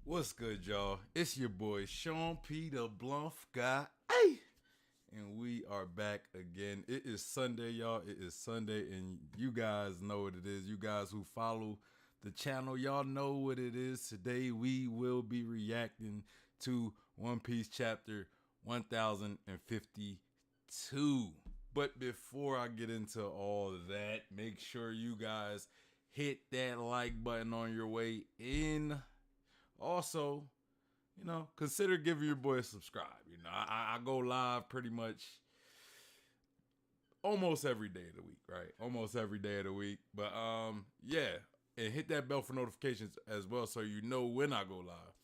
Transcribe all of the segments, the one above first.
What's good, y'all? It's your boy Sean P. the Bluff guy. Hey! And we are back again. It is Sunday, y'all. It is Sunday, and you guys know what it is. You guys who follow the channel, y'all know what it is. Today, we will be reacting to One Piece chapter 1052. But before I get into all of that, make sure you guys hit that like button on your way in. Also, consider giving your boy a subscribe. I go live pretty much almost every day of the week, right? Almost every day of the week. But yeah, and hit that bell for notifications as well so you know when I go live.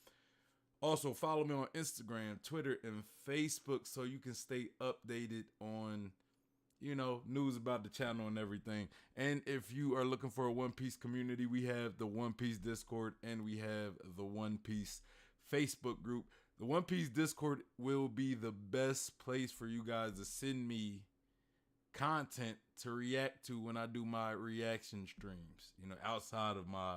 Also, follow me on Instagram, Twitter, and Facebook so you can stay updated on news about the channel and everything. And if you are looking for a One Piece community, we have the One Piece Discord and we have the One Piece Facebook group. The One Piece Discord will be the best place for you guys to send me content to react to when I do my reaction streams, outside of my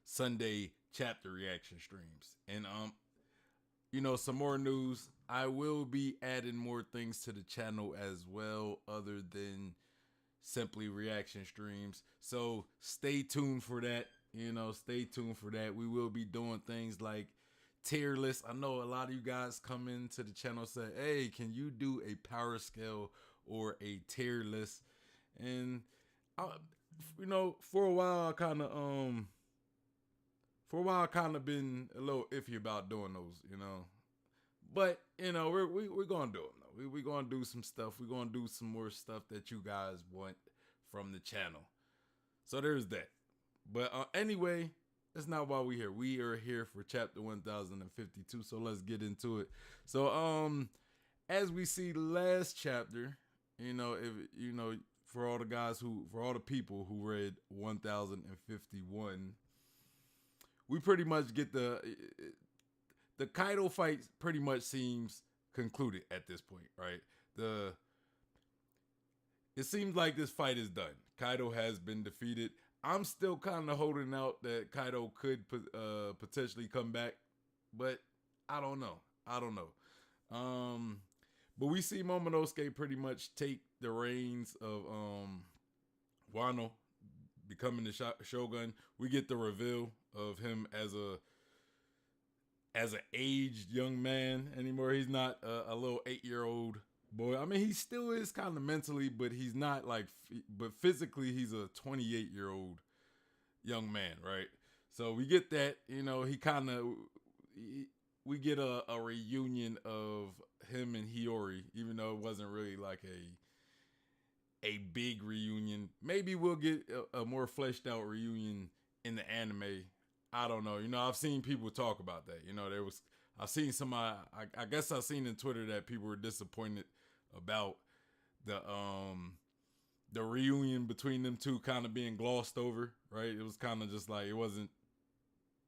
Sunday chapter reaction streams. And some more news. I will be adding more things to the channel as well, other than simply reaction streams. So stay tuned for that. Stay tuned for that. We will be doing things like tier lists. I know a lot of you guys come into the channel and say, hey, can you do a power scale or a tier list? And for a while I kind of been a little iffy about doing those, But we're gonna do them though. We're gonna do some stuff. We're gonna do some more stuff that you guys want from the channel. So there's that. But anyway, that's not why we're here. We are here for chapter 1052. So let's get into it. So as we see last chapter, for all the people who read 1051, we pretty much get the Kaido fight pretty much seems concluded at this point, right? It seems like this fight is done. Kaido has been defeated. I'm still kind of holding out that Kaido could potentially come back, but I don't know. But we see Momonosuke pretty much take the reins of Wano becoming the Shogun. We get the reveal of him as an aged young man anymore. He's not a little 8-year-old boy. I mean, he still is kind of mentally, but he's not but physically he's a 28-year-old young man, right? So we get that, we get a reunion of him and Hiyori, even though it wasn't really like a big reunion. Maybe we'll get a more fleshed out reunion in the anime. I don't know. I've seen people talk about that. I've seen somebody, I guess I've seen in Twitter that people were disappointed about the reunion between them two kind of being glossed over, right? It was kind of just like, it wasn't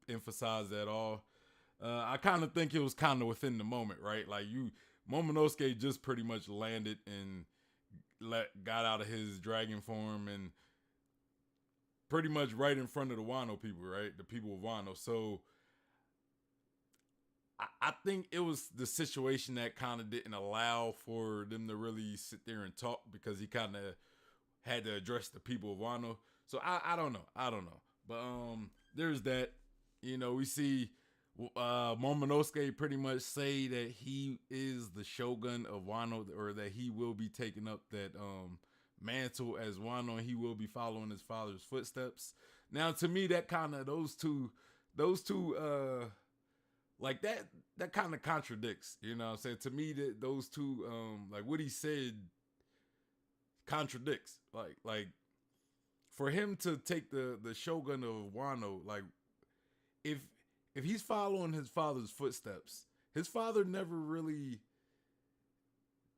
emphasized at all. I kind of think it was kind of within the moment, right? Like Momonosuke just pretty much landed and got out of his dragon form and pretty much right in front of the Wano people, right? The people of Wano. So I think it was the situation that kind of didn't allow for them to really sit there and talk, because he kind of had to address the people of Wano. So I don't know. But there's that. We see Momonosuke pretty much say that he is the Shogun of Wano, or that he will be taking up that mantle as Wano, and he will be following his father's footsteps. Now, to me, that kind of those two like that kind of contradicts, what I'm saying? To me, that those two like what he said contradicts. Like for him to take the Shogun of Wano, like if he's following his father's footsteps, his father never really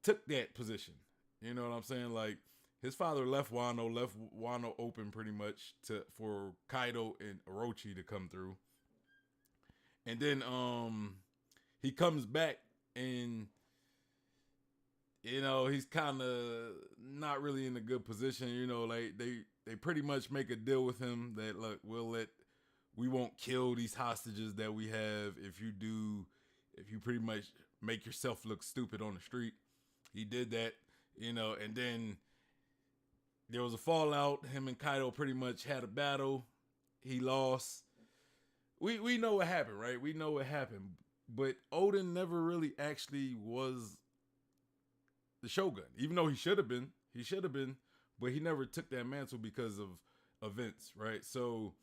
took that position. You know what I'm saying? Like, his father left Wano open pretty much for Kaido and Orochi to come through. And then he comes back and he's kind of not really in a good position. Like they pretty much make a deal with him that, look, we'll we won't kill these hostages that we have if you do, if you pretty much make yourself look stupid on the street. He did that, you know, and then there was a fallout. Him and Kaido pretty much had a battle. He lost. We know what happened, right? We know what happened. But Oden never really actually was the Shogun, even though he should have been. He should have been, but he never took that mantle because of events, right? So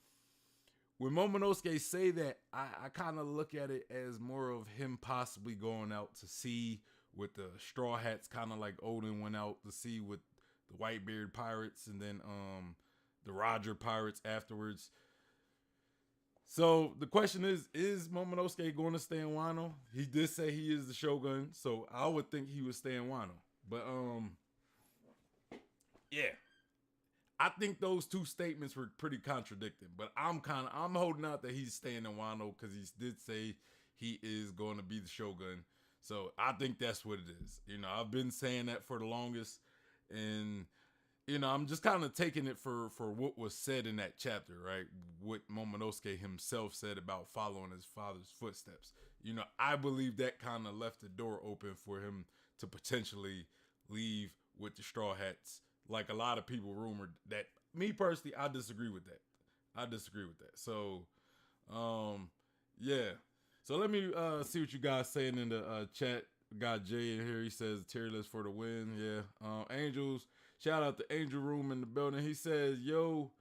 when Momonosuke say that, I kind of look at it as more of him possibly going out to sea with the Straw Hats, kind of like Oden went out to sea with the Whitebeard pirates, and then the Roger pirates afterwards. So the question is Momonosuke going to stay in Wano? He did say he is the Shogun, so I would think he would stay in Wano. But yeah, I think those two statements were pretty contradicting. But I'm holding out that he's staying in Wano because he did say he is going to be the Shogun. So I think that's what it is. You know, I've been saying that for the longest, and you know, I'm just kind of taking it for what was said in that chapter, right? What Momonosuke himself said about following his father's footsteps. You know, I believe that kind of left the door open for him to potentially leave with the Straw Hats. Like a lot of people rumored that. Me personally, I disagree with that. I disagree with that. So, yeah. So let me see what you guys saying in the chat. Got Jay in here. He says tier list for the win. Yeah. Angels. Shout out to Angel Room in the building. He says, yo,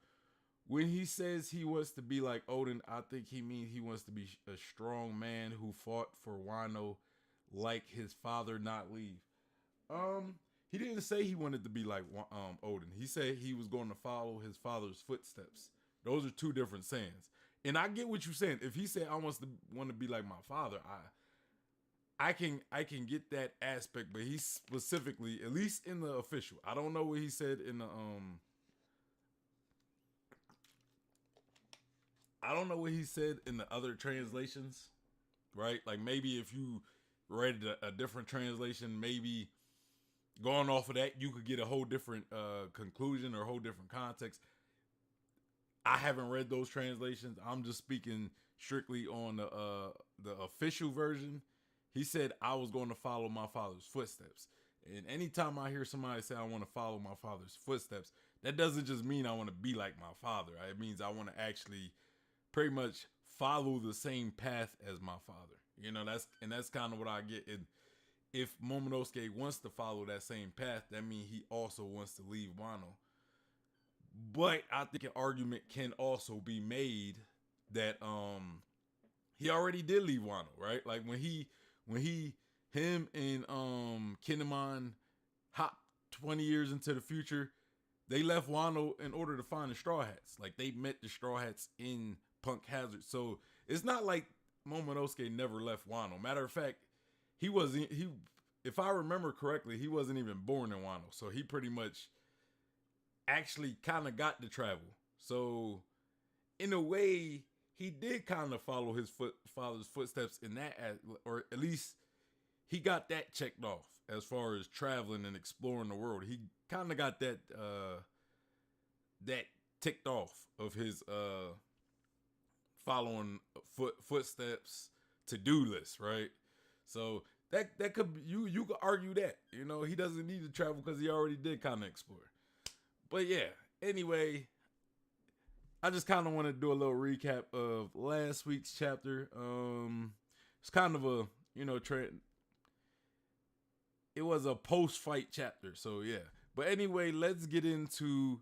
when he says he wants to be like Oden, I think he means he wants to be a strong man who fought for Wano like his father, not leave. He didn't say he wanted to be like Oden. He said he was going to follow his father's footsteps. Those are two different sayings. And I get what you're saying. If he said I want to be like my father, I can get that aspect, but he specifically, at least in the official, I don't know what he said in the I don't know what he said in the other translations, right? Like maybe if you read a different translation, maybe going off of that, you could get a whole different conclusion or a whole different context. I haven't read those translations. I'm just speaking strictly on the official version. He said I was going to follow my father's footsteps. And anytime I hear somebody say I want to follow my father's footsteps, that doesn't just mean I want to be like my father. It means I want to actually pretty much follow the same path as my father. You know, that's kind of what I get. And if Momonosuke wants to follow that same path, that means he also wants to leave Wano. But I think an argument can also be made that he already did leave Wano, right? Like when him and Kinemon hopped 20 years into the future, they left Wano in order to find the Straw Hats. Like they met the Straw Hats in Punk Hazard. So it's not like Momonosuke never left Wano. Matter of fact, if I remember correctly, he wasn't even born in Wano. So he pretty much actually kind of got to travel. So in a way, he did kind of follow his father's footsteps in that, or at least he got that checked off as far as traveling and exploring the world. He kind of got that that ticked off of his following footsteps to-do list, right? So that could you could argue that, you know, he doesn't need to travel because he already did kind of explore. But yeah, anyway, I just kind of want to do a little recap of last week's chapter. It's kind of a, you know, it was a post-fight chapter, so yeah. But anyway, let's get into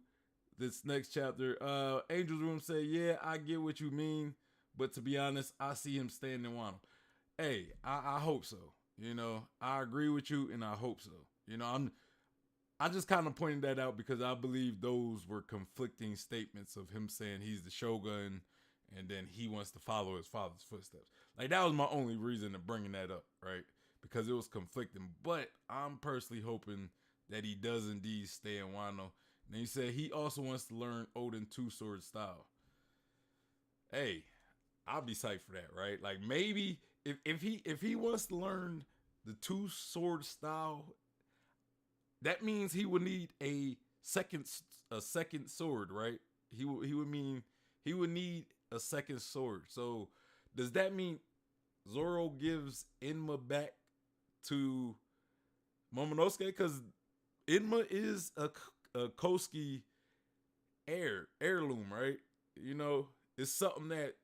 this next chapter. Angel's Room said, yeah, I get what you mean, but to be honest, I see him staying in Wano. Hey, I hope so. You know, I agree with you, and I hope so. You know, I just kind of pointed that out because I believe those were conflicting statements of him saying he's the Shogun and then he wants to follow his father's footsteps. Like, that was my only reason of bringing that up, right? Because it was conflicting. But I'm personally hoping that he does indeed stay in Wano. And he said he also wants to learn Oden two-sword style. Hey, I'll be psyched for that, right? Like, maybe if he wants to learn the two-sword style, that means he would need a second sword, right? He would need a second sword. So does that mean Zoro gives Enma back to Momonosuke? Because Enma is a Kosuke heirloom, right? You know, it's something that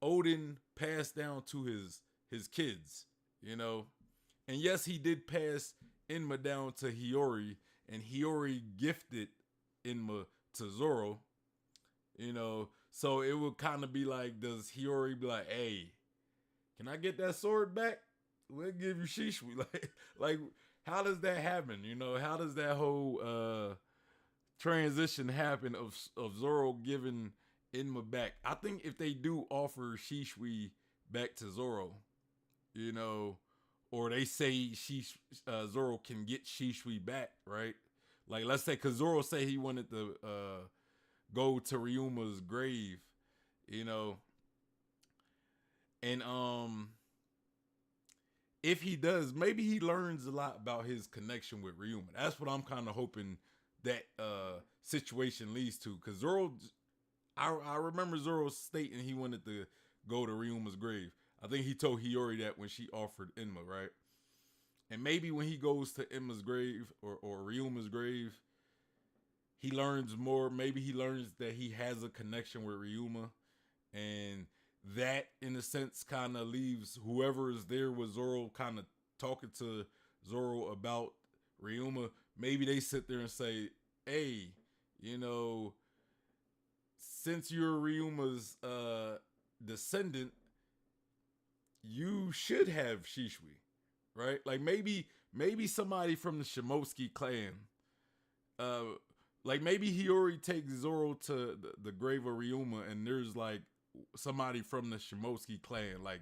Odin passed down to his kids, you know. And yes, he did pass Enma down to Hiyori, and Hiyori gifted Enma to Zoro, you know. So it would kind of be like, does Hiyori be like, hey, can I get that sword back? We'll give you Shishui. Like, how does that happen? You know, how does that whole transition happen of Zoro giving Enma back? I think if they do offer Shishui back to Zoro, you know, or they say Zoro can get Shishui back, right? Like, let's say, because Zoro say he wanted to go to Ryuma's grave, you know, and if he does, maybe he learns a lot about his connection with Ryuma. That's what I'm kind of hoping that situation leads to. Because Zoro, I remember Zoro stating he wanted to go to Ryuma's grave. I think he told Hiyori that when she offered Enma, right? And maybe when he goes to Enma's grave or Ryuma's grave, he learns more. Maybe he learns that he has a connection with Ryuma, and that in a sense kind of leaves whoever is there with Zoro kind of talking to Zoro about Ryuma. Maybe they sit there and say, hey, you know, since you're Ryuma's descendant, you should have Shishui, right? Like maybe somebody from the Shimosuke clan, like maybe Hiyori takes Zoro to the grave of Ryuma, and there's like somebody from the Shimosuke clan, like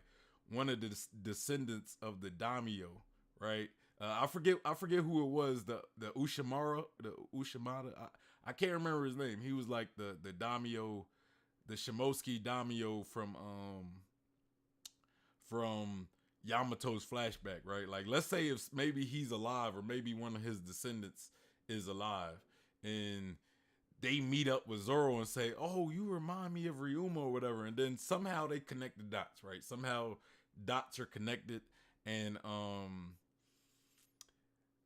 one of the descendants of the Daimyo, right? I forget who it was, the Ushimara, the Ushimada. I can't remember his name. He was like the Daimyo, the Shimosuke Daimyo from Yamato's flashback, right? Like, let's say if maybe he's alive, or maybe one of his descendants is alive, and they meet up with Zoro and say, oh, you remind me of Ryuma or whatever. And then somehow they connect the dots, right? Somehow dots are connected. And,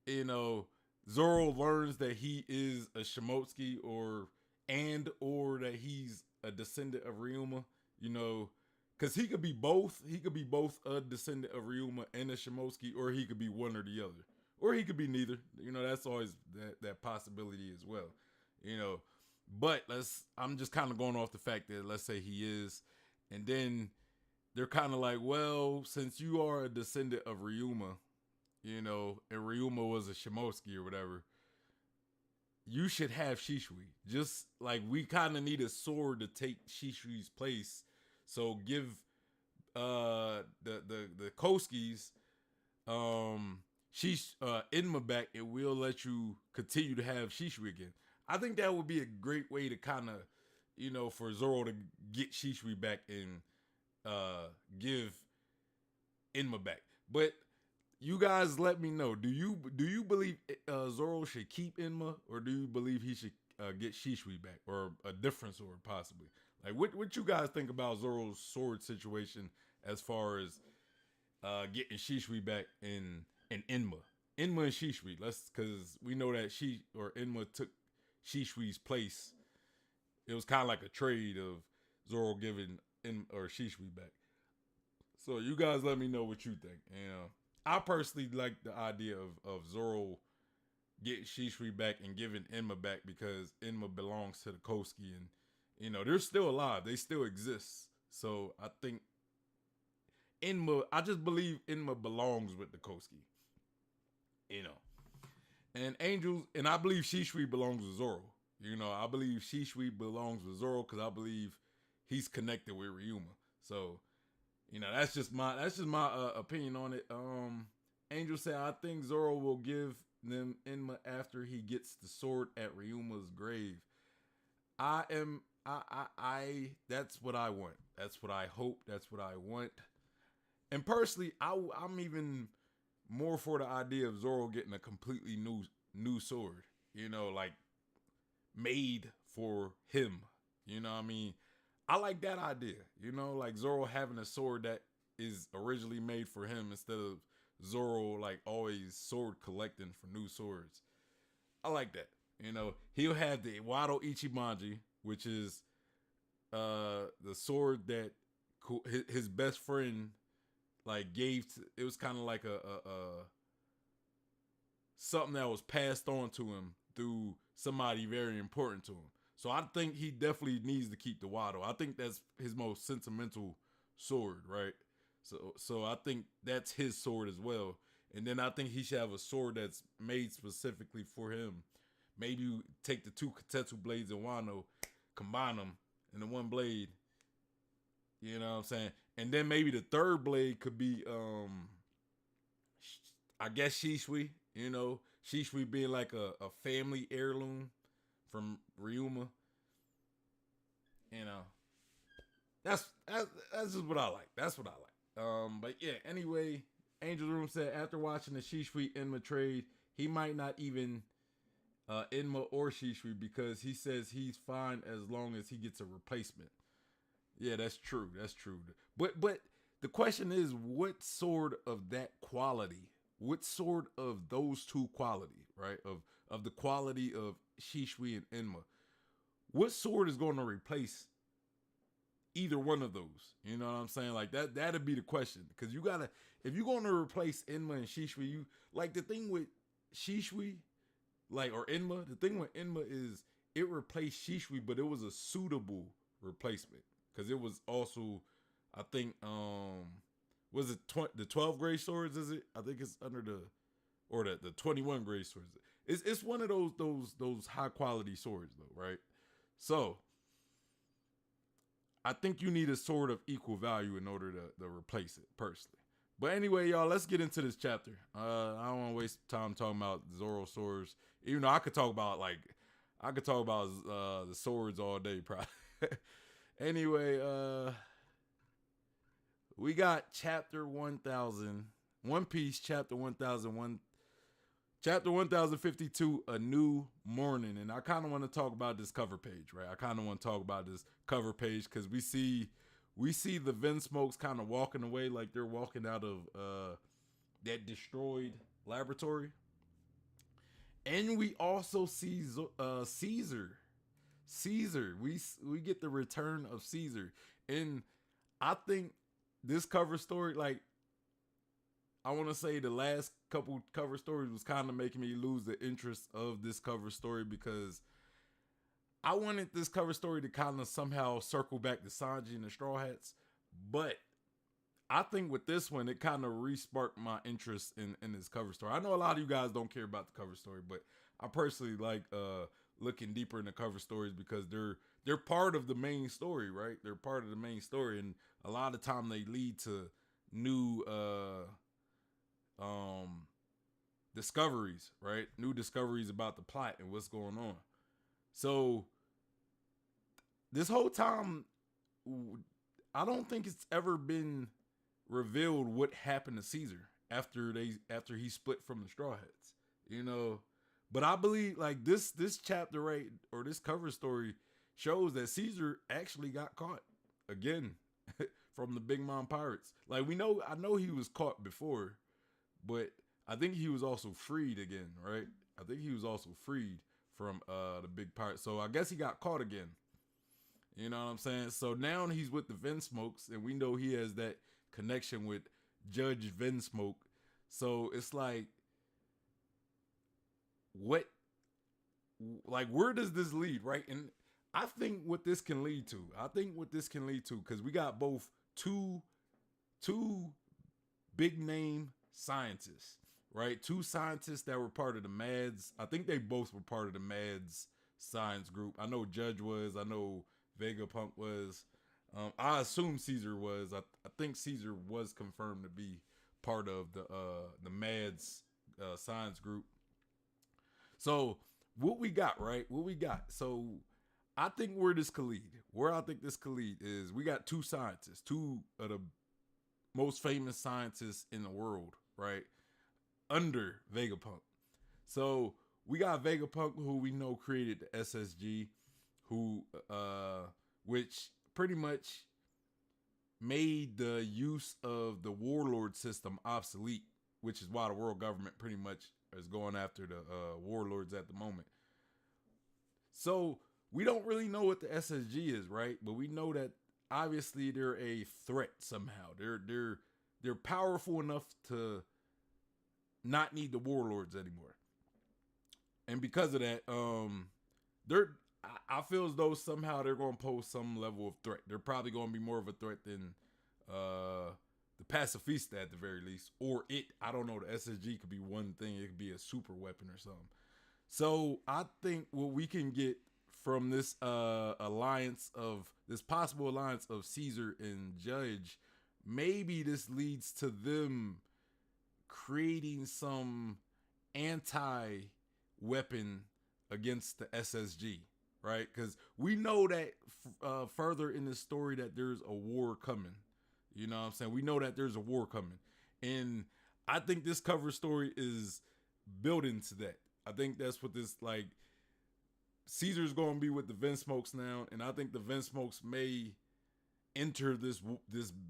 you know, Zoro learns that he is a Shimosuke or that he's a descendant of Ryuma, you know, because he could be both. He could be both a descendant of Ryuma and a Shimosuke, or he could be one or the other. Or he could be neither. You know, that's always that possibility as well. You know, but I'm just kind of going off the fact that let's say he is, and then they're kind of like, well, since you are a descendant of Ryuma, you know, and Ryuma was a Shimosuke or whatever, you should have Shishui. Just like we kind of need a sword to take Shishui's place. So give the Koskis Enma back, and we'll let you continue to have Shishui again. I think that would be a great way to kind of, you know, for Zoro to get Shishui back and give Enma back. But you guys let me know. Do you believe Zoro should keep Enma, or do you believe he should get Shishui back, or a different sword possibly? Like what you guys think about Zoro's sword situation as far as getting Shishui back in Enma and Shishui? Because we know that Enma took Shishui's place. It was kind of like a trade of Zoro giving Shishui back. So you guys let me know what you think. You know, I personally like the idea of Zoro getting Shishui back and giving Enma back, because Enma belongs to the Kosuke, and you know they're still alive. They still exist. So I think I just believe Enma belongs with the Kosuke. You know. And I believe Shishui belongs with Zoro. You know, I believe Shishui belongs with Zoro because I believe he's connected with Ryuma. So, you know, that's just my opinion on it. Angel said, I think Zoro will give them Enma after he gets the sword at Ryuma's grave. That's what I want. That's what I hope. That's what I want. And personally, I'm even more for the idea of Zoro getting a completely new sword, you know, like made for him. You know what I mean? I like that idea. You know, like Zoro having a sword that is originally made for him instead of Zoro like always sword collecting for new swords. I like that. You know, he'll have the Wado Ichibanji, which is the sword that his best friend like gave to, it was kind of like a something that was passed on to him through somebody very important to him. So I think he definitely needs to keep the Wado. I think that's his most sentimental sword, right? So I think that's his sword as well. And then I think he should have a sword that's made specifically for him. Maybe you take the two Katetsu blades in Wano, combine them in the one blade. You know what I'm saying? And then maybe the third blade could be I guess Shishui, you know, Shishui being like a family heirloom from Ryuma. You know, that's just what I like. That's what I like. But yeah. Anyway, Angel's Room said after watching the Shishui Enma trade, he might not even Enma or Shishui because he says he's fine as long as he gets a replacement. Yeah, that's true. That's true. But the question is, what sword of that quality? What sword of those two quality, right? Of the quality of Shishui and Enma, what sword is going to replace either one of those? You know what I'm saying? Like that'd be the question. Because you gotta, if you're going to replace Enma and Shishui, you like the thing with Shishui, like or Enma. The thing with Enma is it replaced Shishui, but it was a suitable replacement because it was also, I think, was it the 12 gray swords? Is it? I think it's under the, or the 21 gray swords. It's one of those high quality swords though, right? So I think you need a sword of equal value in order to replace it, personally. But anyway, y'all, let's get into this chapter. I don't want to waste time talking about Zoro swords. Even though I could talk about the swords all day, probably. Anyway, we got chapter 1000, One Piece, chapter 1001, chapter 1052, A New Morning. And I kind of want to talk about this cover page, right? I kind of want to talk about this cover page because we see the Vinsmokes kind of walking away like they're walking out of that destroyed laboratory. And we also see Caesar. We get the return of Caesar. And I think this cover story, like, I want to say the last couple cover stories was kind of making me lose the interest of this cover story because I wanted this cover story to kind of somehow circle back to Sanji and the Straw Hats. But I think with this one, it kind of re-sparked my interest in this cover story. I know a lot of you guys don't care about the cover story, but I personally like looking deeper in the cover stories because they're part of the main story, right? They're part of the main story, and a lot of time they lead to new discoveries, right? New discoveries about the plot and what's going on. So this whole time, I don't think it's ever been revealed what happened to Caesar after he split from the Straw Hats, you know. But I believe like this chapter, right, or this cover story shows that Caesar actually got caught again from the Big Mom Pirates. Like I know he was caught before, but I think he was also freed again, right? I think he was also freed from the Big Pirates. So I guess he got caught again. You know what I'm saying? So now he's with the Vinsmokes, and we know he has that connection with Judge Vinsmoke. So it's like, where does this lead, right? And I think what this can lead to, because we got both two big name scientists, right? Two scientists that were part of the Mads. I think they both were part of the Mads science group. I know Judge was. I know Vegapunk was. I assume Caesar was. I think Caesar was confirmed to be part of the Mads science group. So what we got, right? So I think where I think this could lead is we got two scientists, two of the most famous scientists in the world, right? Under Vegapunk. So we got Vegapunk, who we know created the SSG, which pretty much made the use of the warlord system obsolete, which is why the world government pretty much is going after the warlords at the moment. So we don't really know what the SSG is, right? But we know that obviously they're a threat somehow. They're powerful enough to not need the warlords anymore. And because of that, I feel as though somehow they're going to pose some level of threat. They're probably going to be more of a threat than the Pacifista at the very least, or it. I don't know. The SSG could be one thing. It could be a super weapon or something. So I think what we can get from this this possible alliance of Caesar and Judge, maybe this leads to them creating some anti-weapon against the SSG, right? Because we know that further in this story that there's a war coming. You know what I'm saying? We know that there's a war coming. And I think this cover story is building to that. I think that's what this, like, Caesar's going to be with the Vinsmokes now, and I think the Vinsmokes may enter this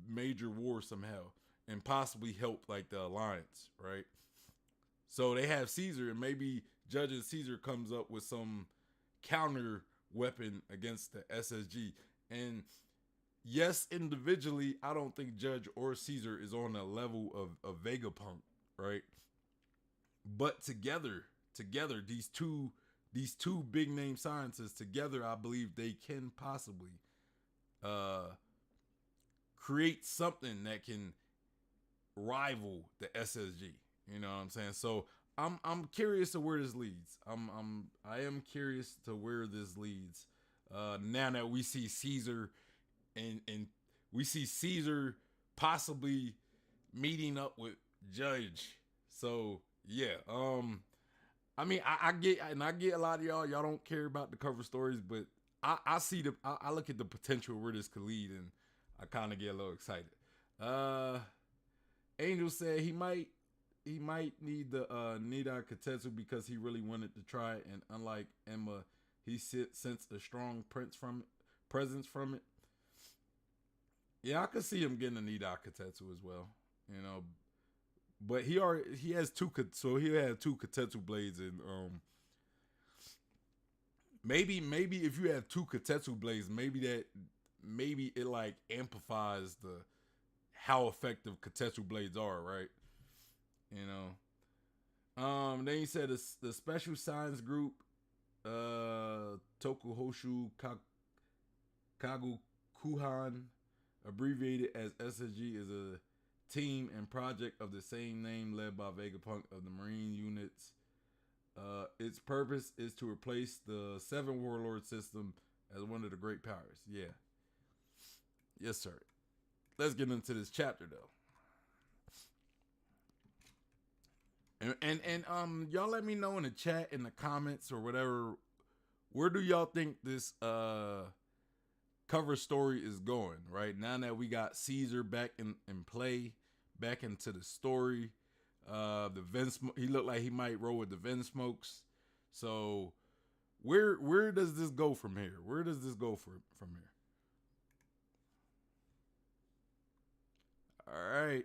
major war somehow and possibly help, like, the alliance, right? So they have Caesar, and maybe Judge and Caesar comes up with some counter weapon against the SSG. And yes, individually, I don't think Judge or Caesar is on a level of Vegapunk, right? But together, these two big name scientists together, I believe they can possibly create something that can rival the SSG. You know what I'm saying? So I'm curious to where this leads. I am curious to where this leads. Now that we see Caesar and we see Caesar possibly meeting up with Judge. So yeah, I mean, I get a lot of y'all don't care about the cover stories, but I see I look at the potential where this could lead, and I kind of get a little excited. Angel said he might need the Nida Katetsu because he really wanted to try it, and unlike Emma, he sensed a strong presence from it. Yeah, I could see him getting a Nida Katetsu as well, you know. But he has two, so he had two Katetsu blades, and maybe if you have two Katetsu blades, maybe it like amplifies how effective Katetsu blades are, right? You know. Then he said the special science group, Tokuhoshu Kagukuhan, abbreviated as SSG, is a team and project of the same name led by Vegapunk of the Marine units. Its purpose is to replace the 7 Warlord system as one of the great powers. Yeah. Yes, sir. Let's get into this chapter though. And y'all let me know in the chat, in the comments or whatever, where do y'all think this cover story is going, right? Now that we got Caesar back in play, back into the story. He looked like he might roll with the Vinsmokes. So where does this go from here? Where does this go from here? All right.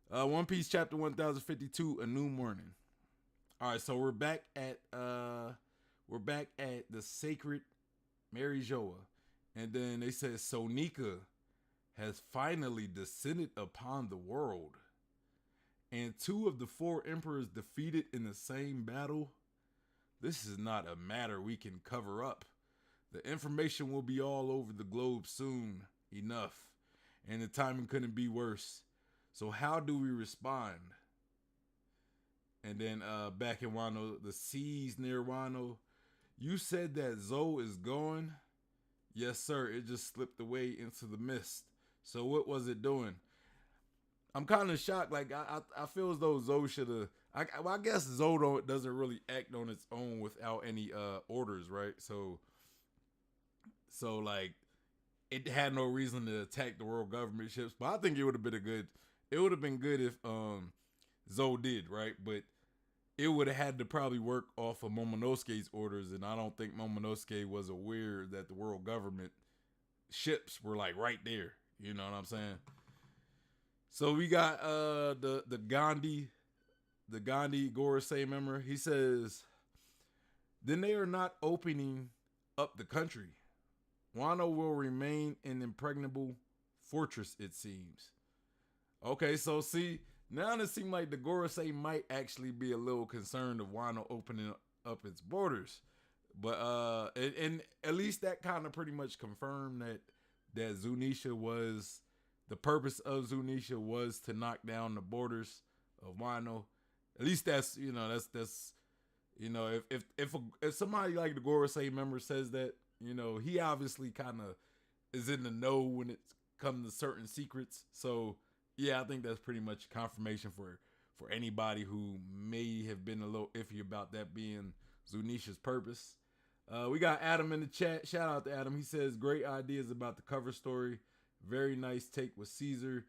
One Piece chapter 1052, A New Morning. All right, so we're back at the sacred Mary Joa, and then they said Sonika has finally descended upon the world, and 2 of the 4 emperors defeated in the same battle. This is not a matter we can cover up. The information will be all over the globe soon enough, and the timing couldn't be worse. So how do we respond? And then back in Wano, the seas near Wano, you said that Zoe is going? Yes, sir. It just slipped away into the mist. So what was it doing? I'm kind of shocked. Like, I feel as though Zoe should have... I guess Zoe doesn't really act on its own without any orders, right? So like, it had no reason to attack the world government ships. But I think it would have been good if Zoe did, right? But it would have had to probably work off of Momonosuke's orders, and I don't think Momonosuke was aware that the world government ships were like right there. You know what I'm saying? So we got the Gandhi Gorosei member. He says, then they are not opening up the country. Wano will remain an impregnable fortress, it seems. Okay, so see, now it seems like the Gorosei might actually be a little concerned of Wano opening up its borders. But and at least that kind of pretty much confirmed that Zunisha was the purpose of Zunisha was to knock down the borders of Wano. At least that's if somebody like the Gorosei member says that, he obviously kind of is in the know when it comes to certain secrets. So yeah, I think that's pretty much confirmation for anybody who may have been a little iffy about that being Zunisha's purpose. We got Adam in the chat. Shout out to Adam. He says, great ideas about the cover story. Very nice take with Caesar.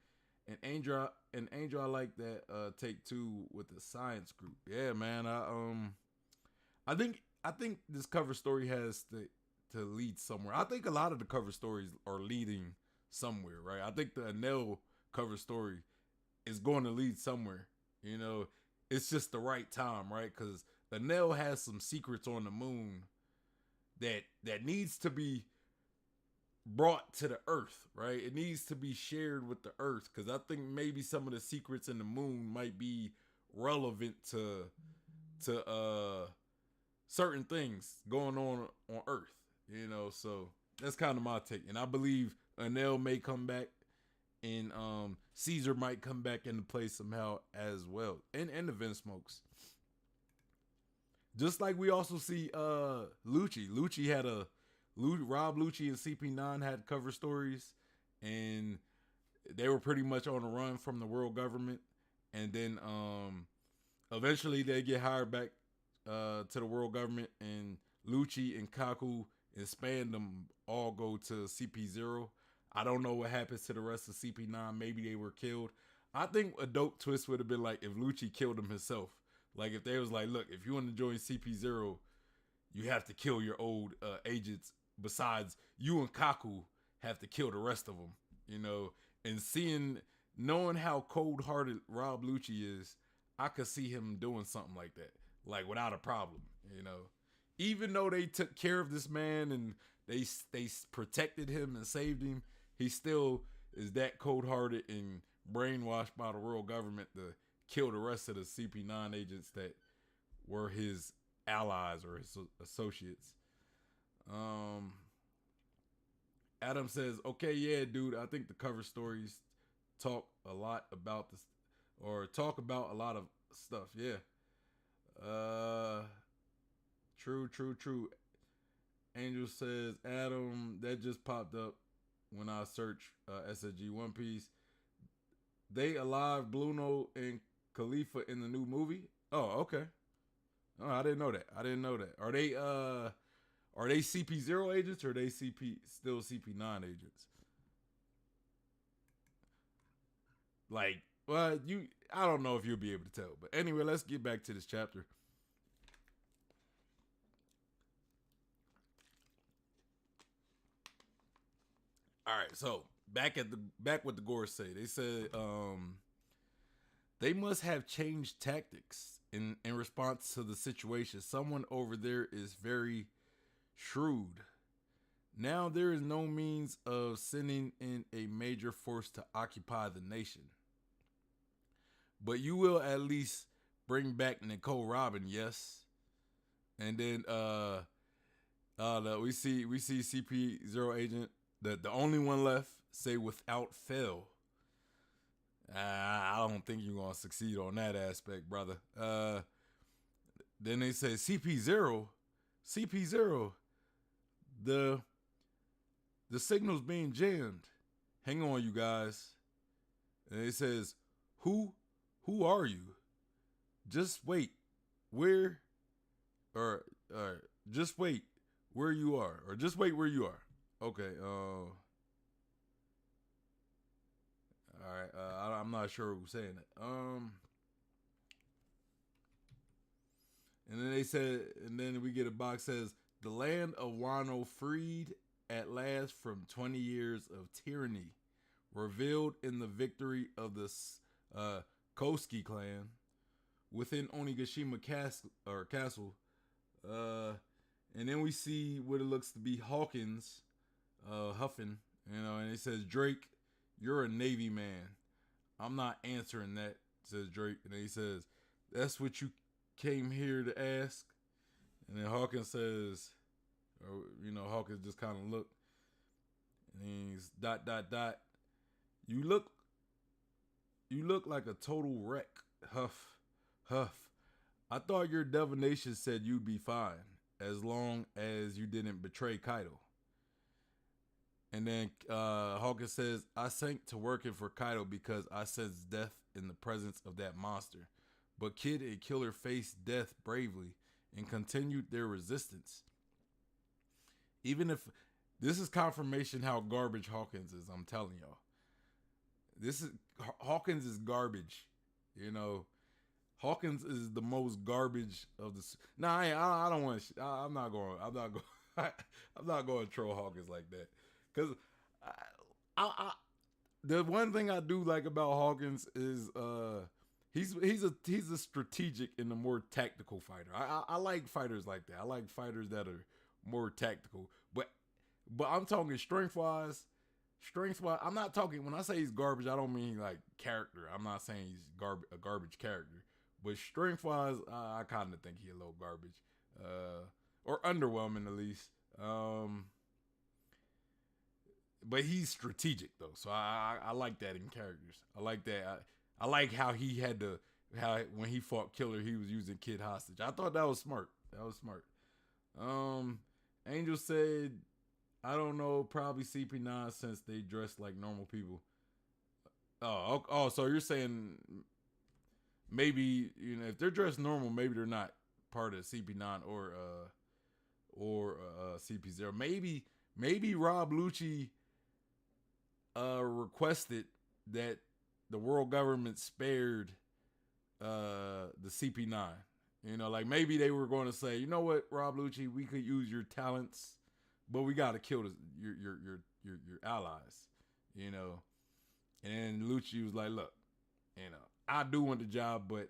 And Angel, I like that take too with the science group. Yeah, man. I think this cover story has to lead somewhere. I think a lot of the cover stories are leading somewhere, right? I think the Enel cover story is going to lead somewhere. It's just the right time, right? Because Enel has some secrets on the moon that needs to be brought to the earth, right? It needs to be shared with the earth, because I think maybe some of the secrets in the moon might be relevant to certain things going on earth, so that's kind of my take. And I believe Enel may come back, and Caesar might come back into play somehow as well, and the Vinsmokes. Just like we also see Lucci had Rob Lucci and CP9 had cover stories, and they were pretty much on the run from the world government. And then eventually they get hired back to the world government, and Lucci and Kaku and Spandam all go to CP0. I don't know what happens to the rest of CP9. Maybe they were killed. I think a dope twist would have been like if Lucci killed him himself. Like if they was like, look, if you want to join CP0, you have to kill your old agents. Besides, you and Kaku have to kill the rest of them, and knowing how cold-hearted Rob Lucci is, I could see him doing something like that, like without a problem, Even though they took care of this man and they protected him and saved him, he still is that cold-hearted and brainwashed by the world government to kill the rest of the CP9 agents that were his allies or his associates. Adam says, okay, yeah, dude, I think the cover stories talk a lot about this, or talk about a lot of stuff. Yeah. True. Angel says, Adam, that just popped up when I search SSG One Piece. They alive Bluno and Khalifa in the new movie? Oh, okay. Oh, I didn't know that. Are they CP0 agents, or are they still CP9 agents? Like, well, I don't know if you'll be able to tell. But anyway, let's get back to this chapter. All right, so back with the Gorosei, they said they must have changed tactics in response to the situation. Someone over there is very shrewd. Now there is no means of sending in a major force to occupy the nation. But you will at least bring back Nicole Robin, yes. And then we see CP0 agent, the only one left, say without fail. I don't think you're gonna succeed on that aspect, brother. Then they say CP0, the signal's being jammed. Hang on, you guys. And it says, who are you? Just wait. Just wait where you are. Or just wait where you are. Okay. All right. I'm not sure who's saying that. And then they said, and then we get a box says, the land of Wano freed at last from 20 years of tyranny, revealed in the victory of the Koski clan within Onigashima castle. And then we see what it looks to be Hawkins, huffing, and it says, Drake, you're a Navy man. I'm not answering that, says Drake. And then he says, that's what you came here to ask. And then Hawkins says, or Hawkins just kind of looked, and he's ... You look like a total wreck. Huff. I thought your divination said you'd be fine as long as you didn't betray Kaido. And then Hawkins says, I sank to working for Kaido because I sensed death in the presence of that monster. But Kid and Killer faced death bravely and continued their resistance. Even if this is confirmation how garbage Hawkins is, I'm telling y'all. Hawkins is garbage. Hawkins is the most garbage of the. Nah, I don't want to. I'm not going. I'm not going to troll Hawkins like that. Because the one thing I do like about Hawkins is he's a strategic and a more tactical fighter. I like fighters like that. I like fighters that are more tactical. But I'm talking strength wise. I'm not talking, when I say he's garbage, I don't mean like character. I'm not saying he's a garbage character. But strength wise, I kind of think he's a little garbage. Or underwhelming at least. But he's strategic though. So I like that in characters. I like that. I like how when he fought Killer, he was using Kid hostage. I thought that was smart. Angel said, I don't know, probably CP9 since they dress like normal people. Oh, so you're saying maybe, if they're dressed normal, maybe they're not part of CP9 or CP0. Maybe Rob Lucci requested that the world government spared the CP9. Like maybe they were going to say, you know what, Rob Lucci, we could use your talents, but we got to kill your allies, And Lucci was like, look, I do want the job, but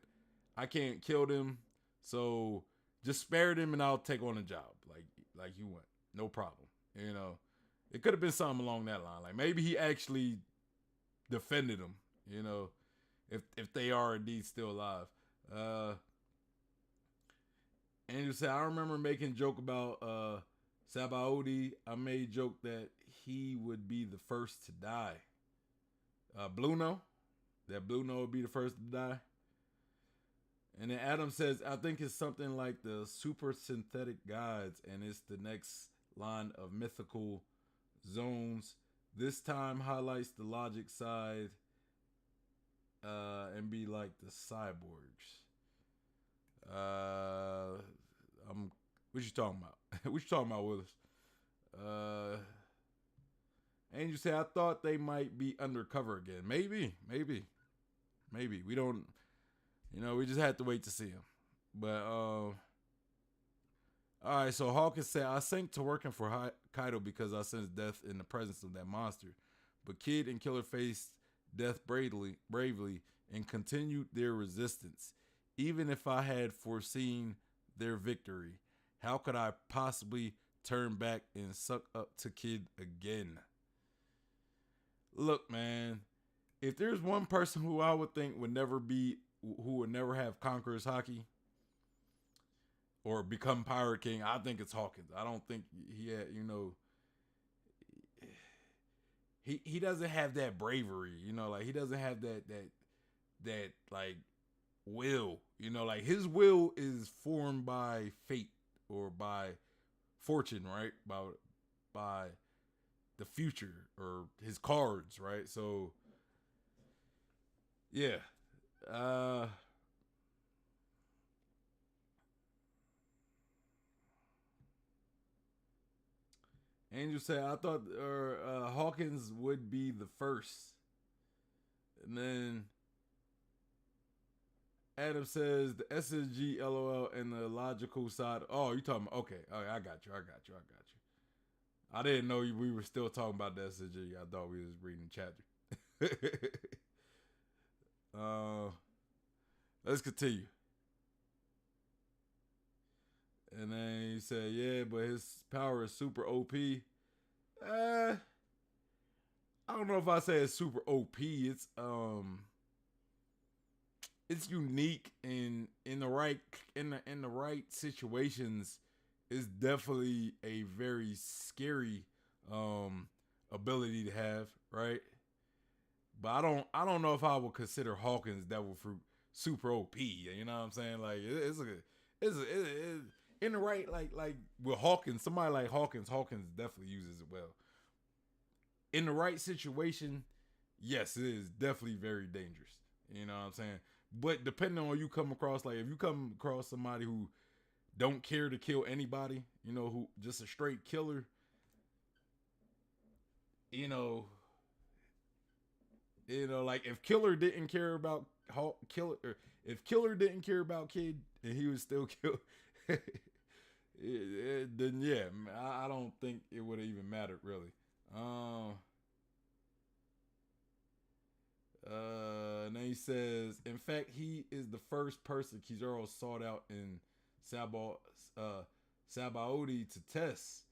I can't kill them. So just spare them and I'll take on the job like you want. No problem. It could have been something along that line. Like maybe he actually defended them, if they are indeed still alive. Andrew said, I remember making a joke about Sabaody. I made a joke that he would be the first to die. Bluno would be the first to die. And then Adam says, I think it's something like the super synthetic gods, and it's the next line of mythical zones. This time highlights the logic side and be like the cyborgs. What you talking about? What you talking about, Willis? Angel said, I thought they might be undercover again. Maybe. We don't, we just had to wait to see him. But, all right, so Hawkins said, I sank to working for Kaido because I sensed death in the presence of that monster. But Kid and Killer faced death bravely and continued their resistance. Even if I had foreseen their victory, how could I possibly turn back and suck up to Kid again? Look, man, if there's one person who I would think would never have Conqueror's Haki or become Pirate King, I think it's Hawkins. I don't think he had, he doesn't have that bravery, like he doesn't have that like will, like his will is formed by fate or by fortune, right? By the future or his cards, right? So yeah. Angel said, I thought Hawkins would be the first. And then Adam says the SSG LOL and the logical side. Oh, you talking about? Okay, I got you. I didn't know we were still talking about the SSG. I thought we was reading the chapter. Let's continue. And then he said, yeah, but his power is super OP. I don't know if I say it's super OP. It's unique in the right situations. It's definitely a very scary ability to have, right? But I don't know if I would consider Hawkins Devil Fruit super OP. You know what I'm saying? Like it's in the right like with Hawkins, somebody like Hawkins definitely uses it well. In the right situation, yes, it is definitely very dangerous. You know what I'm saying? But depending on you come across, like if you come across somebody who don't care to kill anybody, who just a straight killer, you know, like if Killer didn't care about Killer, or if Killer didn't care about Kid and he was still kill, then yeah, I don't think it would have even mattered really. And then he says, in fact, he is the first person Kizaru sought out in Sabaody to test.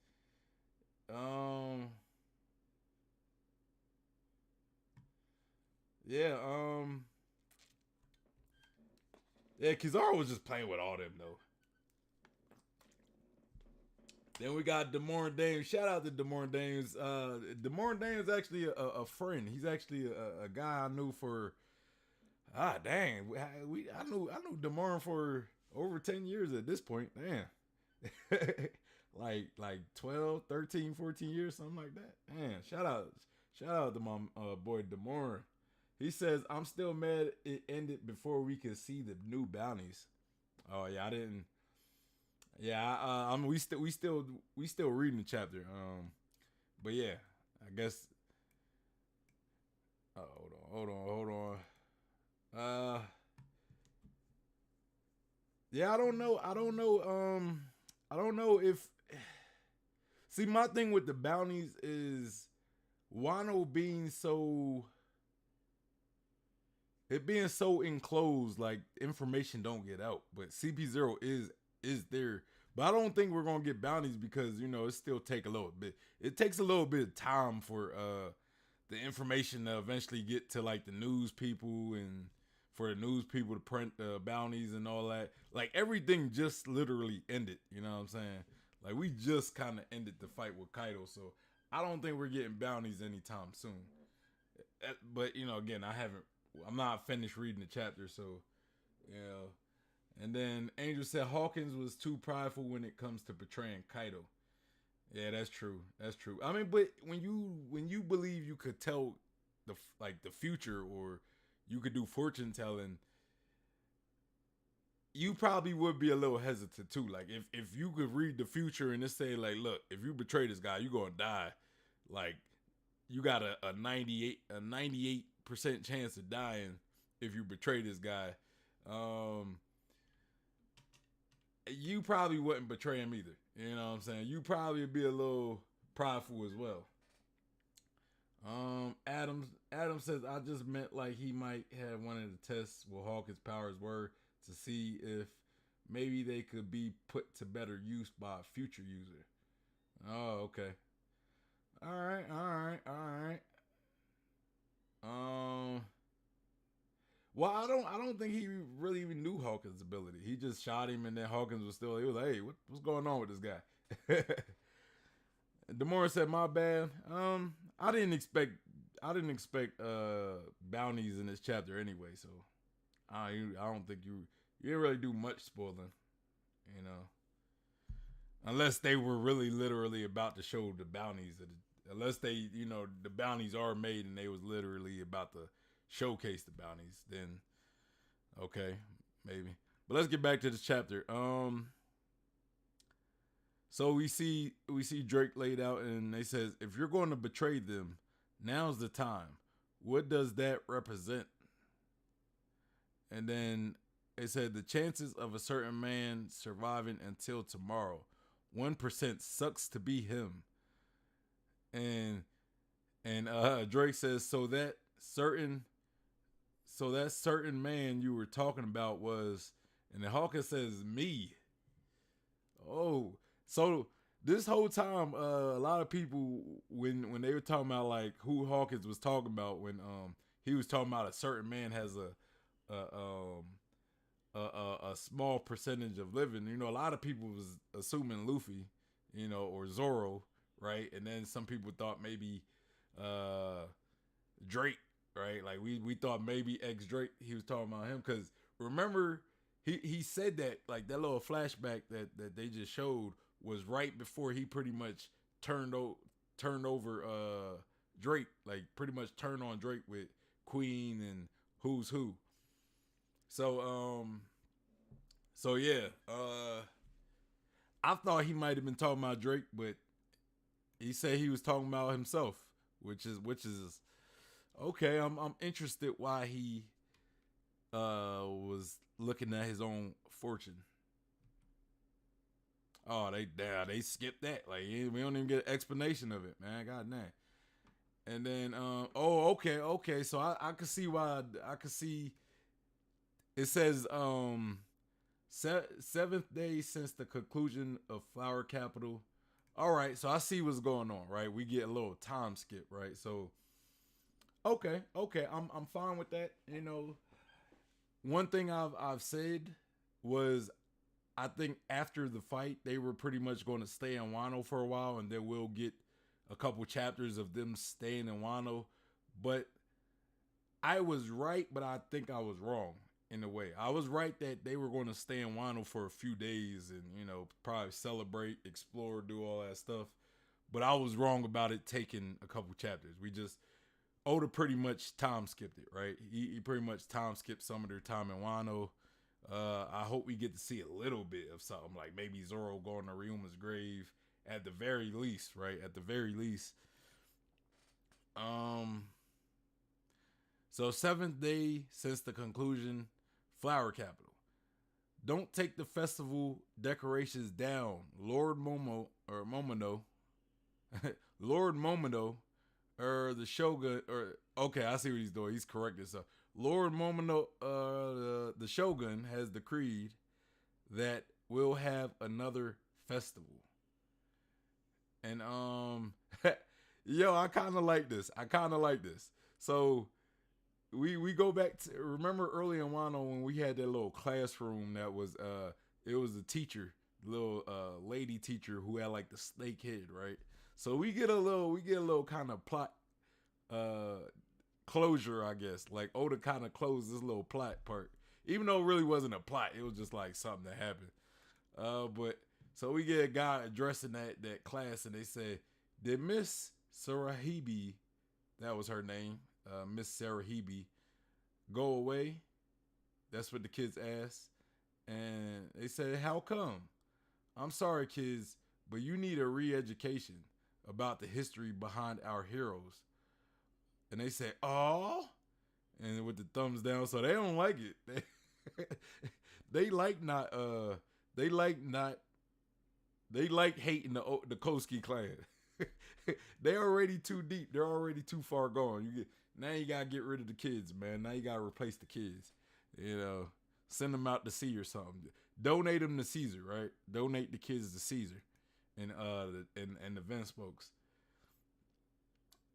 Yeah, yeah, Kizaru was just playing with all them though. Then we got Demorne Dames. Shout out to Demorne Dames. Demorne Dames is actually a friend. He's actually a guy I knew for dang. I knew Demorne for over 10 years at this point. Damn. like 12, 13, 14 years, something like that. Man, shout out to my boy Demorne. He says, I'm still mad it ended before we could see the new bounties. Oh yeah, I didn't. Yeah, I mean, we still reading the chapter. But yeah, I guess. Hold on. Yeah, I don't know. I don't know if. See, my thing with the bounties is Wano being so. It being so enclosed, like information don't get out. But CP0 is there. But I don't think we're gonna get bounties because it still take a little bit. It takes a little bit of time for the information to eventually get to like the news people and for the news people to print the bounties and all that. Like everything just literally ended. You know what I'm saying? Like we just kind of ended the fight with Kaido, so I don't think we're getting bounties anytime soon. But again, I'm not finished reading the chapter, so yeah. And then Angel said Hawkins was too prideful when it comes to betraying Kaido. Yeah, that's true. That's true. I mean, but when you believe you could tell the future or you could do fortune telling, you probably would be a little hesitant too. Like if you could read the future and it say like, look, if you betray this guy, you're gonna die. Like you got a 98% chance of dying if you betray this guy. You probably wouldn't betray him either. You know what I'm saying? You probably would be a little prideful as well. Adam says I just meant like he might have wanted to test what Hawkins' powers were to see if maybe they could be put to better use by a future user. Oh, okay. All right. Well, I don't think he really even knew Hawkins' ability. He just shot him, and then Hawkins was still. He was like, "Hey, what's going on with this guy?" Demora said, "My bad. I didn't expect bounties in this chapter anyway. So I don't think you didn't really do much spoiling, unless they were really literally about to show the bounties. Unless they, the bounties are made and they was literally about to showcase the bounties, then okay, maybe. But let's get back to this chapter. So we see Drake laid out, and they says, if you're going to betray them, now's the time. What does that represent? And then it said the chances of a certain man surviving until tomorrow, 1% sucks to be him. And Drake says certain so that certain man you were talking about was, and then Hawkins says me. Oh, so this whole time, a lot of people when they were talking about like who Hawkins was talking about when he was talking about a certain man has a small percentage of living. You know, a lot of people was assuming Luffy, you know, or Zoro, right? And then some people thought maybe Drake, right? Like we thought maybe ex Drake. He was talking about him because remember he said that like that little flashback that they just showed was right before he pretty much turned over Drake, like pretty much turned on Drake with Queen and Who's Who. So yeah, I thought he might have been talking about Drake, but he said he was talking about himself, which is okay. I'm interested why he was looking at his own fortune. Oh, they skipped that. Like we don't even get an explanation of it, man. God damn. And then okay. So I could see why I could see it says seventh day since the conclusion of Flower Capital. All right, so I see what's going on, right? We get a little time skip, right? So okay, I'm fine with that. You know, one thing I've said was I think after the fight they were pretty much going to stay in Wano for a while, and then we'll get a couple chapters of them staying in Wano. But I was right, but I think I was wrong in a way. I was right that they were going to stay in Wano for a few days and, you know, probably celebrate, explore, do all that stuff. But I was wrong about it taking a couple chapters. We just, Oda pretty much time skipped it, right? He pretty much time skipped some of their time in Wano. I hope we get to see a little bit of something, like maybe Zoro going to Ryuma's grave at the very least, right? At the very least. So seventh day since the conclusion, Flower Capital. Don't take the festival decorations down. Lord Momono, Lord Momono, or the Shogun, or okay, I see what he's doing. He's corrected. So Lord Momono, the Shogun has decreed that we'll have another festival. And yo, I kind of like this. So we go back to remember early in Wano when we had that little classroom that was it was a teacher, little lady teacher who had like the snake head, right? So we get a little kind of plot closure, I guess. Like Oda kind of closed this little plot part, even though it really wasn't a plot. It was just like something that happened. But so we get a guy addressing that class, and they say, "Did Miss Sarahibi, that was her name, Miss Sarahibi, go away?" That's what the kids asked, and they said, "How come?" "I'm sorry, kids, but you need a re-education about the history behind our heroes." And they say, "Oh," and with the thumbs down, so they don't like it. They like not. They like not. They like hating the Koski clan. They're already too deep. They're already too far gone. Now you gotta get rid of the kids, man. Now you gotta replace the kids. You know, send them out to sea or something. Donate them to Caesar, right? Donate the kids to Caesar, and the Vince folks.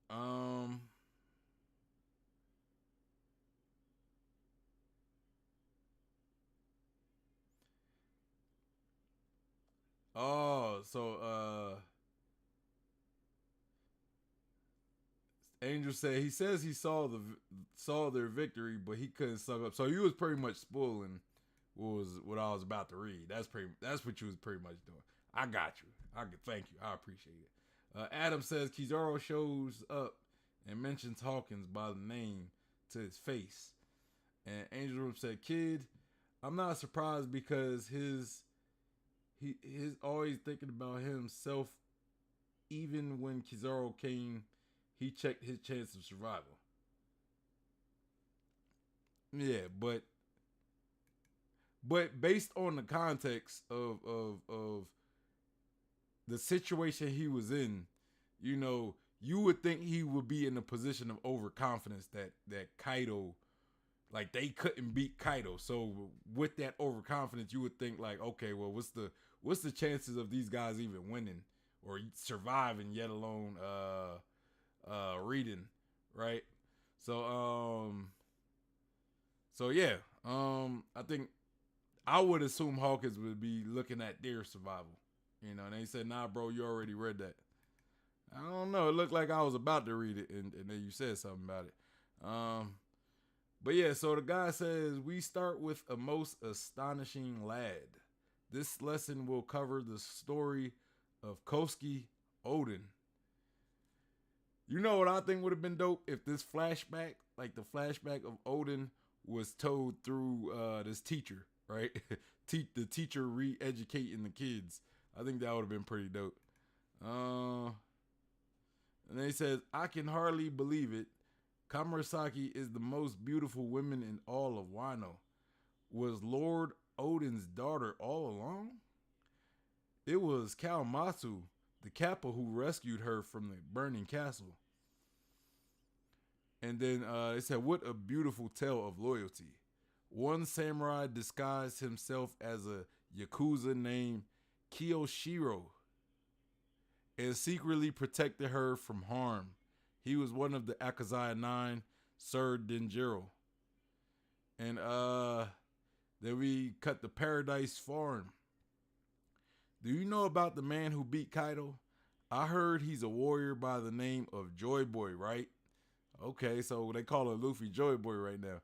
Um. Oh, so Angel said he says he saw their victory, but he couldn't suck up. So he was pretty much spoiling what I was about to read. That's what you was pretty much doing. I got you. Thank you. I appreciate it. Adam says Kizaru shows up and mentions Hawkins by the name to his face, and Angel Room said, "Kid, I'm not surprised because he's always thinking about himself. Even when Kizaru came, he checked his chance of survival." Yeah, but But based on the context of the situation he was in, you know, you would think he would be in a position of overconfidence that Kaido, like they couldn't beat Kaido. So with that overconfidence, you would think like, okay, well, what's the chances of these guys even winning or surviving, yet alone reading, right? So yeah, I think I would assume Hawkins would be looking at their survival. You know, and they said, nah, bro, you already read that. I don't know. It looked like I was about to read it, and then you said something about it. But yeah, so the guy says, we start with a most astonishing lad. This lesson will cover the story of Koski Oden. You know what I think would have been dope if this flashback, like the flashback of Oden, was told through this teacher, right? The teacher re-educating the kids. I think that would have been pretty dope. And then he says, I can hardly believe it. Kamarasaki is the most beautiful woman in all of Wano. Was Lord Oden's daughter all along? It was Kawamatsu, the Kappa, who rescued her from the burning castle. And then it said, what a beautiful tale of loyalty. One samurai disguised himself as a Yakuza named Kiyoshiro and secretly protected her from harm. He was one of the Akazaya 9, Sir Denjiro. And then we cut the Paradise Farm. Do you know about the man who beat Kaido? I heard he's a warrior by the name of Joy Boy, right? Okay, so they call him Luffy Joy Boy right now.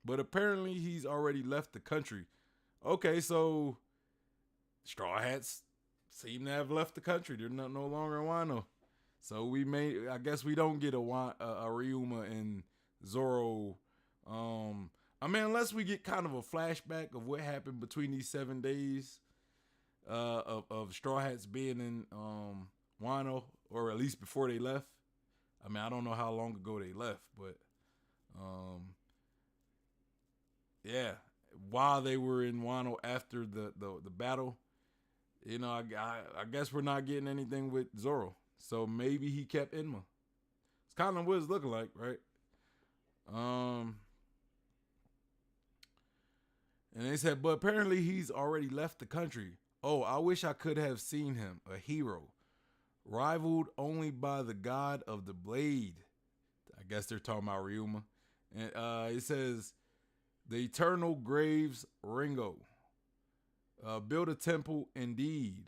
But apparently he's already left the country. Okay, so Straw Hats seem to have left the country. They're no longer in Wano. So I guess we don't get a Ryuma and Zoro. I mean, unless we get kind of a flashback of what happened between these 7 days of Straw Hats being in Wano, or at least before they left. I mean, I don't know how long ago they left, but yeah, while they were in Wano after the battle, you know, I guess we're not getting anything with Zoro. So maybe he kept Enma. It's kind of what it's looking like, right? And they said, but apparently he's already left the country. Oh, I wish I could have seen him, a hero, rivaled only by the god of the blade. I guess they're talking about Ryuma. And it says, the eternal graves Ringo. Build a temple indeed,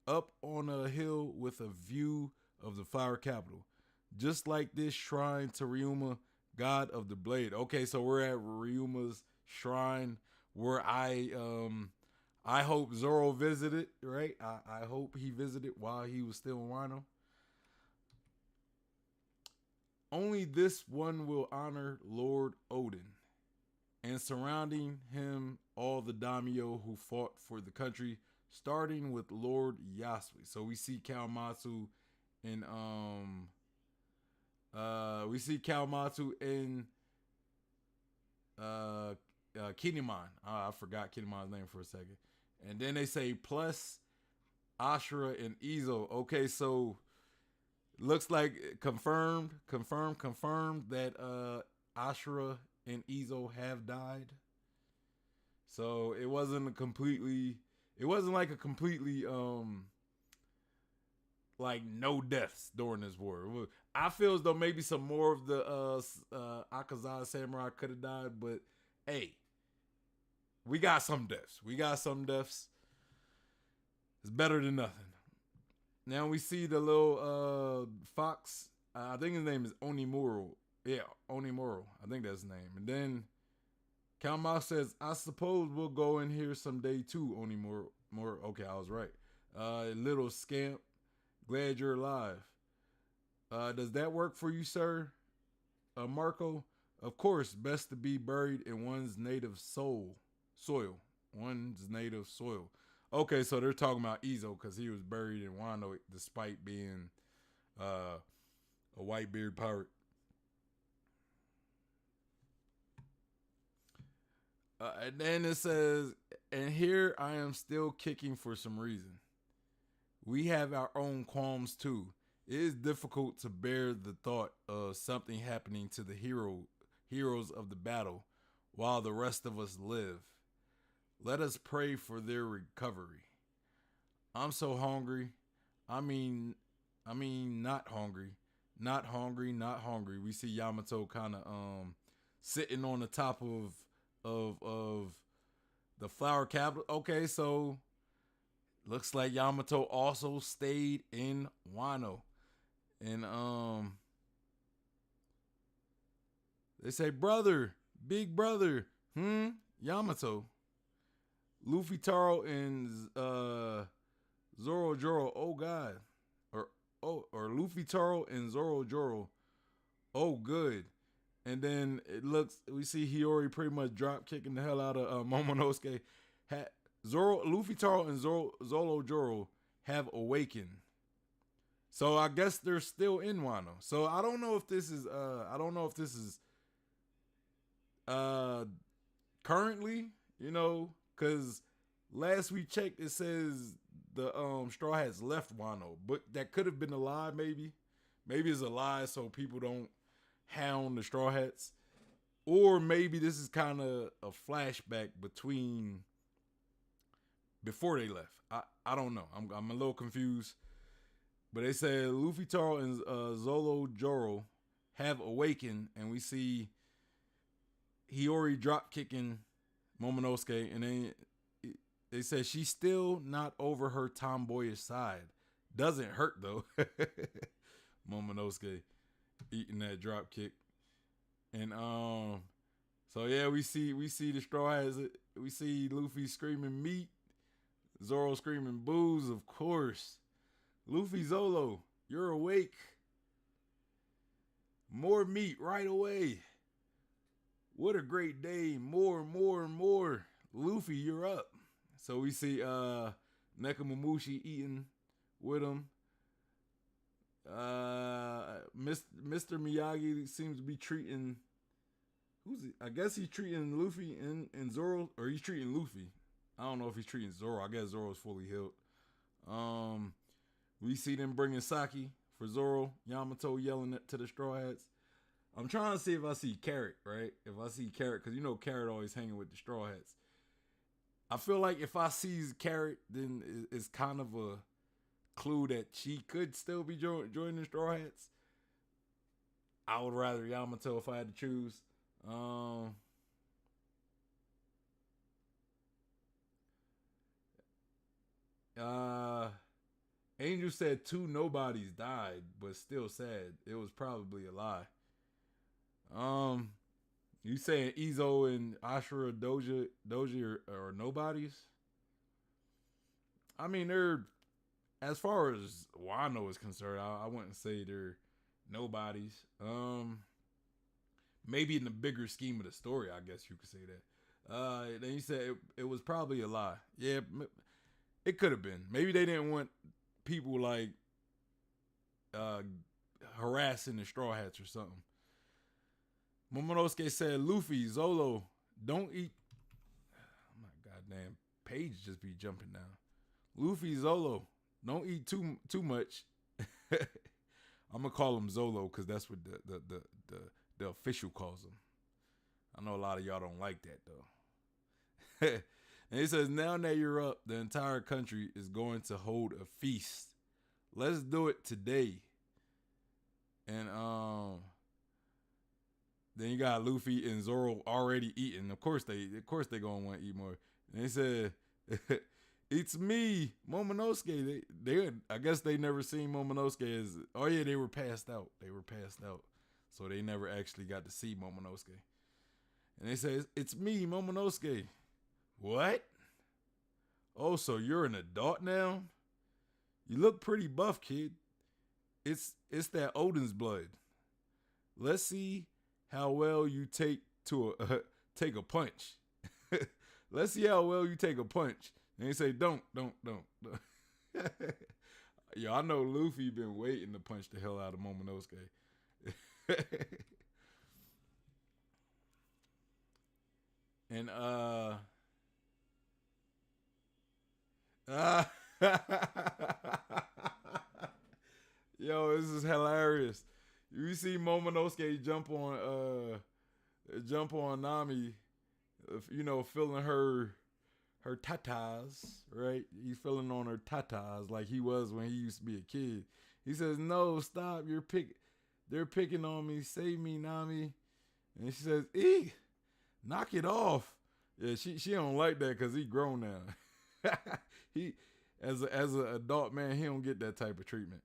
up on a hill with a view of the flower capital. Just like this shrine to Ryuma, god of the blade. Okay, so we're at Ryuma's shrine where I hope Zoro visited, right? I hope he visited while he was still in Wano. Only this one will honor Lord Oden, and surrounding him all the daimyo who fought for the country, starting with Lord Yasui. So we see Kawamatsu in Kinemon. I forgot Kinemon's name for a second. And then they say plus Ashura and Izo. Okay, so looks like confirmed that Ashura and Izo have died. So it wasn't like a completely like no deaths during this war. I feel as though maybe some more of the Akazawa samurai could have died, but hey, we got some deaths. It's better than nothing. Now we see the little fox. I think his name is Onimuro. Yeah, Onimuro. I think that's his name. And then Kalma says, I suppose we'll go in here someday too, Onimuro. Okay, I was right. Little scamp. Glad you're alive. Does that work for you, sir? Marco? Of course, best to be buried in one's native soil. One's native soil. Okay, so they're talking about Izo because he was buried in Wano despite being a white-beard pirate. And then it says, and here I am still kicking for some reason. We have our own qualms too. It is difficult to bear the thought of something happening to the heroes of the battle while the rest of us live. Let us pray for their recovery. I'm so hungry. I mean, not hungry. Not hungry, not hungry. We see Yamato kind of sitting on the top of the flower capital. Okay, so looks like Yamato also stayed in Wano. And they say, brother, big brother, Yamato. Luffy Taro and Zoro Joro, oh god. Or Luffy Taro and Zoro Joro. Oh good. And then we see Hiyori pretty much drop kicking the hell out of Momonosuke. Luffy Taro and Zoro Joro have awakened. So I guess they're still in Wano. So I don't know if this is currently, because last we checked it says the Straw Hats left Wano, but that could have been a lie. Maybe it's a lie so people don't hound the Straw Hats, or maybe this is kind of a flashback before they left. I don't know. I'm a little confused, but they said Luffy Taro and Zoro Joro have awakened, and we see Hiyori drop kicking Momonosuke, and then they said she's still not over her tomboyish side. Doesn't hurt though. Momonosuke eating that drop kick. And so yeah, we see the Straw Hats. We see Luffy screaming meat, Zoro screaming booze, of course. Luffy Zolo, you're awake. More meat right away. What a great day. More. Luffy, you're up. So we see Nekomamushi eating with him. Mr. Miyagi seems to be treating I guess he's treating Luffy and Zoro, or he's treating Luffy. I don't know if he's treating Zoro. I guess Zoro's fully healed. We see them bringing sake for Zoro. Yamato yelling to the Straw Hats. I'm trying to see if I see Carrot, right? If I see Carrot, because Carrot always hanging with the Straw Hats. I feel like if I see Carrot, then it's kind of a clue that she could still be joining the Straw Hats. I would rather Yamato if I had to choose. Angel said 2 nobodies died, but still sad. It was probably a lie. You saying Izo and Ashura Doji are nobodies? I mean, they're, as far as Wano is concerned, I wouldn't say they're nobodies. Maybe in the bigger scheme of the story, I guess you could say that. Then you said it was probably a lie. Yeah, it could have been. Maybe they didn't want people like harassing the Straw Hats or something. Momonosuke said, Luffy, Zolo, don't eat. Oh my goddamn page just be jumping down. Luffy, Zolo, don't eat too much. I'm gonna call him Zolo because that's what the official calls him. I know a lot of y'all don't like that though. And he says, now that you're up, the entire country is going to hold a feast. Let's do it today. And then you got Luffy and Zoro already eating. Of course they gonna want to eat more. And he said, it's me, Momonosuke. They I guess they never seen Momonosuke as, oh yeah, they were passed out. So they never actually got to see Momonosuke. And they say, it's me, Momonosuke. What? Oh, so you're an adult now? You look pretty buff, kid. It's that Odin's blood. Let's see how well you take a punch. Let's see how well you take a punch. And they say, don't. Yo, I know Luffy been waiting to punch the hell out of Momonosuke. And uh yo, this is hilarious. You see Momonosuke jump on Nami, feeling her tatas, right? He's feeling on her tatas like he was when he used to be a kid. He says, "No, stop! They're picking on me. Save me, Nami." And she says, "Eek, knock it off." Yeah, she don't like that because he grown now. he as an adult man, he don't get that type of treatment.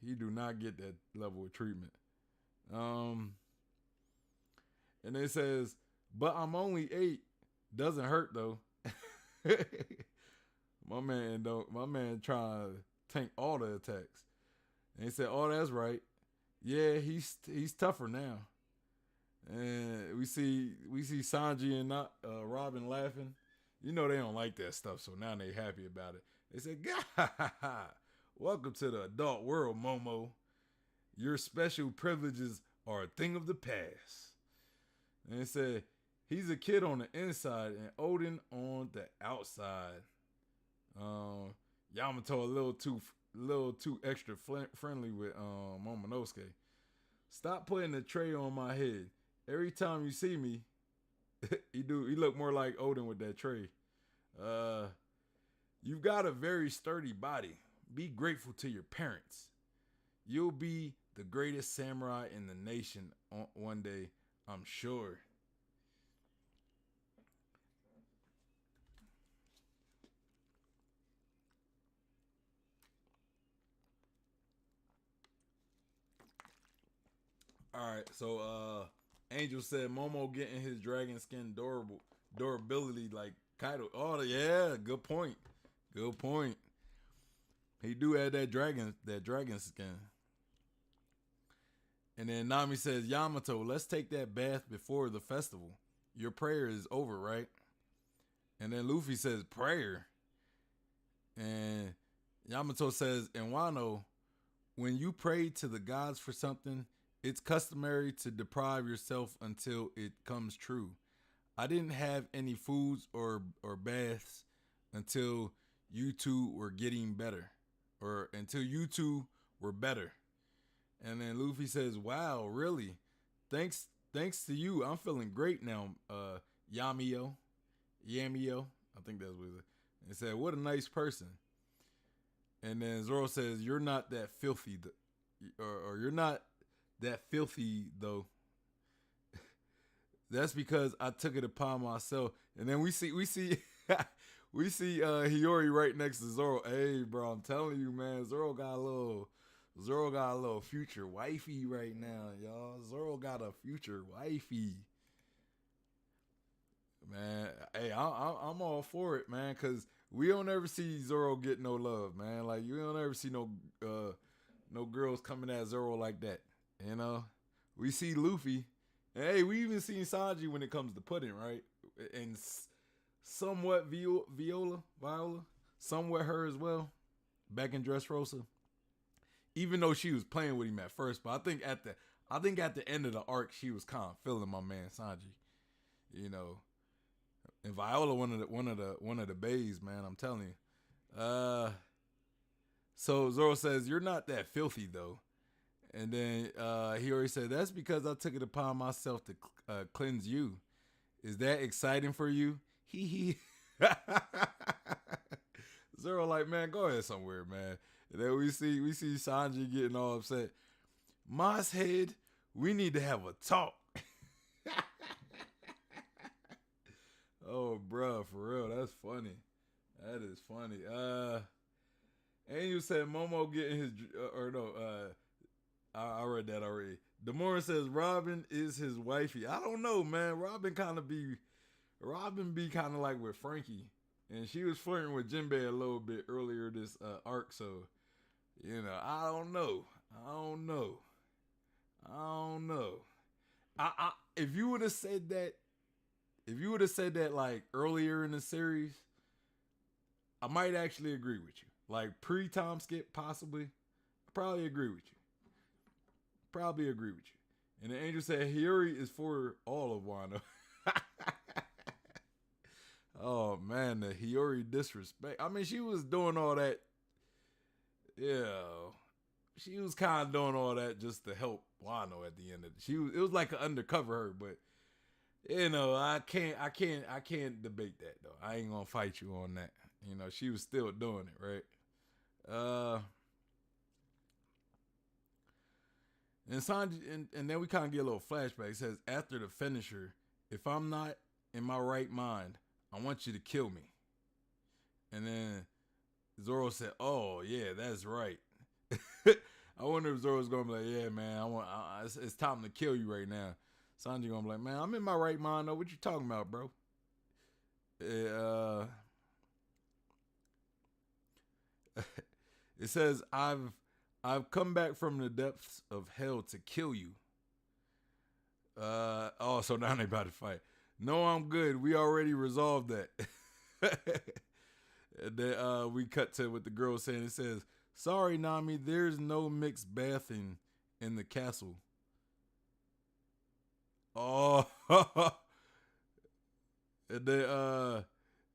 He do not get that level of treatment. Um, and it says, "But I'm only 8. Doesn't hurt though." My man trying to tank all the attacks. And he said, "Oh, that's right. Yeah, he's tougher now." And we see Sanji and Robin laughing. You know they don't like that stuff, so now they happy about it. They said, "Welcome to the adult world, Momo. Your special privileges are a thing of the past." And it said, "He's a kid on the inside and Odin on the outside." Yamato a little too extra friendly with Momonosuke. "Stop putting the tray on my head. Every time you see me," he look more like Odin with that tray. "You've got a very sturdy body. Be grateful to your parents. You'll be the greatest samurai in the nation one day, I'm sure." All right, so Angel said Momo getting his dragon skin durability like Kaido. Oh yeah, good point. Good point. He do add that dragon skin. And then Nami says, "Yamato, let's take that bath before the festival. Your prayer is over, right?" And then Luffy says, "Prayer." And Yamato says, "And Wano, when you pray to the gods for something, it's customary to deprive yourself until it comes true. I didn't have any foods or baths until you two were getting better, or until you two were better." And then Luffy says, "Wow, really? Thanks to you, I'm feeling great now, Yamio. Yamio. I think that's what it is." And said, "What a nice person." And then Zoro says, "You're not that filthy, or you're not that filthy though. That's because I took it upon myself." And then we see we see Hiyori right next to Zoro. Hey, bro, I'm telling you, man, Zoro got a little future wifey right now, y'all. Zoro got a future wifey, man. Hey, I'm all for it, man, because we don't ever see Zoro get no love, man. Like you don't ever see no girls coming at Zoro like that. You know, we see Luffy, and hey, we even seen Sanji when it comes to pudding, right? And somewhat Viola, somewhat her as well, back in Dressrosa. Even though she was playing with him at first, but I think at the end of the arc, she was kind of feeling my man Sanji, you know. And Viola, one of the bays, man. I'm telling you. So Zoro says, "You're not that filthy though." And then he already said, "That's because I took it upon myself to cleanse you. Is that exciting for you?" He. Zoro like, "Man, go ahead somewhere, man." And then we see Sanji getting all upset. "Moss head, we need to have a talk." Oh, bro, for real, that's funny. That is funny. And you said Momo getting his or no, I read that already. Demora says Robin is his wifey. I don't know, man. Robin be kind of like with Frankie, and she was flirting with Jinbei a little bit earlier this arc. So I don't know. I don't know. I don't know. If you would have said that, like earlier in the series, I might actually agree with you. Like pre-time skip, possibly. I probably agree with you. Probably agree with you. And the angel said Hiyori is for all of Wano. Oh man, the Hiyori disrespect. I mean, she was doing all that. Yeah, she was kind of doing all that just to help Wano at the end of it. It was like an undercover her, but I can't debate that though. I ain't gonna fight you on that. She was still doing it, right? And Sanji, and then we kind of get a little flashback. It says, after the finisher, if I'm not in my right mind, I want you to kill me. And then Zoro said, "Oh yeah, that's right." I wonder if Zoro's gonna be like, "Yeah, man, it's time to kill you right now." Sanji gonna be like, "Man, I'm in my right mind though. What you talking about, bro?" Uh, it says, "I've come back from the depths of hell to kill you." So now they about to fight. No, I'm good. We already resolved that. And then we cut to what the girl saying. It says, "Sorry, Nami, there's no mixed bathing in the castle." Oh, and then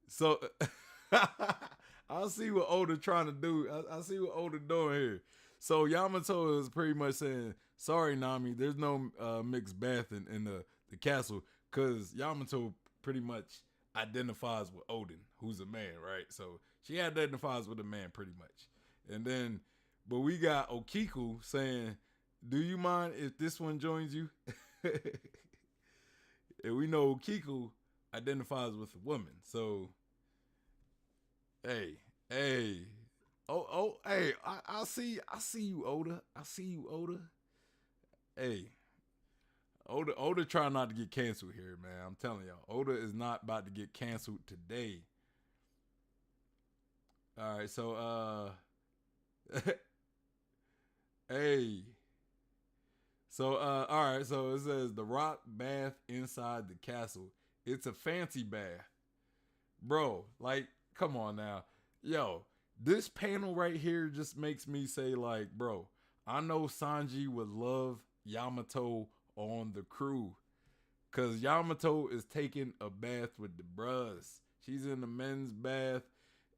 so I see what Oda trying to do. I see what Oda doing here. So Yamato is pretty much saying, "Sorry, Nami, there's no mixed bathing in the castle," because Yamato pretty much identifies with Odin, who's a man, right? So she identifies with a man pretty much. And then, but we got Okiku saying, "Do you mind if this one joins you?" And we know Okiku identifies with a woman. So, hey, hey, hey, I see you, Oda. I see you, Oda. Hey, Oda trying not to get canceled here, man. I'm telling y'all, Oda is not about to get canceled today. All right, so hey, so all right, so it says the rock bath inside the castle. It's a fancy bath, bro. Like, come on now, yo. This panel right here just makes me say, like, bro, I know Sanji would love Yamato on the crew. Cause Yamato is taking a bath with the bros. She's in the men's bath,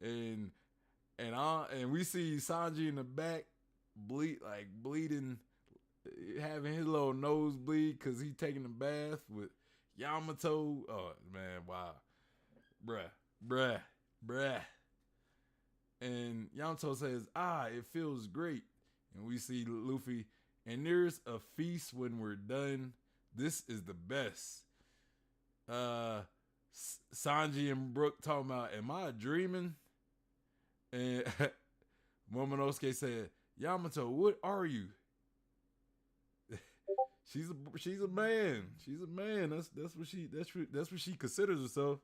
and and we see Sanji in the back bleeding, having his little nose bleed because he taking a bath with Yamato. Oh man, wow, bruh, bruh, bruh. And Yamato says, it feels great. And we see Luffy, and there's a feast when we're done. This is the best. Sanji and Brook talking about, am I dreaming? And Momonosuke said, Yamato, what are you? she's a man. She's a man. That's what she considers herself.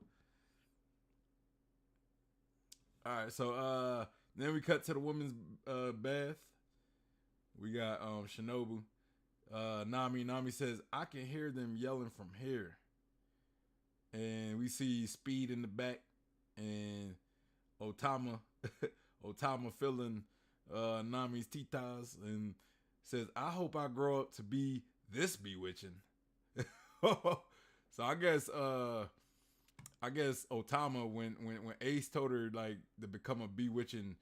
All right, so then we cut to the women's bath. We got Shinobu. Nami says, I can hear them yelling from here. And we see Speed in the back and Otama Otama feeling Nami's titas and says, I hope I grow up to be this bewitching. So I guess Otama, when Ace told her like to become a bewitching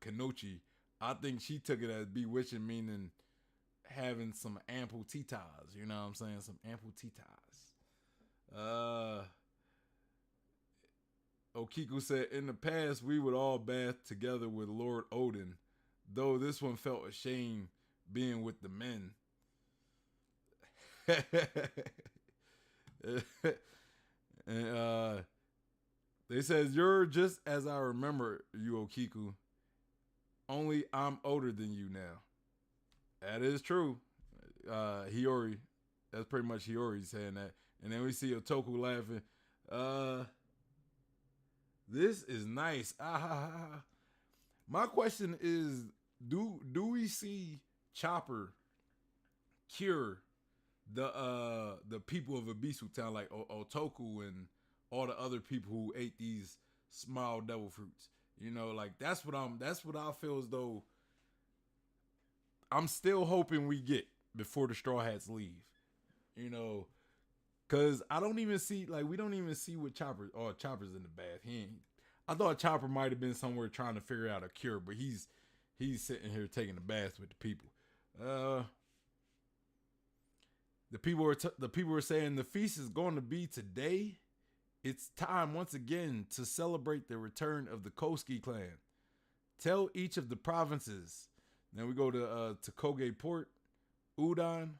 Kanochi, I think she took it as bewitching meaning having some ample titas. You know what I'm saying? Some ample titas. Okiku said, in the past, we would all bath together with Lord Odin, though this one felt ashamed being with the men. And they says, you're just as I remember you, Okiku. Only I'm older than you now. That is true. Hiyori. That's pretty much Hiyori saying that. And then we see Otoku laughing. This is nice. My question is, do we see Chopper cure the people of Abisu Town, like Otoku and all the other people who ate these small devil fruits? You know, like that's what I feel as though I'm still hoping we get before the Straw Hats leave. You know, Cause I don't even see like we don't even see what Chopper. Oh, Chopper's in the bath. He ain't. I thought Chopper might have been somewhere trying to figure out a cure, but he's sitting here taking the bath with the people. Uh, the people are saying the feast is going to be today. It's time once again to celebrate the return of the Koski clan. Tell each of the provinces. Then we go to Koge Port, Udon.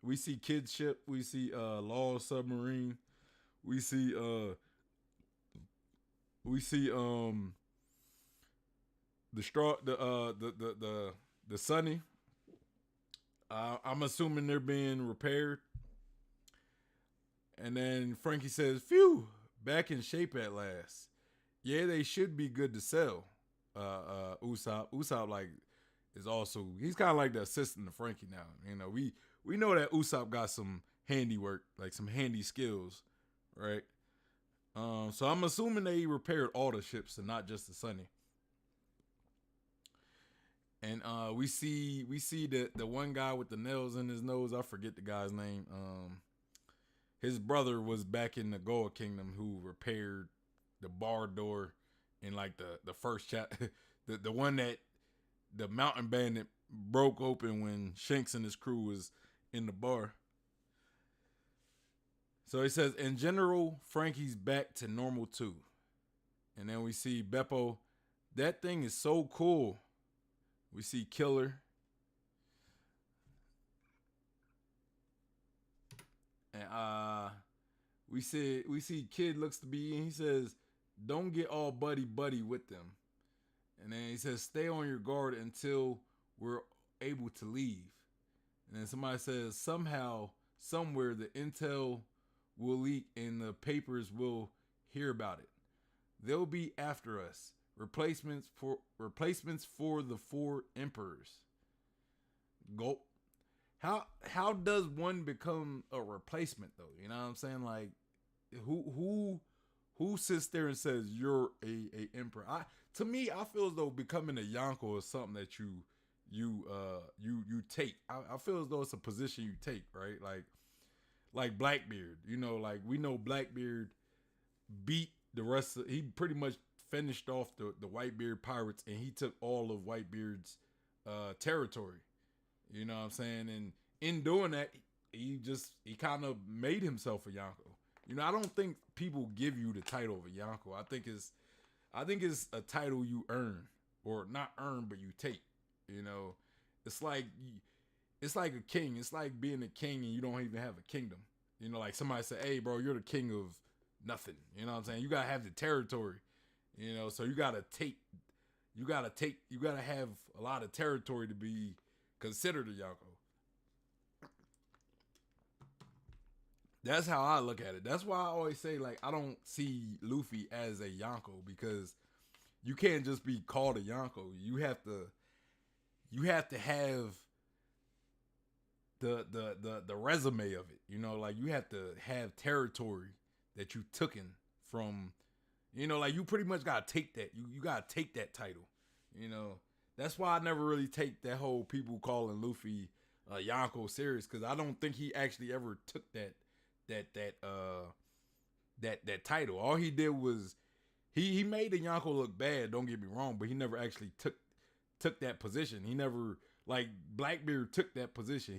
We see Kid Ship. We see Law Submarine. We see the straw the Sunny. I'm assuming they're being repaired. And then Frankie says, "Phew, back in shape at last. Yeah, they should be good to sell." Usopp like is also he's kind of like the assistant to Frankie now. You know, we know that Usopp got some handiwork, like some handy skills, right? So I'm assuming they repaired all the ships and not just the Sunny. And we see the one guy with the nails in his nose. I forget the guy's name. His brother was back in the Goa Kingdom who repaired the bar door in like the first chat, the one that the mountain bandit broke open when Shanks and his crew was in the bar. So he says, in general, Frankie's back to normal too. And then we see Beppo. That thing is so cool. We see Killer. And we see Kid looks to be, he says, don't get all buddy with them. And then he says, stay on your guard until we're able to leave. And then somebody says, somehow, somewhere, the intel will leak and the papers will hear about it. They'll be after us. Replacements for the 4 emperors. Gulp. How does one become a replacement though? You know what I'm saying? Like who sits there and says you're a emperor? To me, I feel as though becoming a Yonko is something that you take. I feel as though it's a position you take, right? Like Blackbeard. You know, like we know Blackbeard beat the rest of, he pretty much finished off the Whitebeard pirates and he took all of Whitebeard's territory. You know what I'm saying? And in doing that, he kind of made himself a Yonko. You know, I don't think people give you the title of a Yonko. I think it's a title you earn, or not earn, but you take. You know, it's like a king. It's like being a king and you don't even have a kingdom. You know, like somebody say, "Hey, bro, you're the king of nothing." You know what I'm saying? You gotta have the territory. You know, so you gotta have a lot of territory to be considered a Yonko. That's how I look at it. That's why I always say, like, I don't see Luffy as a Yonko, because you can't just be called a Yonko. You have to have the resume of it. You know, like you have to have territory that you tooken from. You know, like you pretty much gotta take that. You gotta take that title. You know, that's why I never really take that whole people calling Luffy Yonko serious, because I don't think he actually ever took that title. All he did was he made the Yonko look bad. Don't get me wrong, but he never actually took that position. He never, like Blackbeard took that position.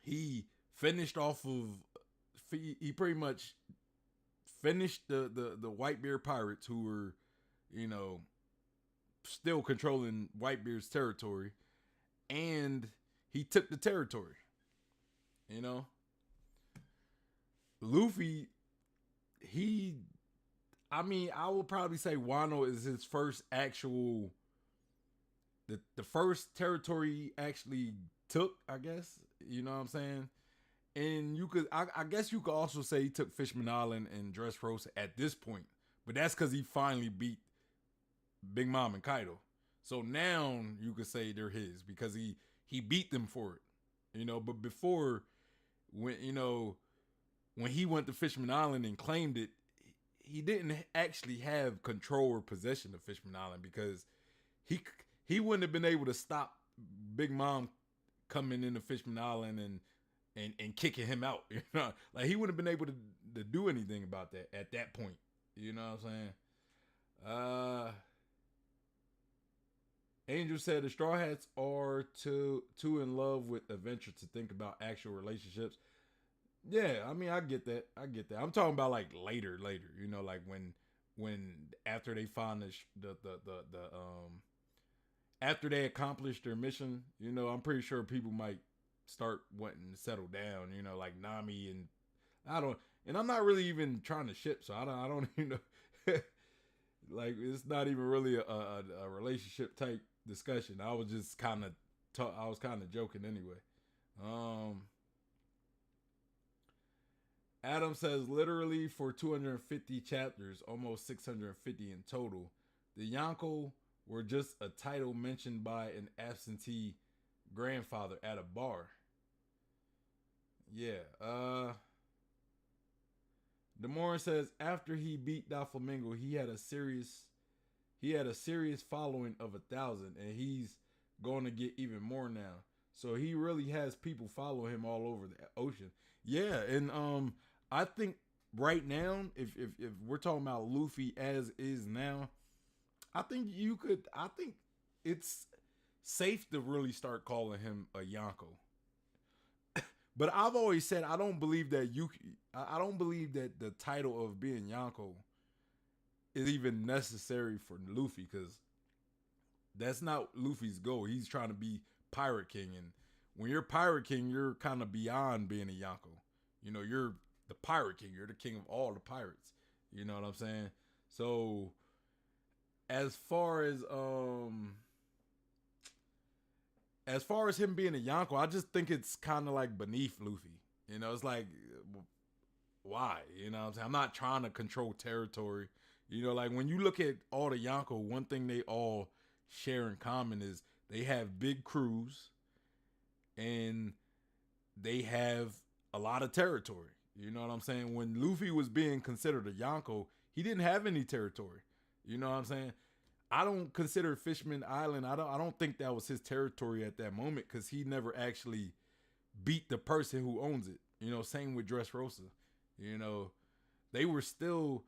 He finished off of. He pretty much finished the Whitebeard pirates who were, you know, still controlling Whitebeard's territory, and he took the territory. You know, Luffy, I would probably say Wano is his first actual, the first territory he actually took, I guess. You know what I'm saying? And I guess you could also say he took Fishman Island and Dressrosa at this point, but that's because he finally beat Big Mom and Kaido. So now you could say they're his because he beat them for it, you know. But before, when he went to Fishman Island and claimed it, he didn't actually have control or possession of Fishman Island, because he wouldn't have been able to stop Big Mom coming into Fishman Island and and kicking him out. You know, like he wouldn't have been able to do anything about that at that point. You know what I'm saying? Angel said the Straw Hats are too in love with adventure to think about actual relationships. Yeah, I mean, I get that. I get that. I'm talking about like later. You know, like when after they find the after they accomplish their mission. You know, I'm pretty sure people might start wanting to settle down. You know, like Nami and I don't. And I'm not really even trying to ship, so I don't even know. Like it's not even really a relationship type discussion. I was just kind of I was kind of joking anyway. Um, Adam says literally for 250 chapters, almost 650 in total, the Yonko were just a title mentioned by an absentee grandfather at a bar. Yeah. Demorin says after he beat Doflamingo, he had a serious following of 1,000, and he's going to get even more now. So he really has people follow him all over the ocean. Yeah, and I think right now, if we're talking about Luffy as is now, I think it's safe to really start calling him a Yonko. But I've always said I don't believe that I don't believe that the title of being Yonko is even necessary for Luffy because that's not Luffy's goal. He's trying to be Pirate King, and when you're Pirate King, you're kind of beyond being a Yonko. You know, you're the Pirate King. You're the king of all the pirates. You know what I'm saying? So, as far as him being a Yonko, I just think it's kind of like beneath Luffy. You know, it's like, why? You know what I'm saying? I'm not trying to control territory. You know, like when you look at all the Yonko, one thing they all share in common is they have big crews and they have a lot of territory. You know what I'm saying? When Luffy was being considered a Yonko, he didn't have any territory. You know what I'm saying? I don't consider Fishman Island. I don't think that was his territory at that moment because he never actually beat the person who owns it. You know, same with Dressrosa. You know, they were still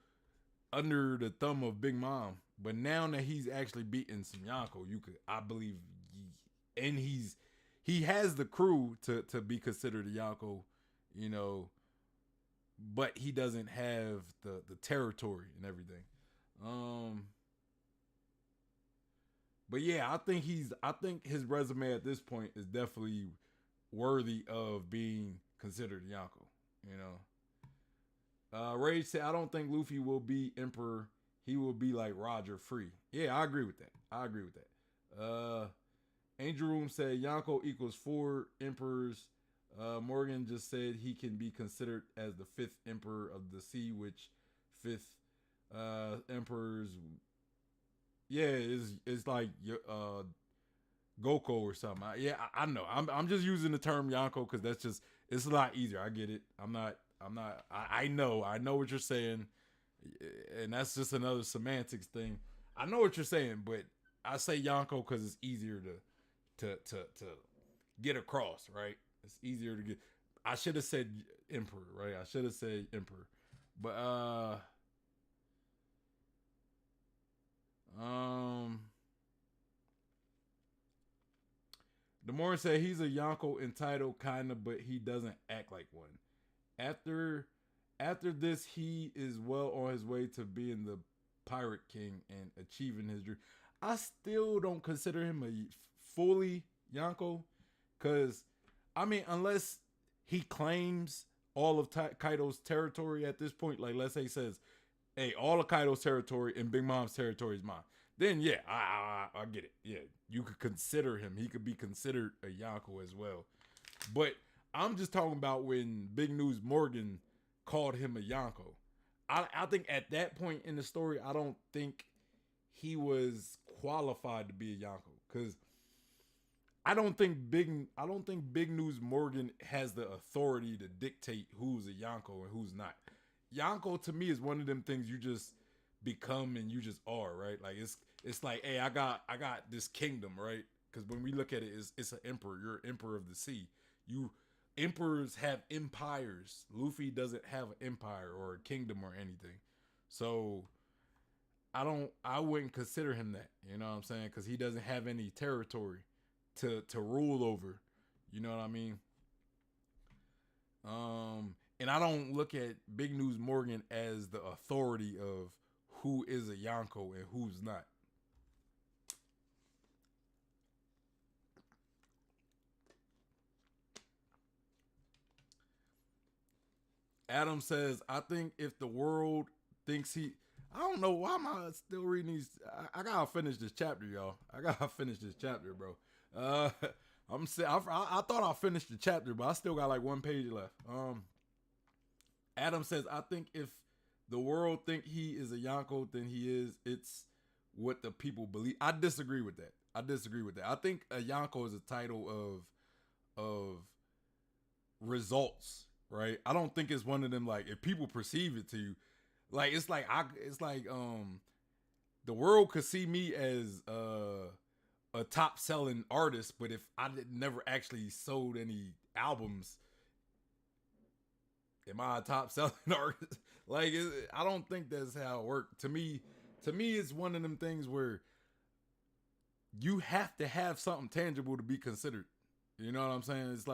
under the thumb of Big Mom, but now that he's actually beaten some Yonko, I believe, and he has the crew to be considered a Yonko. You know, but he doesn't have the territory and everything. But yeah, I think his resume at this point is definitely worthy of being considered Yonko. You know, Rage said, "I don't think Luffy will be Emperor. He will be like Roger, free." Yeah, I agree with that. Angel Room said Yonko equals 4 emperors. Morgan just said he can be considered as the 5th emperor of the sea, which 5th emperors. Yeah, it's like Goko or something. I know. I'm just using the term Yonko because it's a lot easier. I get it. I know what you're saying, and that's just another semantics thing. I know what you're saying, but I say Yonko because it's easier to get across, right? It's easier to get. I should have said Emperor, right? I should have said Emperor, but Demore said he's a Yonko entitled kinda, but he doesn't act like one. After this, he is well on his way to being the Pirate King and achieving his dream. I still don't consider him a fully Yonko, because I mean, unless he claims all of Kaido's territory at this point, like let's say he says, "Hey, all of Kaido's territory and Big Mom's territory is mine." Then yeah, I get it. Yeah, you could consider him. He could be considered a Yonko as well. But I'm just talking about when Big News Morgan called him a Yonko. I think at that point in the story, I don't think he was qualified to be a Yonko because I don't think Big News Morgan has the authority to dictate who's a Yonko and who's not. Yonko to me is one of them things you just become and you just are, right? Like it's like, hey, I got this kingdom, right? Because when we look at it, it's an emperor. You're emperor of the sea. emperors have empires. Luffy doesn't have an empire or a kingdom or anything. So I wouldn't consider him that. You know what I'm saying? Because he doesn't have any territory to rule over. You know what I mean? And I don't look at Big News Morgan as the authority of who is a Yonko and who's not. Adam says, I think if the world thinks he. I don't know why am I still reading these. I gotta finish this chapter, y'all. I gotta finish this chapter, bro. Uh, I thought I finished the chapter, but I still got like one page left. Adam says, I think if the world think he is a Yonko, then he is. It's what the people believe. I disagree with that. I think a Yonko is a title of results, right? I don't think it's one of them like if people perceive it to you, like the world could see me as a top selling artist, but if I never actually sold any albums, am I a top selling artist? Like I don't think that's how it works. To me, it's one of them things where you have to have something tangible to be considered. You know what I'm saying? It's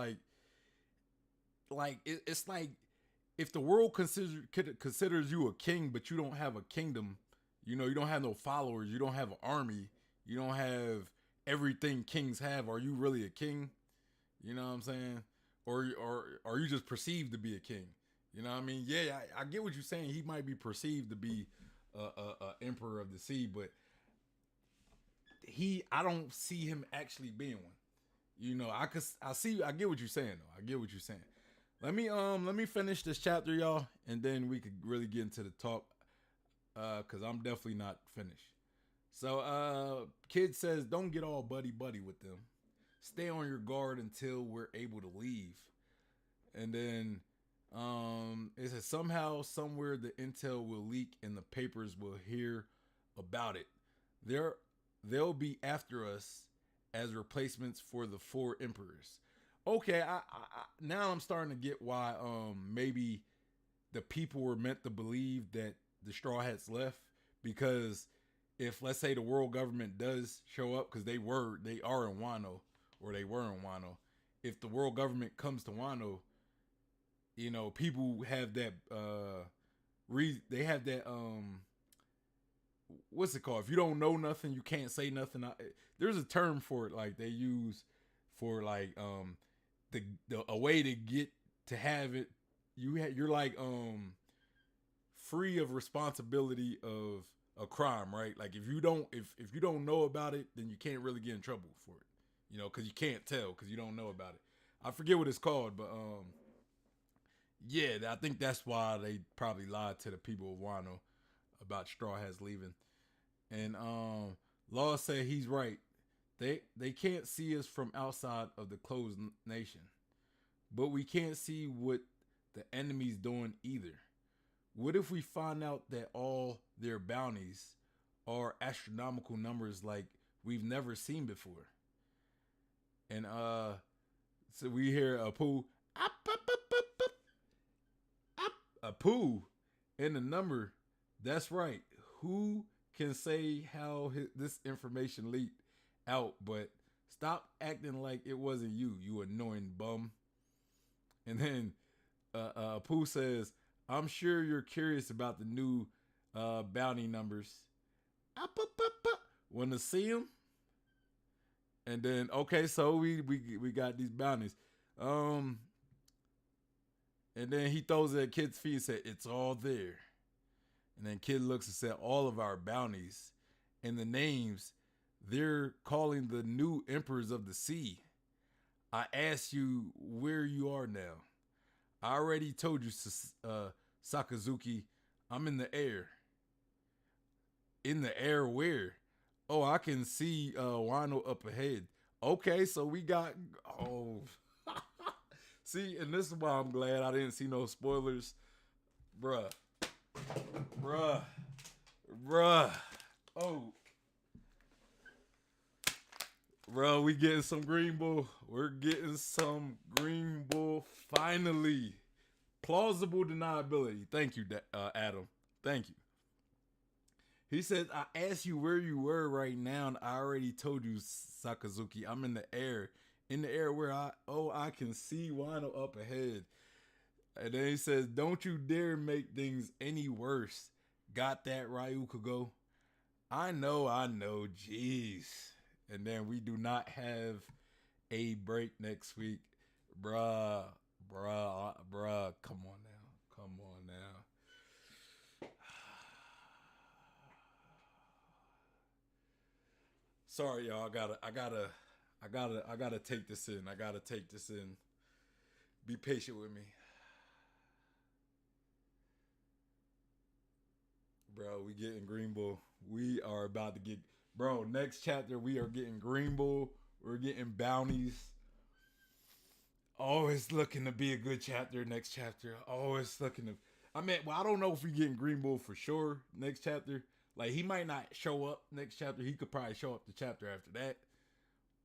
it's like if the world considers you a king, but you don't have a kingdom, you know, you don't have no followers, you don't have an army, you don't have everything kings have. Are you really a king? You know what I'm saying? Or are you just perceived to be a king? You know what I mean? Yeah, I get what you're saying. He might be perceived to be a emperor of the sea, but I don't see him actually being one. You know, I get what you're saying though. I get what you're saying. Let me finish this chapter, y'all, and then we could really get into the talk. Cause I'm definitely not finished. So kid says, don't get all buddy with them. Stay on your guard until we're able to leave. And then it says somehow, somewhere the intel will leak and the papers will hear about it. They'll be after us as replacements for the 4 emperors. Okay, I now I'm starting to get why maybe the people were meant to believe that the Straw Hats left, because if let's say the world government does show up, because they are in Wano, or they were in Wano, if the world government comes to Wano, you know, people have that they have that what's it called? If you don't know nothing, you can't say nothing. There's a term for it, like they use for like a way to get to have it. You're like free of responsibility of a crime, right? Like if you don't know about it, then you can't really get in trouble for it, you know, because you can't tell because you don't know about it. I forget what it's called, but yeah, I think that's why they probably lied to the people of Wano about Straw Hats leaving. And Law said he's right. They can't see us from outside of the closed nation, but we can't see what the enemy's doing either. What if we find out that all their bounties are astronomical numbers like we've never seen before? And so we hear Apu, Apu in the number. That's right. Who can say how this information leaked out? But stop acting like it wasn't you, you annoying bum. And then Apu says, I'm sure you're curious about the new bounty numbers. Want to see them? And then, okay, so we got these bounties. And then he throws it at Kid's feet and said, it's all there. And then Kid looks and said, all of our bounties and the names they're calling the new emperors of the sea. I asked you where you are now. I already told you, Sakazuki, I'm in the air. In the air where? Oh, I can see Wano up ahead. Okay, so we got... Oh. See, and this is why I'm glad I didn't see no spoilers. Bruh. Oh. Bro, we getting some Green Bull. We're getting some Green Bull Finally, plausible deniability. Thank you, Adam. Thank you. He says, I asked you where you were right now, and I already told you, Sakazuki. I'm in the air. In the air where I can see Wano up ahead. And then he says, don't you dare make things any worse. Got that, Ryukago? I know. Jeez. And then we do not have a break next week. Bruh. Come on now. Sorry, y'all. I gotta take this in. Be patient with me. Bro, we getting Green Bull. We are about to get, bro, next chapter we are getting Green Bull. We're getting bounties. Always looking to be a good chapter next chapter. Always looking to, I don't know if we getting Green Bull for sure next chapter. Like, he might not show up next chapter. He could probably show up the chapter after that.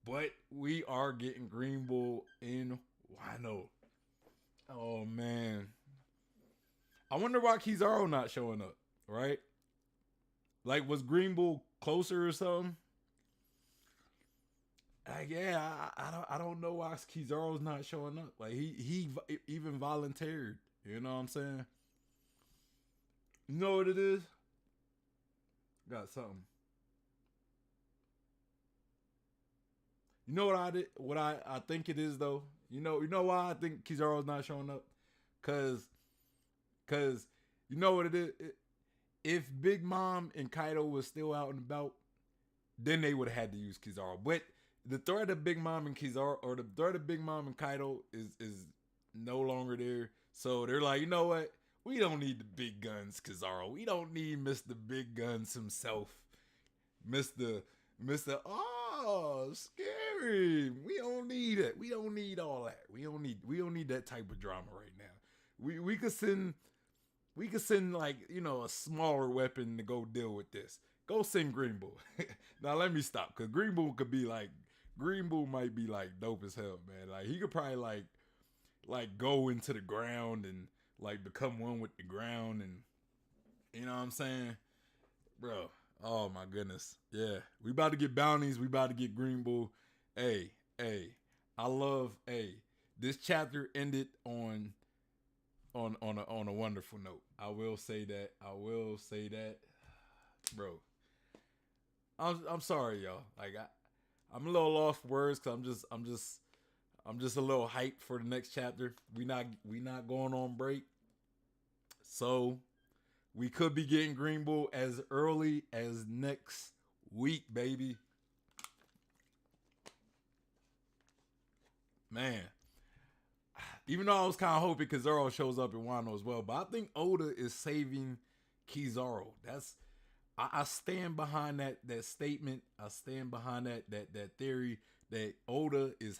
But we are getting Green Bull in Wano. Oh, man. I wonder why Kizaru not showing up, right? Like, was Green Bull closer or something? I don't know why Kizaru's not showing up. Like, he even volunteered. You know what I'm saying? You know what it is? Got something. You know what I did? What I think it is though. You know why I think Kizaru's not showing up? Cause you know what it is. If Big Mom and Kaido was still out and about, then they would have had to use Kizaru. But the threat of Big Mom and Kizaru, or the threat of Big Mom and Kaido, is no longer there. So they're like, you know what? We don't need the big guns, Kizaru. We don't need Mr. Big Guns himself. Mr. Scary. We don't need it. We don't need all that. We don't need that type of drama right now. We could send like, a smaller weapon to go deal with this. Go send Green Bull. Now let me stop, because Green Bull might be like dope as hell, man. Like, he could probably like go into the ground and like become one with the ground, and you know what I'm saying, bro. Oh my goodness, yeah. We about to get bounties. We about to get Green Bull. Hey, I love. Hey, this chapter ended on a wonderful note. I will say that, bro. I'm sorry, y'all. Like, I'm a little off words, because I'm just a little hyped for the next chapter. We not going on break, so we could be getting Green Bull as early as next week, baby. Man, even though I was kind of hoping Kizaru shows up in Wano as well, but I think Oda is saving Kizaru. I stand behind that statement. I stand behind that theory that Oda is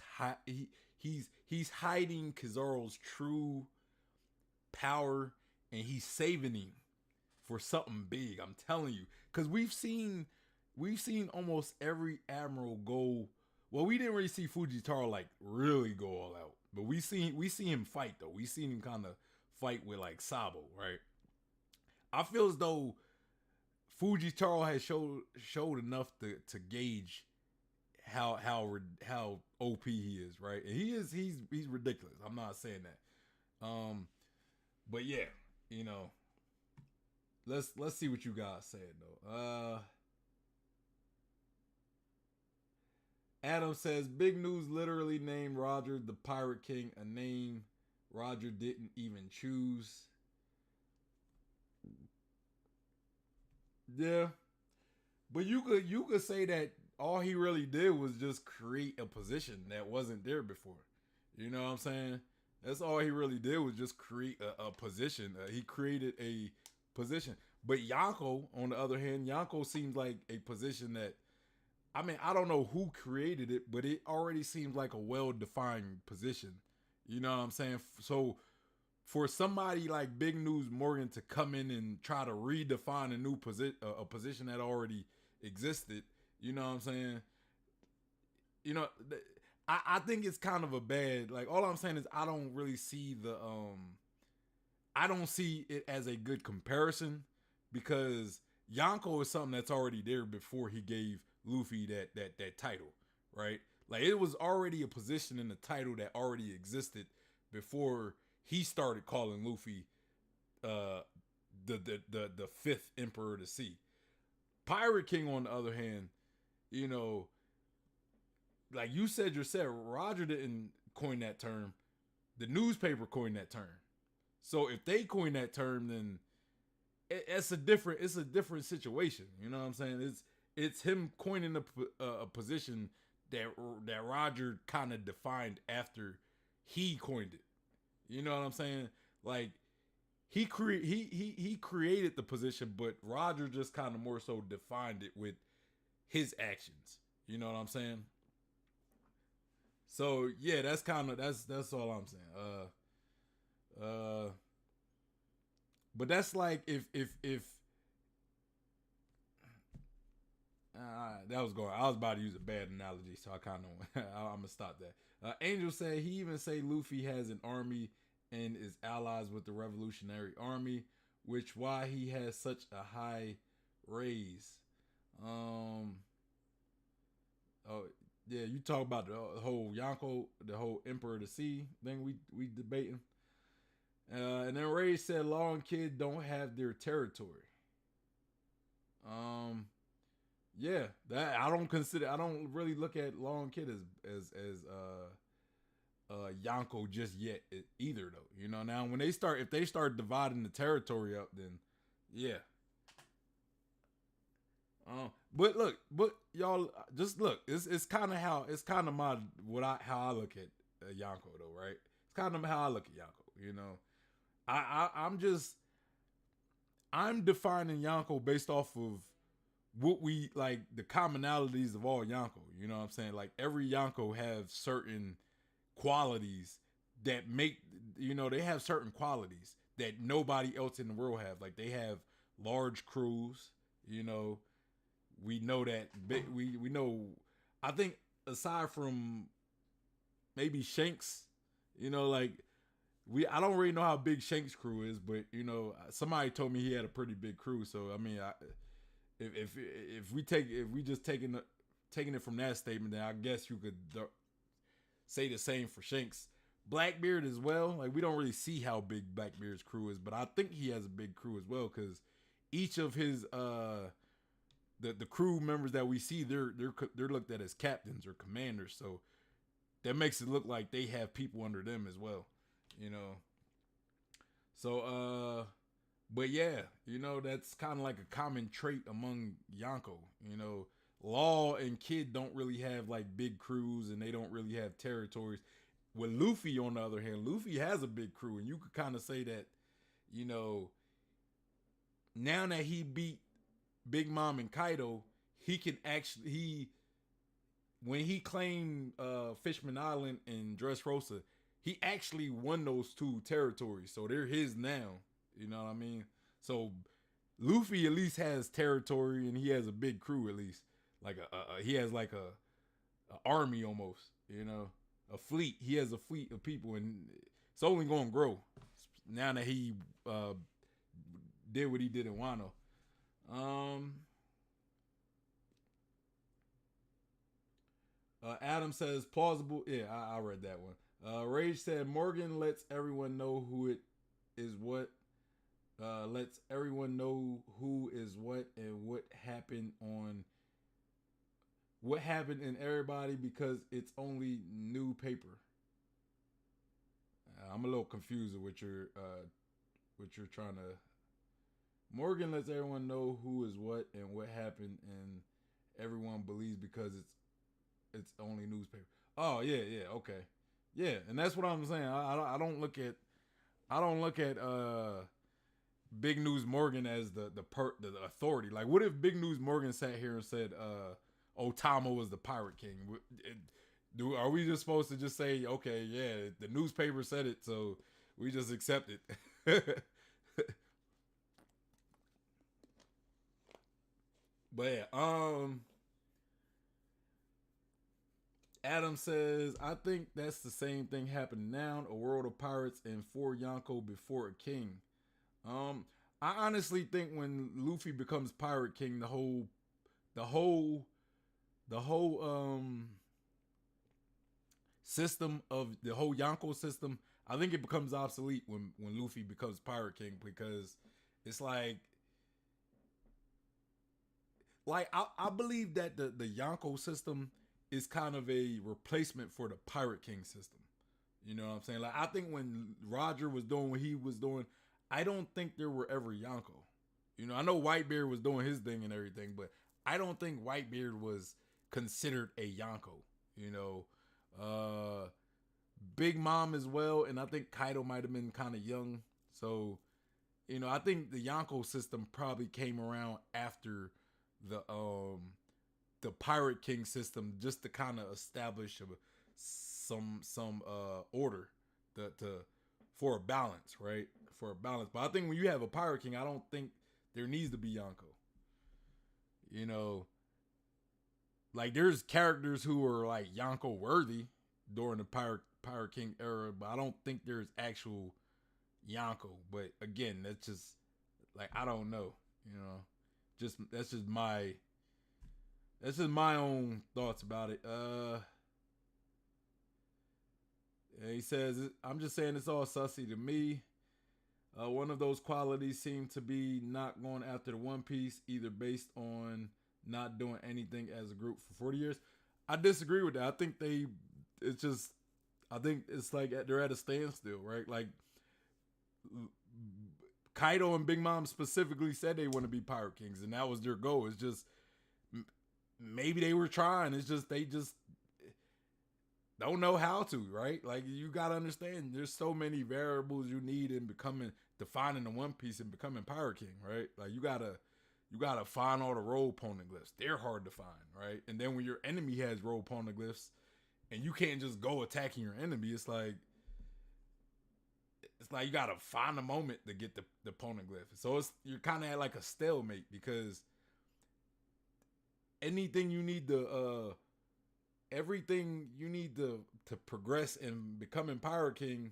he's hiding Kizaru's true power, and he's saving him for something big. I'm telling you, because we've seen almost every admiral go. Well, we didn't really see Fujitaro like really go all out, but we see him fight though. We seen him kind of fight with like Sabo, right? I feel as though Fujitaro has showed enough to gauge how OP he is, right? And he's ridiculous. I'm not saying that. But yeah, let's see what you guys said though. Adam says, big news literally named Roger the Pirate King, a name Roger didn't even choose. Yeah. But you could say that all he really did was just create a position that wasn't there before. You know what I'm saying? That's all he really did, was just create a position. He created a position. But Yonko, on the other hand, Yonko seems like a position that, I don't know who created it, but it already seems like a well-defined position. You know what I'm saying? So for somebody like Big News Morgan to come in and try to redefine a new a position that already existed, you know what I'm saying? I think it's kind of a bad, like, all I'm saying is I don't really see I don't see it as a good comparison because Yonko is something that's already there before he gave Luffy that title, right? Like it was already a position in the title that already existed before he started calling Luffy uh the fifth Emperor of the Sea. Pirate King, on the other hand, you know, like you said yourself, Roger didn't coin that term. The newspaper coined that term. So if they coin that term, then it's a different situation. You know what I'm saying? It's him coining a position that Roger kind of defined after he coined it. You know what I'm saying? Like he created the position, but Roger just kind of more so defined it with his actions. You know what I'm saying? So yeah, that's all I'm saying. But that's like if that was going. I was about to use a bad analogy, so I kind of I'm gonna stop that. Angel said he even say Luffy has an army and is allies with the Revolutionary Army, which why he has such a high raise. Um. Oh yeah, you talk about the whole Yonko, the whole Emperor of the Sea thing we debating. And then Ray said Long Kid don't have their territory. Um, yeah, that I don't really look at Long Kid as Yonko just yet either though. You know, now when if they start dividing the territory up, then yeah. But y'all just look. It's kind of my how I look at Yonko though, right? It's kind of how I look at Yonko. You know, I'm defining Yonko based off of what we like the commonalities of all Yonko. You know what I'm saying? Like every Yonko have certain qualities that make they have certain qualities that nobody else in the world have. Like they have large crews. You know, we know that we know. I think aside from maybe Shanks, like I don't really know how big Shanks' crew is, but somebody told me he had a pretty big crew. So I mean, if we just taking it from that statement, then I guess you could say the same for Shanks. Blackbeard as well. Like we don't really see how big Blackbeard's crew is, but I think he has a big crew as well because each of his the crew members that we see they're looked at as captains or commanders. So that makes it look like they have people under them as well. So but yeah, that's kind of like a common trait among Yonko. Law and Kid don't really have like big crews and they don't really have territories. With Luffy, on the other hand, Luffy has a big crew, and you could kind of say that, now that he beat Big Mom and Kaido, he can actually when he claimed Fishman Island and Dressrosa, he actually won those two territories, so they're his now. You know what I mean? So Luffy at least has territory, and he has a big crew at least. Like he has like a army almost. A fleet. He has a fleet of people, and it's only going to grow now that he did what he did in Wano. Adam says plausible. Yeah, I read that one. Rage said Morgan lets everyone know who it is what. Lets everyone know who is what and what happened in everybody because it's only new paper. I'm a little confused with what you're trying to. Morgan lets everyone know who is what and what happened, and everyone believes because it's only newspaper. Oh yeah, okay, yeah, and that's what I'm saying. I don't look at Big News Morgan as the authority. Like, what if Big News Morgan sat here and said, Otama was the Pirate King? Are we just supposed to just say, okay, yeah, the newspaper said it, so we just accept it? But yeah, Adam says, I think that's the same thing happening now. A world of pirates and 4 Yonko before a king. Um, I honestly think when Luffy becomes Pirate King, the whole, the whole system of the whole Yonko system, I think it becomes obsolete when Luffy becomes Pirate King because it's like I believe that the Yonko system is kind of a replacement for the Pirate King system. You know what I'm saying? Like I think when Roger was doing what he was doing, I don't think there were ever Yonko. You know, I know Whitebeard was doing his thing and everything, but I don't think Whitebeard was considered a Yonko. You know, Big Mom as well, and I think Kaido might have been kind of young. So, you know, I think the Yonko system probably came around after the Pirate King system just to kind of establish some order to for a balance, right? For a balance. But I think when you have a Pirate King, I don't think there needs to be Yonko. You know, like there's characters who are like Yonko worthy during the Pirate King era, but I don't think there's actual Yonko. But again, that's just like I don't know. You know, just that's just my own thoughts about it. He says, I'm just saying it's all sussy to me. One of those qualities seem to be not going after the One Piece, either based on not doing anything as a group for 40 years. I disagree with that. I think it's like they're at a standstill, right? Like Kaido and Big Mom specifically said they want to be Pirate Kings, and that was their goal. It's just maybe they were trying. It's just they just don't know how to, right? Like you gotta understand, there's so many variables you need in defining the One Piece and becoming Pirate King, right? Like you gotta find all the role poneglyphs. They're hard to find, right? And then when your enemy has role poneglyphs, and you can't just go attacking your enemy, it's like you gotta find a moment to get the poneglyph. So you're kind of at like a stalemate because anything you need to everything you need to progress and becoming Pirate King,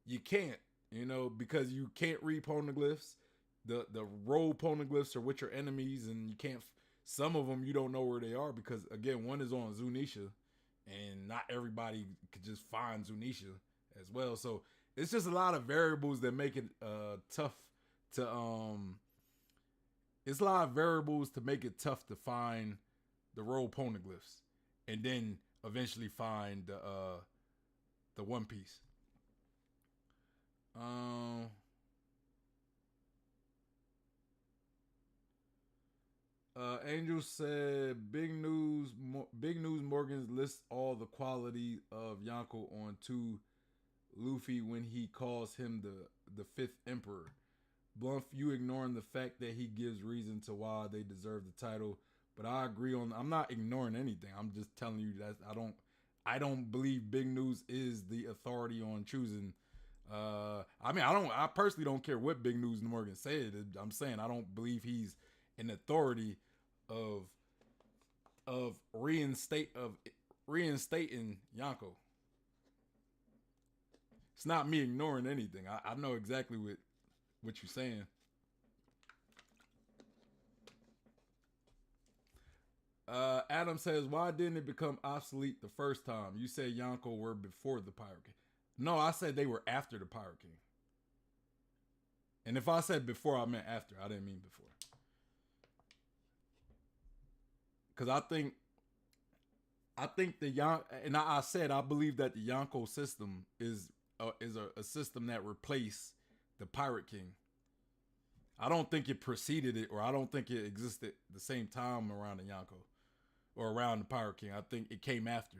you can't, you know, because you can't read poneglyphs. The role poneglyphs are with your enemies, and you can't. Some of them you don't know where they are because again, one is on Zunisha, and not everybody could just find Zunisha as well. So it's just a lot of variables that make it tough to It's a lot of variables to make it tough to find the role poneglyphs, and then eventually find the One Piece. Angel said, Big News Morgans lists all the quality of Yonko on to Luffy when he calls him the fifth emperor. Bluff, you ignoring the fact that he gives reason to why they deserve the title. But I agree on. I'm not ignoring anything. I'm just telling you that I don't believe Big News is the authority on choosing. I mean, I personally don't care what Big News Morgan said. I'm saying I don't believe he's an authority of reinstating Yonko. It's not me ignoring anything. I know exactly what you're saying. Adam says, why didn't it become obsolete the first time? You said Yonko were before the Pirate King. No, I said they were after the Pirate King. And if I said before, I meant after. I didn't mean before. Because I think I said I believe that the Yonko system is a system that replaced the Pirate King. I don't think it preceded it, or I don't think it existed the same time around the Yonko or around the Pirate King. I think it came after.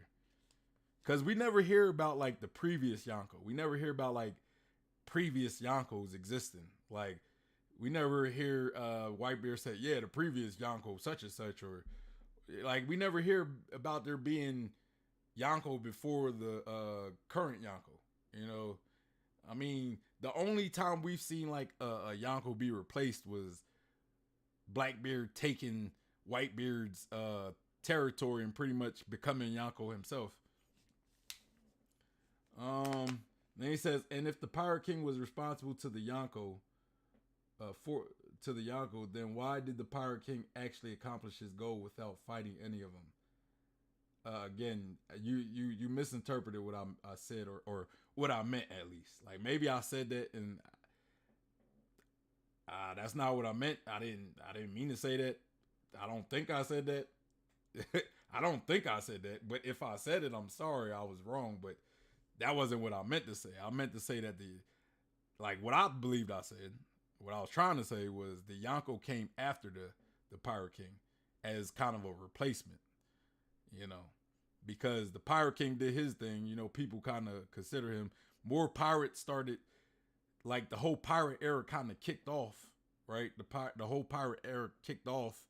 Because we never hear about like the previous Yonko. We never hear about like previous Yonkos existing. Like we never hear Whitebeard say, yeah, the previous Yonko such and such, or like we never hear about there being Yonko before the current Yonko. You know, I mean, the only time we've seen like a Yonko be replaced was Blackbeard taking Whitebeard's territory and pretty much becoming Yonko himself. Then he says, and if the Pirate King was responsible to the Yonko, for to the Yonko, then why did the Pirate King actually accomplish his goal without fighting any of them? Again, you misinterpreted what I said, or what I meant at least. Like maybe I said that and that's not what I meant. I didn't mean to say that. I don't think I said that. I don't think I said that. But if I said it, I'm sorry. I was wrong. But that wasn't what I meant to say. I meant to say that what I believed I said, what I was trying to say was the Yonko came after the Pirate King as kind of a replacement, because the Pirate King did his thing. People kind of consider him. More pirates started, like the whole pirate era kind of kicked off, right? The whole pirate era kicked off,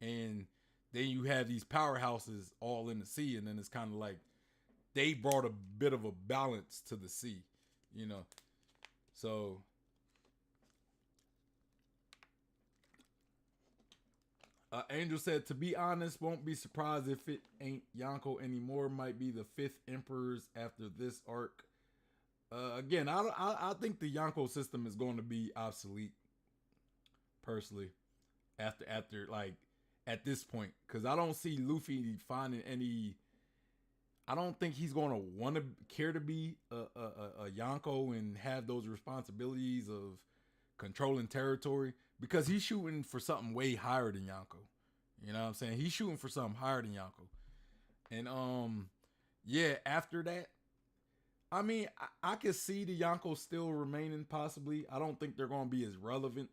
and then you have these powerhouses all in the sea, and then it's kind of like they brought a bit of a balance to the sea, So Angel said, to be honest, won't be surprised if it ain't Yonko anymore. Might be the 5th emperors after this arc. Again, I think the Yonko system is going to be obsolete, personally, after at this point, because I don't see Luffy finding any. I don't think he's going to care to be a Yonko and have those responsibilities of controlling territory, because he's shooting for something way higher than Yonko. You know what I'm saying? He's shooting for something higher than Yonko. And yeah, after that, I mean, I could see the Yonko still remaining possibly. I don't think they're going to be as relevant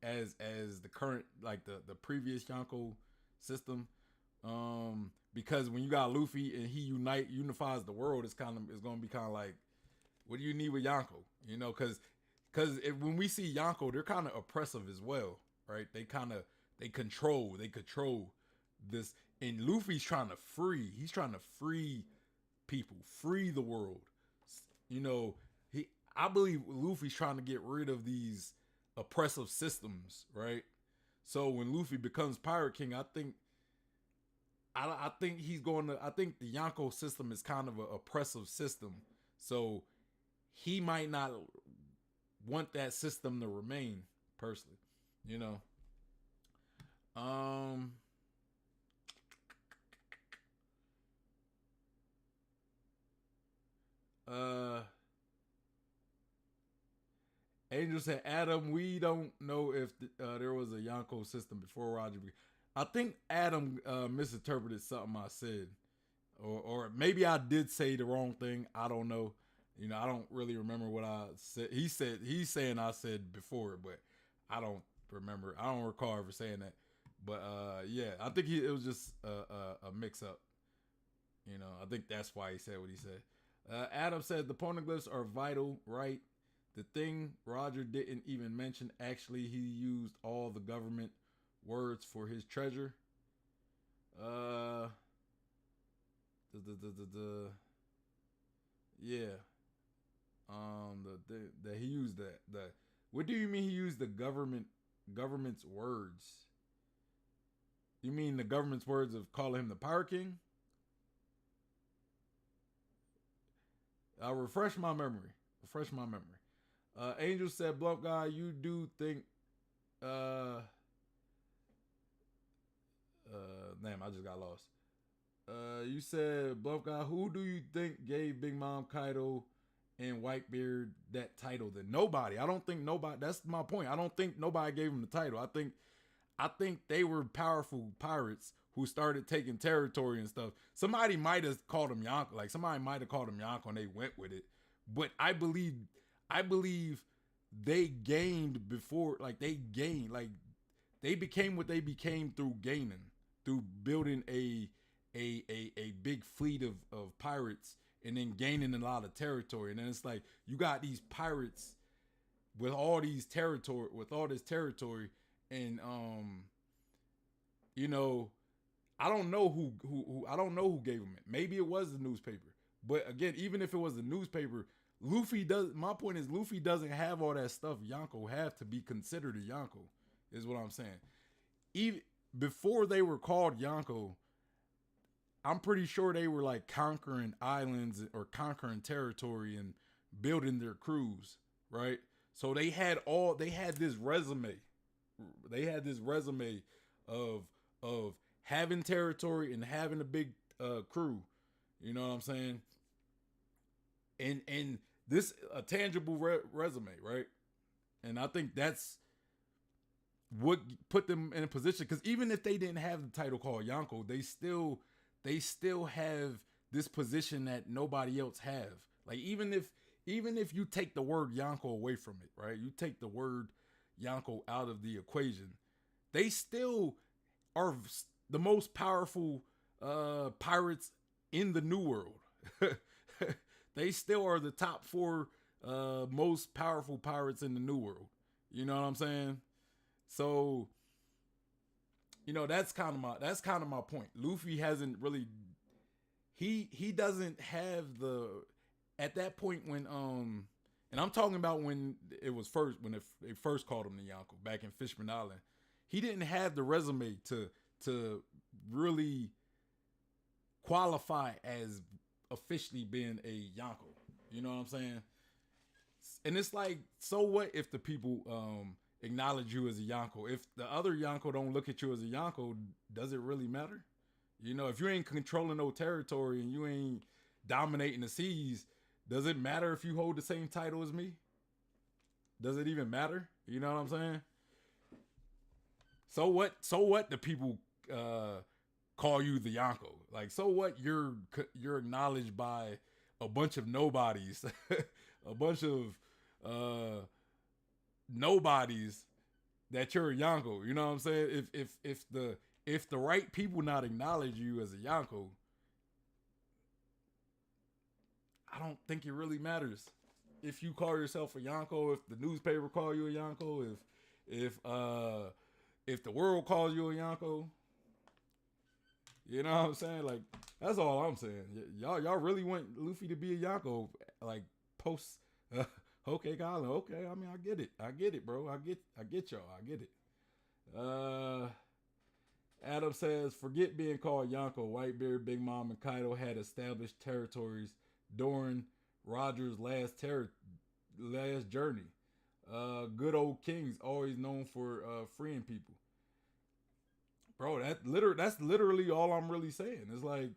as the current, like the previous Yonko system. Because when you got Luffy and he unifies the world, it's going to be kind of like, what do you need with Yonko? Because when we see Yonko, they're kind of oppressive as well, right? They control this, and Luffy's trying to free. He's trying to free people, free the world. I believe Luffy's trying to get rid of these oppressive systems, right? So when Luffy becomes Pirate King, I think the Yonko system is kind of an oppressive system. So he might not want that system to remain, personally. Angel said, Adam, we don't know if there was a Yonko system before Roger. I think Adam misinterpreted something I said, or maybe I did say the wrong thing. I don't know. I don't really remember what I said. He's saying I said before, but I don't remember. I don't recall ever saying that. But yeah, I think it was just a mix up. I think that's why he said what he said. Adam said the poneglyphs are vital, right? The thing Roger didn't even mention, actually, he used all the government words for his treasure. Yeah. That he used that. What do you mean he used the government's words? You mean the government's words of calling him the Pirate King? Refresh my memory. Angel said, Blunt Guy, you do think damn, I just got lost. You said, Blunt Guy, who do you think gave Big Mom Kaido and Whitebeard that title? Then nobody. I don't think nobody. That's my point. I don't think nobody gave him the title. I think they were powerful pirates who started taking territory and stuff. Somebody might have called him Yonko. Like somebody might have called him Yonko and they went with it. But I believe they gained before. Like they gained. Like they became what they became through gaining, through building a big fleet of pirates and then gaining a lot of territory. And then it's like you got these pirates with all this territory, and I don't know who gave him it. Maybe it was the newspaper. But again, even if it was the newspaper, my point is Luffy doesn't have all that stuff Yonko have to be considered a Yonko, is what I'm saying. Even before they were called Yonko, I'm pretty sure they were like conquering islands or conquering territory and building their crews, right? So they had this resume. They had this resume of of having territory and having a big crew. You know what I'm saying? And this a tangible resume, right? And I think that's what put them in a position, because even if they didn't have the title called Yonko, they still have this position that nobody else have. Like even if you take the word Yonko away from it, right? You take the word Yonko out of the equation, they still are the most powerful pirates in the New World. They still are the top four most powerful pirates in the New World. You know what I'm saying? So, that's kind of my point. Luffy hasn't really he doesn't have the at that point when and I'm talking about when it was first when they first called him the Yonko back in Fishman Island. He didn't have the resume to really qualify as officially being a Yonko. You know what I'm saying? And it's like, so what if the people acknowledge you as a Yonko? If the other Yonko don't look at you as a Yonko, does it really matter? You know, if you ain't controlling no territory and you ain't dominating the seas, does it matter if you hold the same title as me? Does it even matter? You know what I'm saying? So what? So what? The people call you the Yonko. Like, so what? You're acknowledged by a bunch of nobodies, a bunch of nobodies that you're a Yonko. You know what I'm saying? If the right people not acknowledge you as a Yonko, I don't think it really matters. If you call yourself a Yonko, if the newspaper call you a Yonko, if the world calls you a Yonko, you know what I'm saying? Like, that's all I'm saying. Y'all really want Luffy to be a Yonko, like post okay, Colin. Okay, I mean, I get it, bro. I get y'all. I get it. Adam says, forget being called Yonko. Whitebeard, Big Mom, and Kaido had established territories during Roger's last journey. Good old kings, always known for freeing people. Bro, that's literally all I'm really saying. It's like,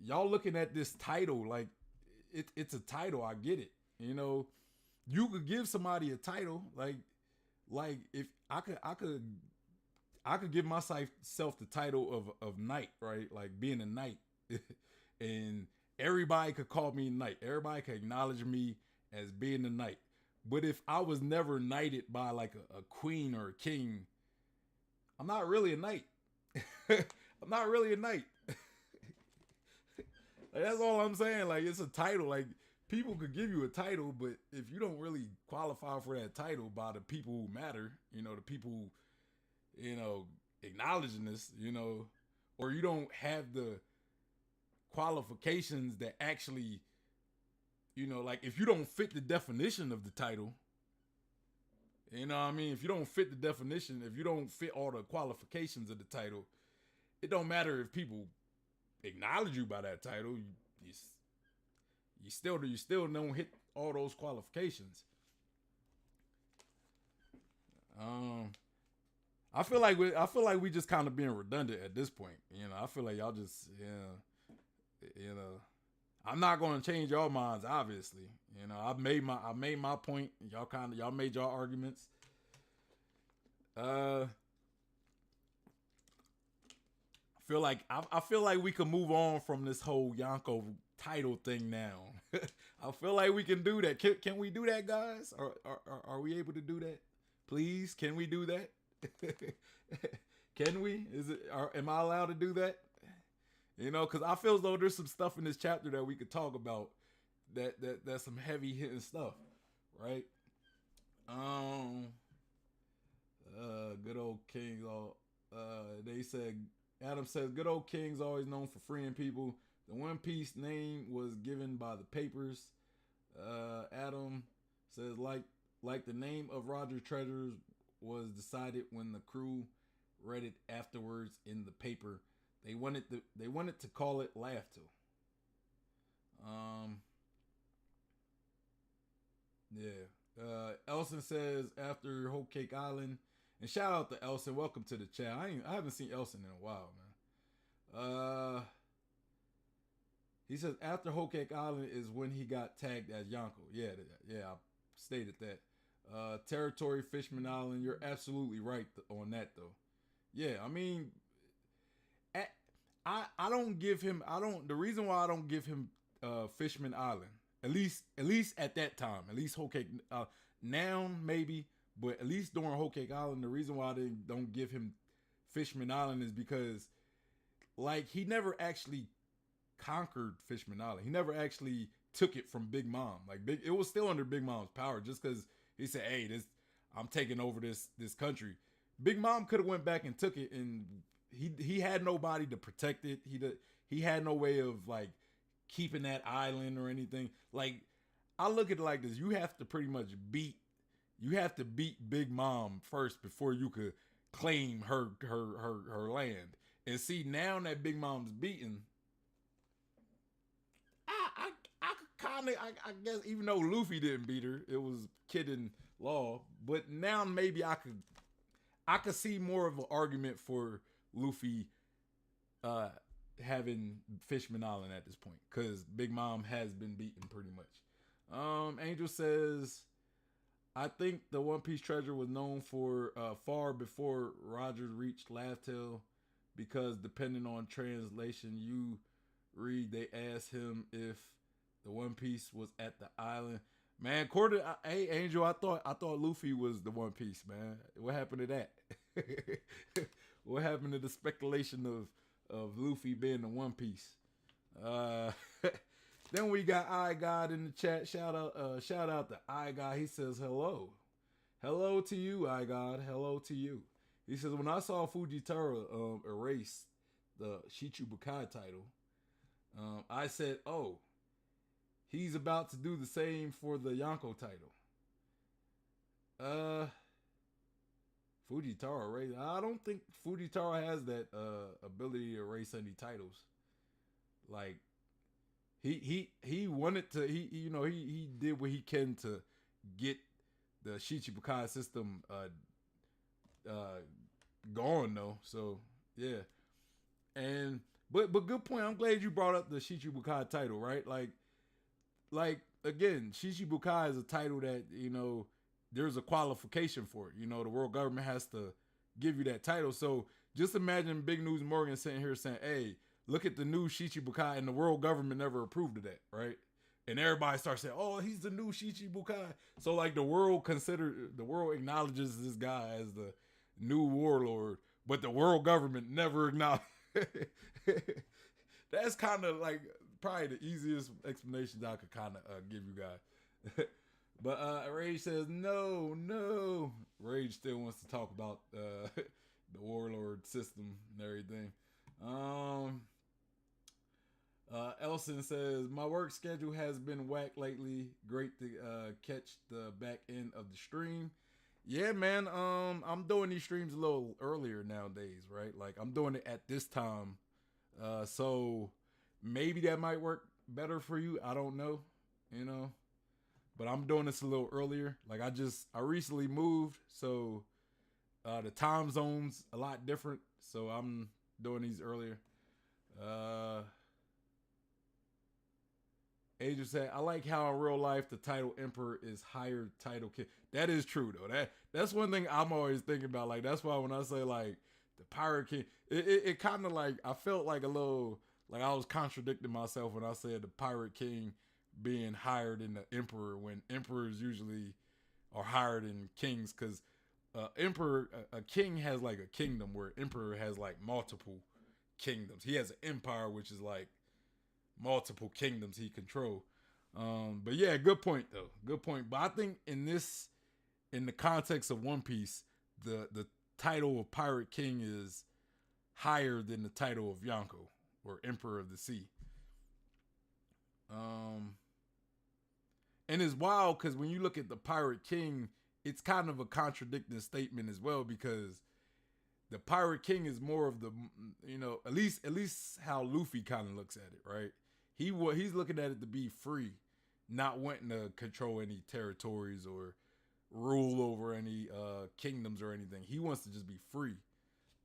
y'all looking at this title like it's a title. I get it. You know, you could give somebody a title like if I could give myself the title of knight, right? Like being a knight, and everybody could call me knight. Everybody could acknowledge me as being a knight. But if I was never knighted by like a queen or a king, I'm not really a knight. I'm not really a knight. Like, that's all I'm saying. Like, it's a title. Like, people could give you a title, but if you don't really qualify for that title by the people who matter, you know, the people who, you know, acknowledging this, you know, or you don't have the qualifications that actually, you know, like if you don't fit the definition of the title, you know what I mean? If you don't fit the definition, if you don't fit all the qualifications of the title, it don't matter if people acknowledge you by that title. You still don't hit all those qualifications. I feel like we just kind of being redundant at this point. You know, I feel like y'all just I'm not going to change your minds, obviously. You know, I made my point. Y'all made your arguments. I feel like we can move on from this whole Yonko title thing now. I feel like we can do that. Can we do that, guys? Are we able to do that? Please, can we do that? Can we? Am I allowed to do that? You know, because I feel as though there's some stuff in this chapter that we could talk about that's some heavy hitting stuff, right? Good old Kings. They said, Adam says, good old Kings always known for freeing people. The One Piece name was given by the papers. Adam says, like the name of Roger Treasures was decided when the crew read it afterwards in the paper. They wanted to call it Laugh To. Um, yeah. Elson says after Whole Cake Island, and shout out to Elson. Welcome to the chat. I haven't seen Elson in a while, man. He says after Whole Cake Island is when he got tagged as Yonko. Yeah, I stated that. Territory Fishman Island. You're absolutely right on that though. Yeah, I mean, I don't give him. I don't. The reason why I don't give him Fishman Island, at least at that time, at least Whole Cake now maybe, but at least during Whole Cake Island, the reason why they don't give him Fishman Island is because like he never actually conquered Fishman Island. He never actually took it from Big Mom. Like it was still under Big Mom's power just because he said, "Hey, I'm taking over this country." Big Mom could have went back and took it, and he had nobody to protect it. He had no way of like keeping that island or anything. Like I look at it like this: you have to pretty much beat Big Mom first before you could claim her land. And see, now that Big Mom's beaten, I could kind of I guess even though Luffy didn't beat her, it was Kid in Law. But now maybe I could see more of an argument for Luffy having Fishman Island at this point because Big Mom has been beaten pretty much. Angel says, I think the One Piece treasure was known for far before Roger reached Laugh Tale because depending on translation you read, they asked him if the One Piece was at the island. Man, hey Angel, I thought Luffy was the One Piece, man. What happened to that? What happened to the speculation of Luffy being the One Piece? Then we got I God in the chat. Shout out to I God. He says hello. Hello to you, I God. Hello to you. He says when I saw Fujitora erase the Shichibukai title, I said, "Oh, he's about to do the same for the Yonko title." Fujitora, right? I don't think Fujitora has that ability to erase any titles. Like he wanted to he did what he can to get the Shichibukai system gone though. So yeah. And but good point. I'm glad you brought up the Shichibukai title, right? Like again, Shichibukai is a title that, there's a qualification for it. The world government has to give you that title. So just imagine Big News Morgan sitting here saying, "Hey, look at the new Shichibukai," and the world government never approved of that, right? And everybody starts saying, "Oh, he's the new Shichibukai." So like the world acknowledges this guy as the new warlord, but the world government never acknowledged. That's kind of like probably the easiest explanations I could kind of give you guys. But Rage says no. Rage still wants to talk about the warlord system and everything. Elson says my work schedule has been whack lately. Great to catch the back end of the stream. Yeah, man. I'm doing these streams a little earlier nowadays, right? Like I'm doing it at this time. So maybe that might work better for you. I don't know, but I'm doing this a little earlier. Like I recently moved, so the time zone's a lot different. So I'm doing these earlier. Angel said, I like how in real life the title Emperor is higher title king. That is true though. That's one thing I'm always thinking about. Like that's why when I say like the Pirate King, it kind of like I felt like a little like I was contradicting myself when I said the Pirate King being higher than the Emperor when emperors usually are higher than kings because a king has like a kingdom where emperor has like multiple kingdoms. He has an empire which is like multiple kingdoms he control. But yeah, good point though. Good point. But I think in the context of One Piece, the title of Pirate King is higher than the title of Yonko or Emperor of the Sea. And it's wild because when you look at the Pirate King, it's kind of a contradicting statement as well because The Pirate King is more of the, at least how Luffy kind of looks at it, right? He's looking at it to be free, not wanting to control any territories or rule over any kingdoms or anything. He wants to just be free,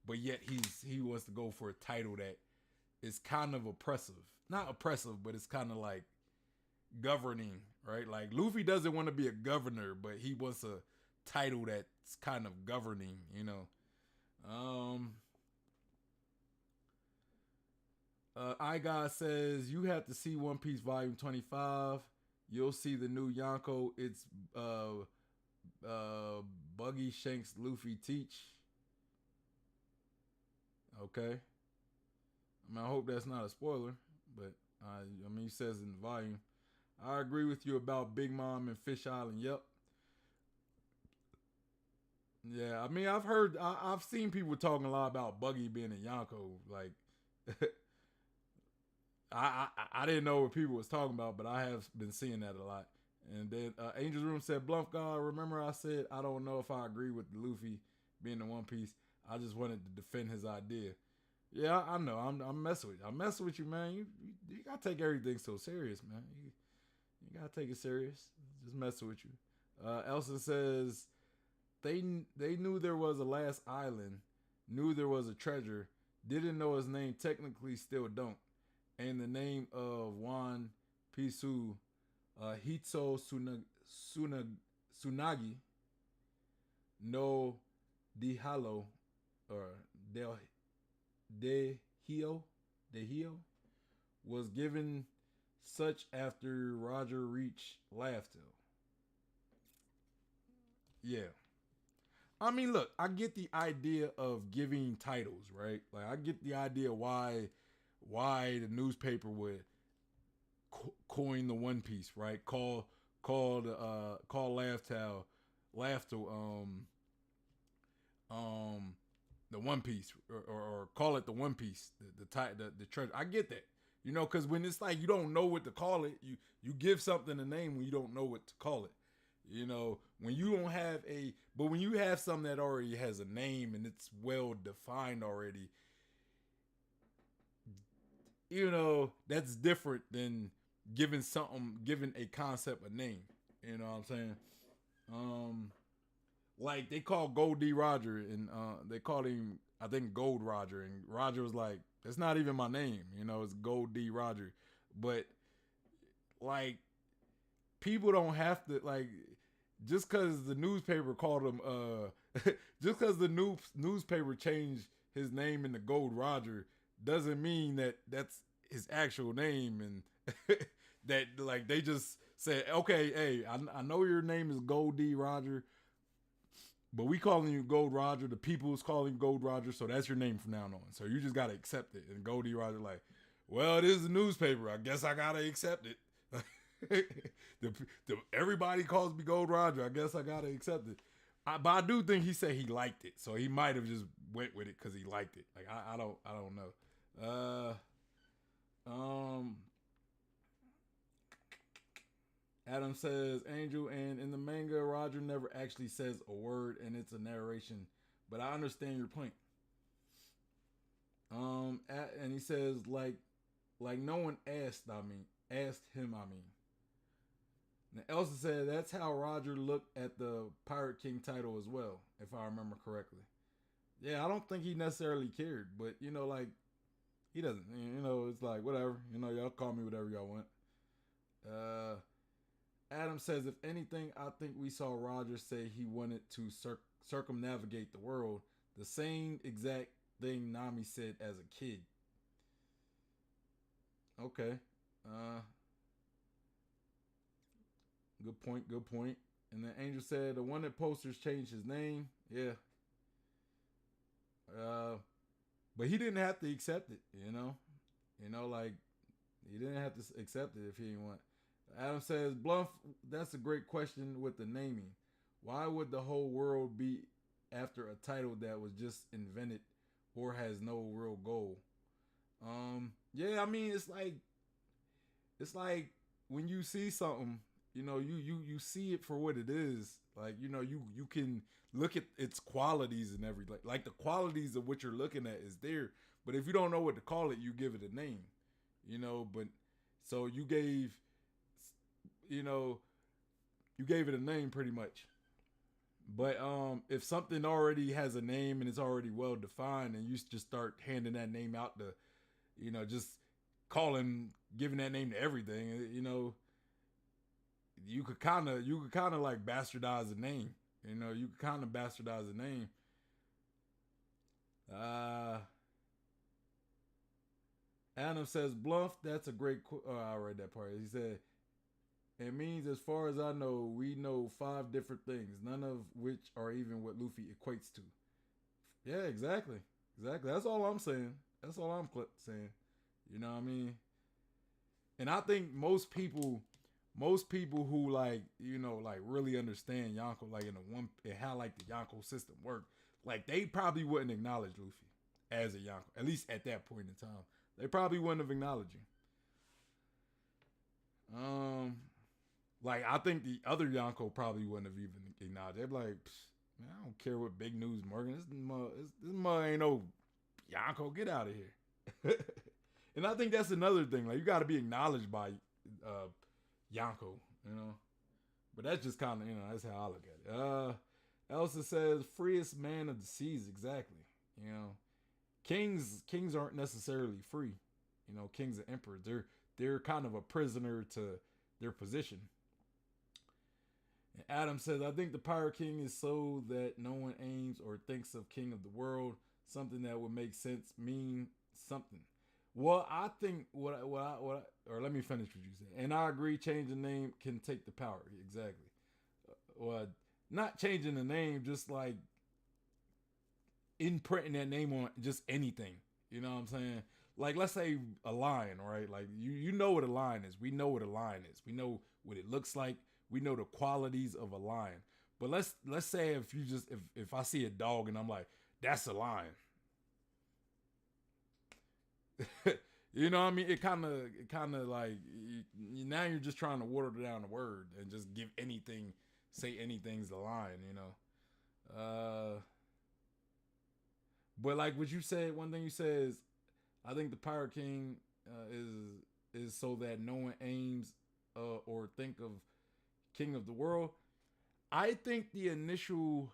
but yet he wants to go for a title that is kind of oppressive. Not oppressive, but it's kind of like governing, right? Like Luffy doesn't want to be a governor, but he wants a title that's kind of governing, iGod says you have to see One Piece Volume 25. You'll see the new Yonko. It's Buggy Shanks Luffy teach. Okay. I hope that's not a spoiler, but he says in the volume. I agree with you about Big Mom and Fish Island. Yep. Yeah, I've seen people talking a lot about Buggy being a Yonko. Like, I didn't know what people was talking about, but I have been seeing that a lot. And then Angel's Room said, Bluff God, remember I said I don't know if I agree with Luffy being in One Piece. I just wanted to defend his idea. Yeah, I know. I'm messing with you. I'm messing with you, man. You gotta take everything so serious, man. You gotta take it serious. Just messing with you. Elson says they knew there was a last island, knew there was a treasure, didn't know his name, technically still don't. And the name of Wan Pisu, Hitso Tsunagi no Dihalo, or Dehio, was given such after Roger reached Laughtail. Yeah. I mean, look, I get the idea of giving titles, right? Like, I get the idea why the newspaper would coin the One Piece, right? Call Laughtail the One Piece, or call it the One Piece, the treasure. I get that, because when it's like you don't know what to call it, you give something a name when you don't know what to call it. When you don't have but when you have something that already has a name and it's well defined already, that's different than giving a concept a name. You know what I'm saying? Like they called Gold D Roger, and they called him, I think, Gold Roger, and Roger was like, "That's not even my name, it's Gold D Roger." But like, people don't have to, like, just because the newspaper called him, just because the newspaper changed his name into Gold Roger, doesn't mean that that's his actual name, and that, like, they just said, okay, hey, I know your name is Gold D Roger, but we calling you Gold Roger. The people's calling you Gold Roger, so that's your name from now on. So you just gotta accept it. And Gold D Roger like, well, it is a newspaper. I guess I gotta accept it. Everybody calls me Gold Roger. I guess I gotta accept it. But I do think he said he liked it, so he might have just went with it because he liked it. Like, I don't know. Adam says, Angel, and in the manga, Roger never actually says a word, and it's a narration. But I understand your point. And he says, like no one asked him. Now Elsa said that's how Roger looked at the Pirate King title as well, if I remember correctly. Yeah, I don't think he necessarily cared, but like, he doesn't. It's like, whatever. Y'all call me whatever y'all want. Adam says, if anything, I think we saw Roger say he wanted to circumnavigate the world. The same exact thing Nami said as a kid. Okay. Good point. And then Angel said, the one that posters changed his name. Yeah. But he didn't have to accept it, like, he didn't have to accept it if he didn't want. Adam says, Bluff, that's a great question with the naming. Why would the whole world be after a title that was just invented or has no real goal? Yeah, I mean, it's like when you see something you see it for what it is. Like, you can look at its qualities and everything. Like the qualities of what you're looking at is there. But if you don't know what to call it, you give it a name. But so you know, you gave it a name pretty much. But if something already has a name and it's already well defined, and you just start handing that name out to, just giving that name to everything, you could kind of like bastardize a name. You could kind of bastardize a name. Uh, Adam says bluff. That's a great. I read that part. He said it means, as far as I know, we know five different things, none of which are even what Luffy equates to. Yeah, exactly, exactly. That's all I'm saying. That's all I'm saying. You know what I mean? And I think most people who like like really understand Yonko, like in the one and how like the Yonko system worked, like they probably wouldn't acknowledge Luffy as a Yonko, at least at that point in time. They probably wouldn't have acknowledged him. Like I think the other Yonko probably wouldn't have even acknowledged. They'd be like, man, I don't care what big news, Morgan. This mug ain't no Yonko. Get out of here. And I think that's another thing. Like you got to be acknowledged by Yonko, But that's just kind of that's how I look at it. Elsa says freest man of the seas. Exactly. Kings aren't necessarily free. Kings and emperors. They're kind of a prisoner to their position. And Adam says, I think the Pirate King is so that no one aims or thinks of King of the World, something that would make sense, mean something. Well, I think or let me finish what you said. And I agree, changing the name can take the power. Exactly. Well, not changing the name, just like imprinting that name on just anything. You know what I'm saying? Like, let's say a lion, right? Like, you know what a lion is. We know what a lion is. We know what it looks like. We know the qualities of a lion. But let's say if I see a dog and I'm like, that's a lion. You know what I mean? It kind of like now you're just trying to water down the word and just say anything's the lion. But like what you said, one thing you said is, I think the Pirate King is so that no one aims or think of King of the World. I think the initial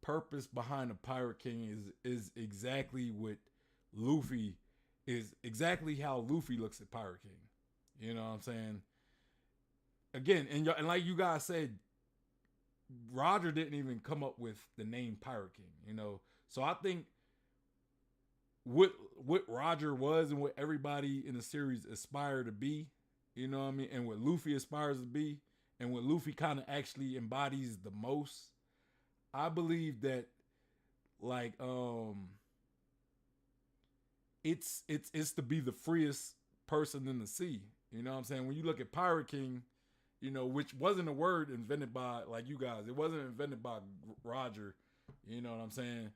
purpose behind the Pirate King is exactly what Luffy is exactly how Luffy looks at Pirate King. You know what I'm saying? Again, and like you guys said, Roger didn't even come up with the name Pirate King. So I think what Roger was and what everybody in the series aspired to be, you know what I mean, and what Luffy aspires to be, and what Luffy kind of actually embodies the most. I believe that like it's to be the freest person in the sea. You know what I'm saying? When you look at Pirate King, which wasn't a word invented by like you guys. It wasn't invented by Roger. You know what I'm saying?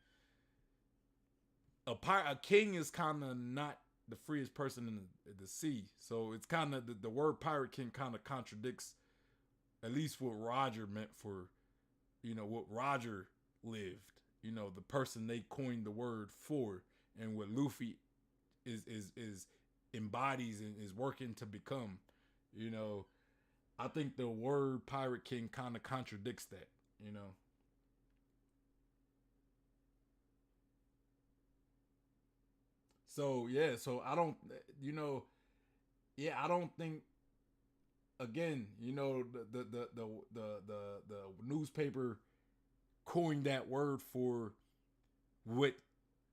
A king is kind of not the freest person in the sea. So it's kind of the word Pirate King kind of contradicts at least what Roger meant for, what Roger lived. The person they coined the word for, and what Luffy is embodies and is working to become. I think the word Pirate King kind of contradicts that. So yeah, so I don't, I don't think. Again, the newspaper coined that word for what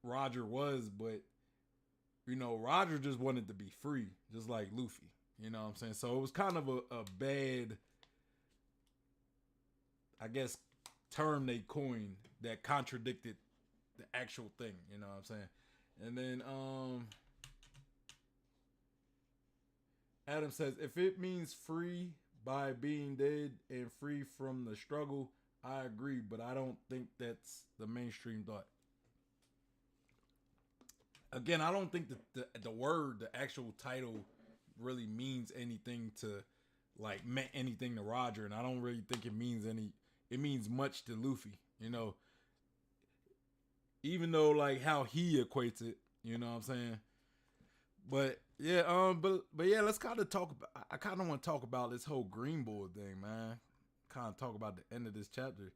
Roger was, but Roger just wanted to be free, just like Luffy. You know what I'm saying? So it was kind of a bad, I guess, term they coined that contradicted the actual thing. You know what I'm saying? And then Adam says, if it means free by being dead and free from the struggle, I agree, but I don't think that's the mainstream thought. Again, I don't think that the word, the actual title, really means anything to like meant anything to Roger, and I don't really think it means any. It means much to Luffy, you know. Even though like how he equates it, you know what I'm saying. But yeah, but yeah, let's kind of talk about. I kind of want to talk about this whole Green Bull thing, man. Kind of talk about the end of this chapter,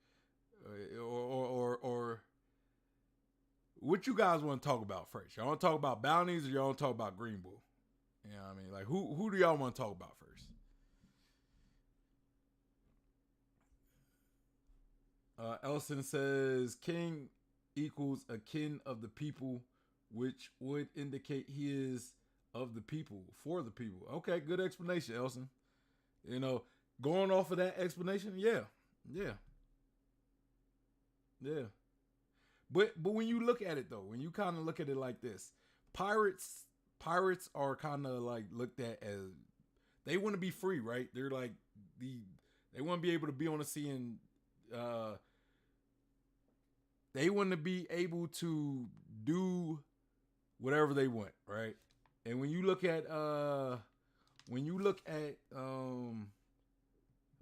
or what you guys want to talk about first? Y'all want to talk about bounties, or y'all want to talk about Green Bull? You know what I mean? Like who do y'all want to talk about first? Elson says king equals a kin of the people, which would indicate he is of the people, for the people. Okay, good explanation, Elson. You know, going off of that explanation, yeah, yeah, yeah. But when you look at it though, when you kind of look at it like this, pirates pirates are kind of like looked at as they want to be free, right? They're like the they want to be able to be on the sea and uh they want to be able to do whatever they want, right? And when you look at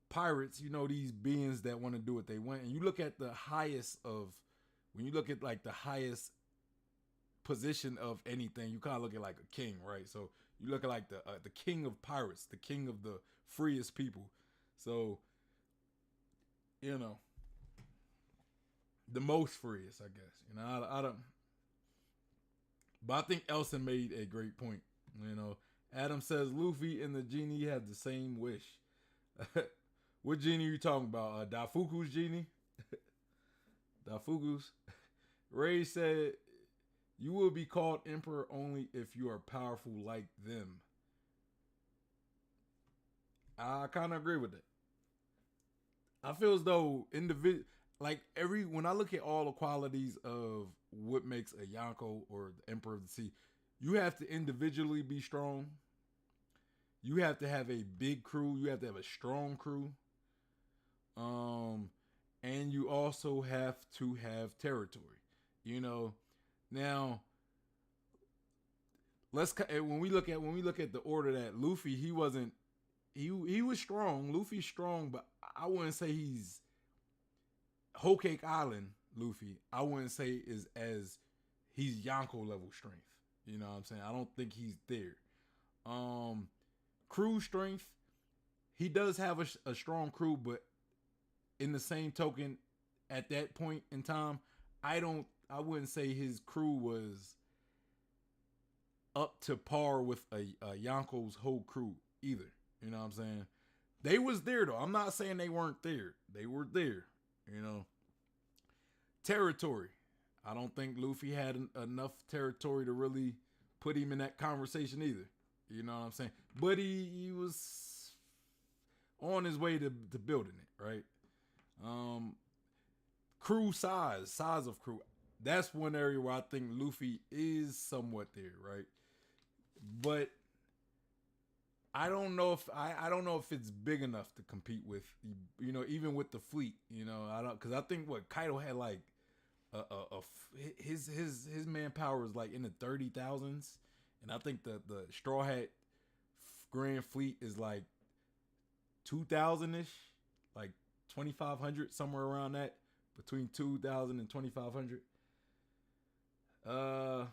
pirates, you know, these beings that want to do what they want, and you look at the highest of when you look at like the highest position of anything, you kind of look at like a king, right? So you look at like the king of pirates, the king of the freest people. So you know, the most freest, I guess. You know, I don't, but I think Elson made a great point. You know, Adam says Luffy and the genie had the same wish. What genie are you talking about? Dafuku's genie? Dafuku's. Ray said, "You will be called emperor only if you are powerful like them." I kind of agree with that. I feel as though like every when I look at all the qualities of what makes a Yonko or the Emperor of the Sea, you have to individually be strong. You have to have a big crew. You have to have a strong crew. Um, and you also have to have territory. You know, now when we look at the order that Luffy he wasn't he was strong. Luffy's strong, but I wouldn't say he's Whole Cake Island Luffy. I wouldn't say is as he's Yonko level strength. You know what I'm saying? I don't think he's there. Um, Crew strength, he does have a strong crew, but in the same token, at that point in time, I wouldn't say his crew was up to par with a Yonko's whole crew either. You know what I'm saying? They was there though. I'm not saying they weren't there. They were there. You know, territory. I don't think Luffy had enough territory to really put him in that conversation either. You know what I'm saying? But he was on his way to building it, right? Um, Crew size of crew. That's one area where I think Luffy is somewhat there, right? But I don't know if it's big enough to compete with, you know, even with the fleet. You know, I don't because I think what Kaido had like his manpower is like in the 30,000s, and I think the Straw Hat Grand Fleet is like 2,000 ish, like 2,500 somewhere around that, between 2,000 and 2,500. Uh,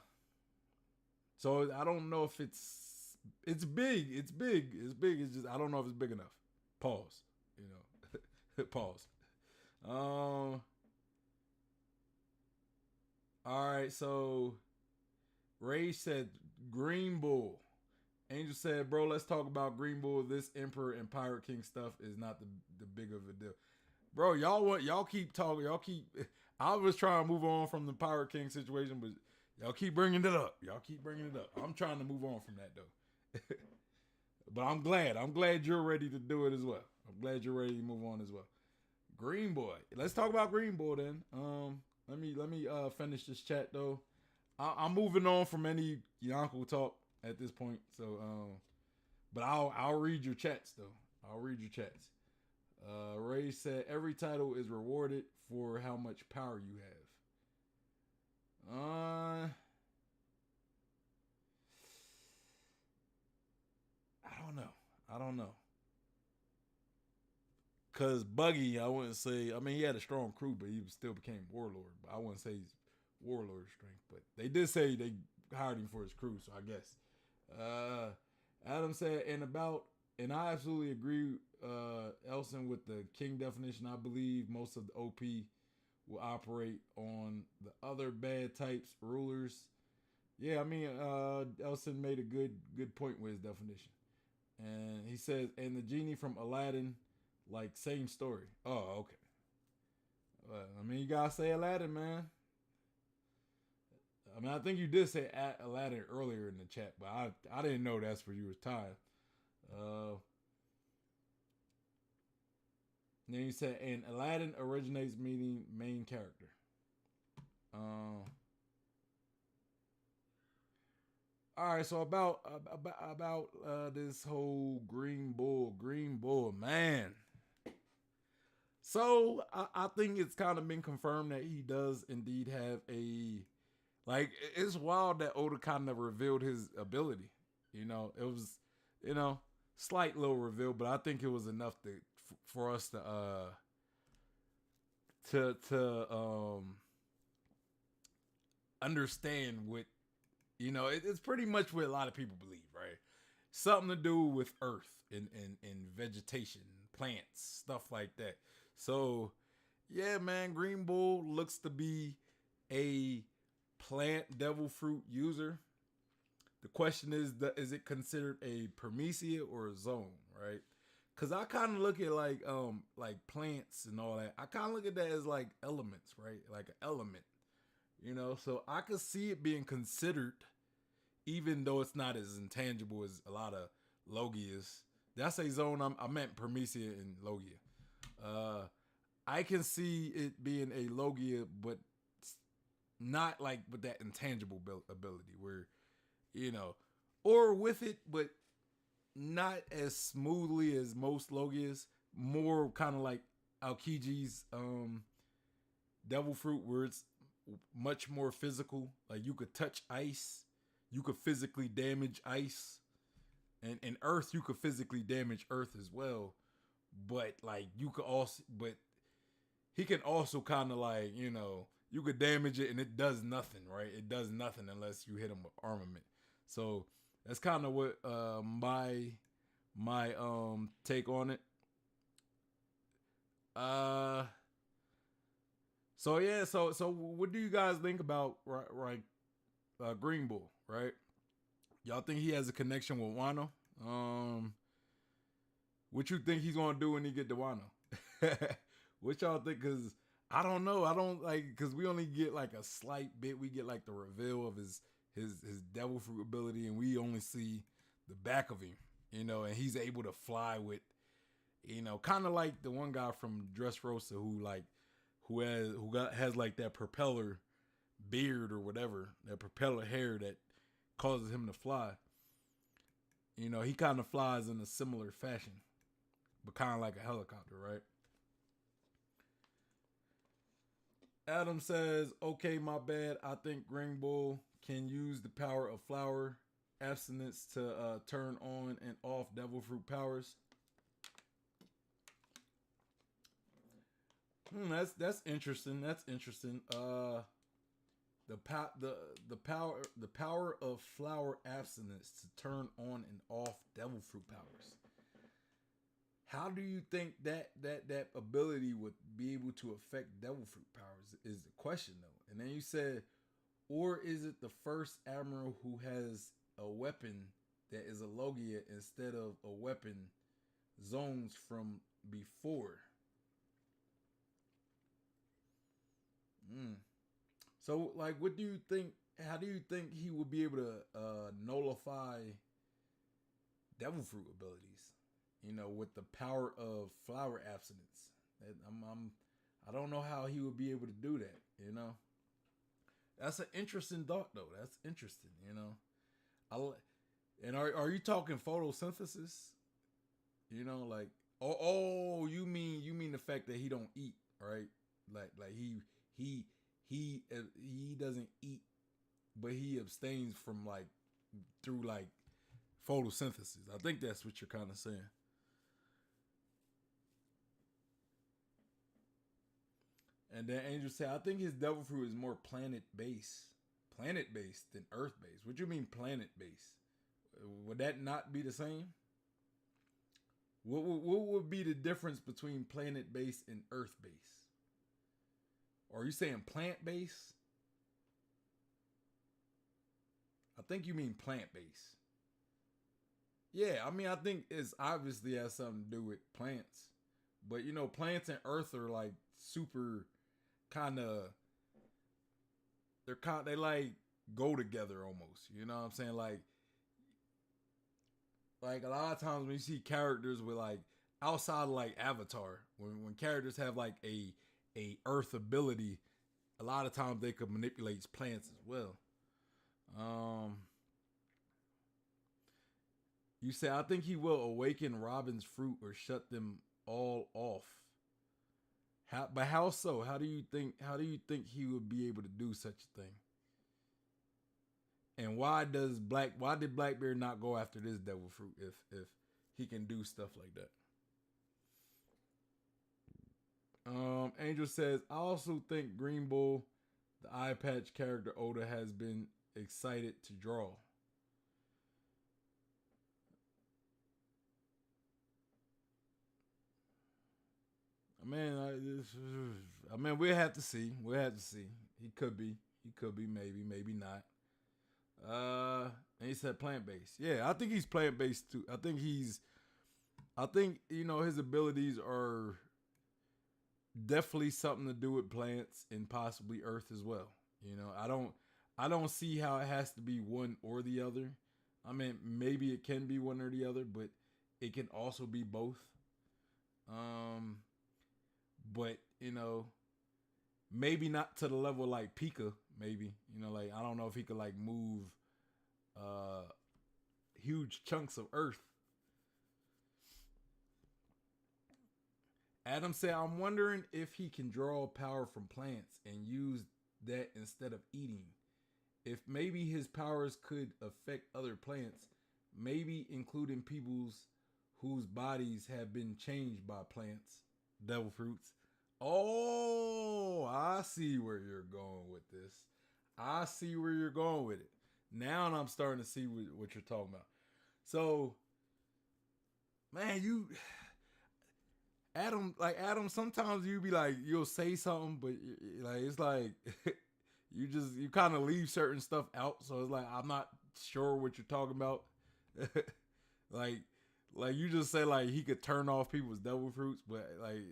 so I don't know if it's big, it's big, it's big. It's just I don't know if it's big enough. Pause. You know, pause. Um. All right. So Ray said Green Bull. Angel said, "Bro, let's talk about Green Bull. This Emperor and Pirate King stuff is not the big of a deal, bro. Y'all keep talking. Y'all keep. I was trying to move on from the Pirate King situation, but y'all keep bringing it up. Y'all keep bringing it up. I'm trying to move on from that though. But I'm glad. I'm glad you're ready to do it as well. I'm glad you're ready to move on as well. Green Boy. Let's talk about Green Boy then. Let me finish this chat though. I'm moving on from any Yonko talk at this point. So but I'll read your chats though. I'll read your chats. Ray said every title is rewarded for how much power you have. I don't know. I don't know. Cause Buggy, I wouldn't say. I mean, he had a strong crew, but he still became warlord. But I wouldn't say he's warlord strength. But they did say they hired him for his crew, so I guess. Uh, Adam said, and I absolutely agree, Elson, with the king definition. I believe most of the OP will operate on the other bad types rulers. Yeah, I mean, Elson made a good point with his definition, and he says, and the genie from Aladdin, like same story. Oh, okay. I mean, you gotta say Aladdin, man. I mean, I think you did say Aladdin earlier in the chat, but I didn't know that's where you was tied. Uh, then you said, and Aladdin originates meaning main character. Uh, all right, so about this whole Green Bull, man. So I think it's kind of been confirmed that he does indeed have a like. It's wild that Oda kind of revealed his ability. It was slight little reveal, but I think it was enough for us to understand what it's pretty much what a lot of people believe, right? Something to do with earth and vegetation, plants, stuff like that. So, yeah, man, Green Bull looks to be a plant devil fruit user. The question is it considered a Promethea or a zone, right? Because I kind of look at like plants and all that. I kind of look at that as like elements, right? Like an element, So I could see it being considered, even though it's not as intangible as a lot of Logias. Did I say zone? I meant Promethea and Logia. I can see it being a Logia, but not like with that intangible ability where, or with it, but not as smoothly as most Logias. More kind of like Aokiji's Devil Fruit, where it's much more physical. Like you could touch ice, you could physically damage ice, and Earth, you could physically damage Earth as well. But like you could also, but he can also kind of like you could damage it and it does nothing, right? It does nothing unless you hit him with armament. So that's kind of what my take on it. So yeah, so what do you guys think about Green Bull, right? Y'all think he has a connection with Wano? What you think he's gonna do when he get to Wano? What y'all think? Cause I don't know. I don't like because we only get like a slight bit. We get like the reveal of his devil fruit ability, and we only see the back of him. And he's able to fly with, kind of like the one guy from Dressrosa who has like that propeller beard or whatever, that propeller hair that causes him to fly. He kind of flies in a similar fashion, but kind of like a helicopter, right? Adam says, okay, my bad. I think Green Bull can use the power of flower abstinence to turn on and off devil fruit powers. That's interesting. That's interesting. The power of flower abstinence to turn on and off devil fruit powers. How do you think that ability would be able to affect devil fruit powers is the question though. And then you said, or is it the first admiral who has a weapon that is a Logia instead of a weapon zones from before? So like, what do you think? How do you think he would be able to nullify devil fruit abilities? With the power of flower abstinence. I don't know how he would be able to do that. That's an interesting thought, though. That's interesting. And are you talking photosynthesis? Like you mean the fact that he don't eat, right? Like he doesn't eat, but he abstains from like through like photosynthesis. I think that's what you're kind of saying. And then Angel said, I think his devil fruit is more planet based than Earth based. What do you mean planet based? Would that not be the same? What would be the difference between planet based and Earth based? Or are you saying plant based? I think you mean plant based. Yeah, I mean, I think it's obviously has something to do with plants. But you know, plants and Earth are like super kind of they like go together almost. You know what I'm saying? Like a lot of times when you see characters with like outside of like Avatar, when characters have like a Earth ability, a lot of times they could manipulate plants as well. Um, you say I think he will awaken Robin's fruit or shut them all off. But how so? How do you think? How do you think he would be able to do such a thing? And why did Blackbeard not go after this devil fruit if he can do stuff like that? Angel says, I also think Green Bull, the eye patch character Oda has been excited to draw. I mean, we'll have to see. We'll have to see. He could be. He could be. Maybe. Maybe not. And he said plant based. Yeah, I think he's plant based too. I think you know his abilities are definitely something to do with plants and possibly Earth as well. You know, I don't see how it has to be one or the other. I mean, maybe it can be one or the other, but it can also be both. Um, but you know, maybe not to the level like Pika. Maybe you know, like I don't know if he could like move uh huge chunks of Earth. Adam said, I'm wondering if he can draw power from plants and use that instead of eating. If maybe his powers could affect other plants, maybe including people's whose bodies have been changed by plants, devil fruits. Oh, I see where you're going with this. I see where you're going with it. Now I'm starting to see what you're talking about. So, man, Adam, sometimes you be like, you'll say something, but like it's like you kind of leave certain stuff out. So it's like I'm not sure what you're talking about. like like you just say like he could turn off people's devil fruits, but like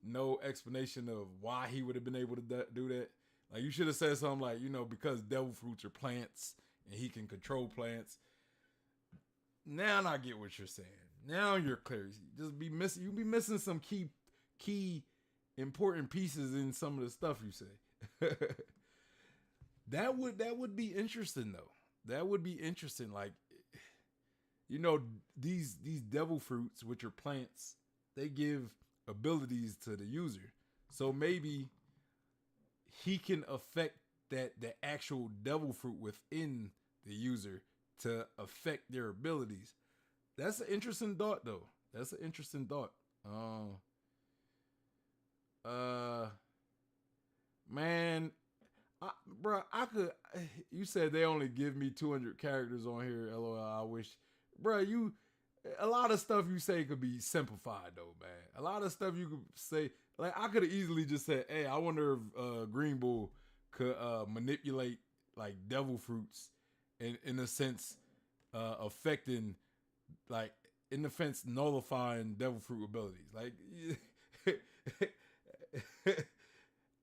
no explanation of why he would have been able to do that. Like you should have said something like, you know, because devil fruits are plants and he can control plants. Now I get what you're saying. Now you're clear. You be missing some key important pieces in some of the stuff you say. That would be interesting though. That would be interesting. Like, you know, these devil fruits, which are plants, they give abilities to the user. So maybe he can affect the actual devil fruit within the user to affect their abilities. That's an interesting thought, though. That's an interesting thought. Uh, man, bro, I could. You said they only give me 200 characters on here. LOL. I wish, bro. A lot of stuff you say could be simplified, though, man. A lot of stuff you could say, like I could have easily just said, "Hey, I wonder if Green Bull could manipulate like devil fruits, in a sense, affecting." Like in the fence nullifying devil fruit abilities. Like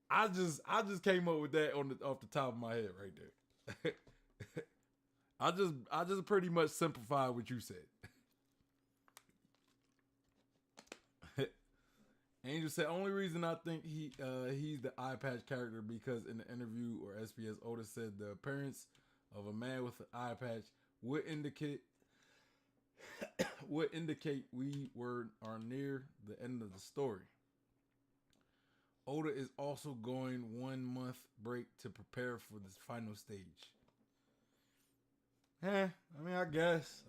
I just came up with that off the top of my head right there. I just pretty much simplified what you said. Angel said only reason I think he's the eye patch character because in the interview or SBS Oda said the appearance of a man with an eye patch would indicate we are near the end of the story. Oda is also going 1 month break to prepare for this final stage. I mean, I guess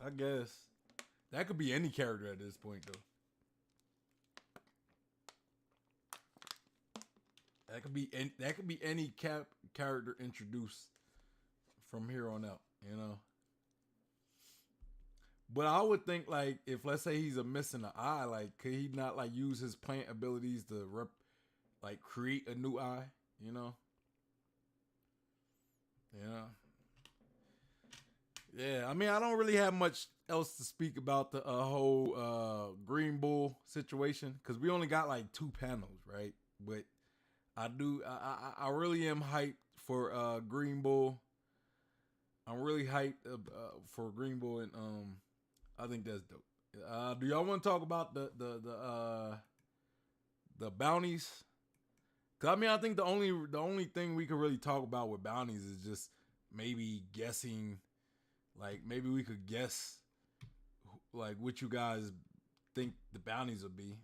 that could be any character at this point, though. that could be any character introduced from here on out. You know. But I would think like if let's say he's a missing an eye, like could he not like use his plant abilities to like create a new eye? You know. Yeah. Yeah, I mean, I don't really have much else to speak about the whole Green Bull situation because we only got like 2 panels, right? But I really am hyped for Green Bull. I'm really hyped for Green Bull, and I think that's dope. Do y'all want to talk about the bounties? Cause I mean, I think the only thing we could really talk about with bounties is just maybe guessing. Like maybe we could guess like what you guys think the bounties will be.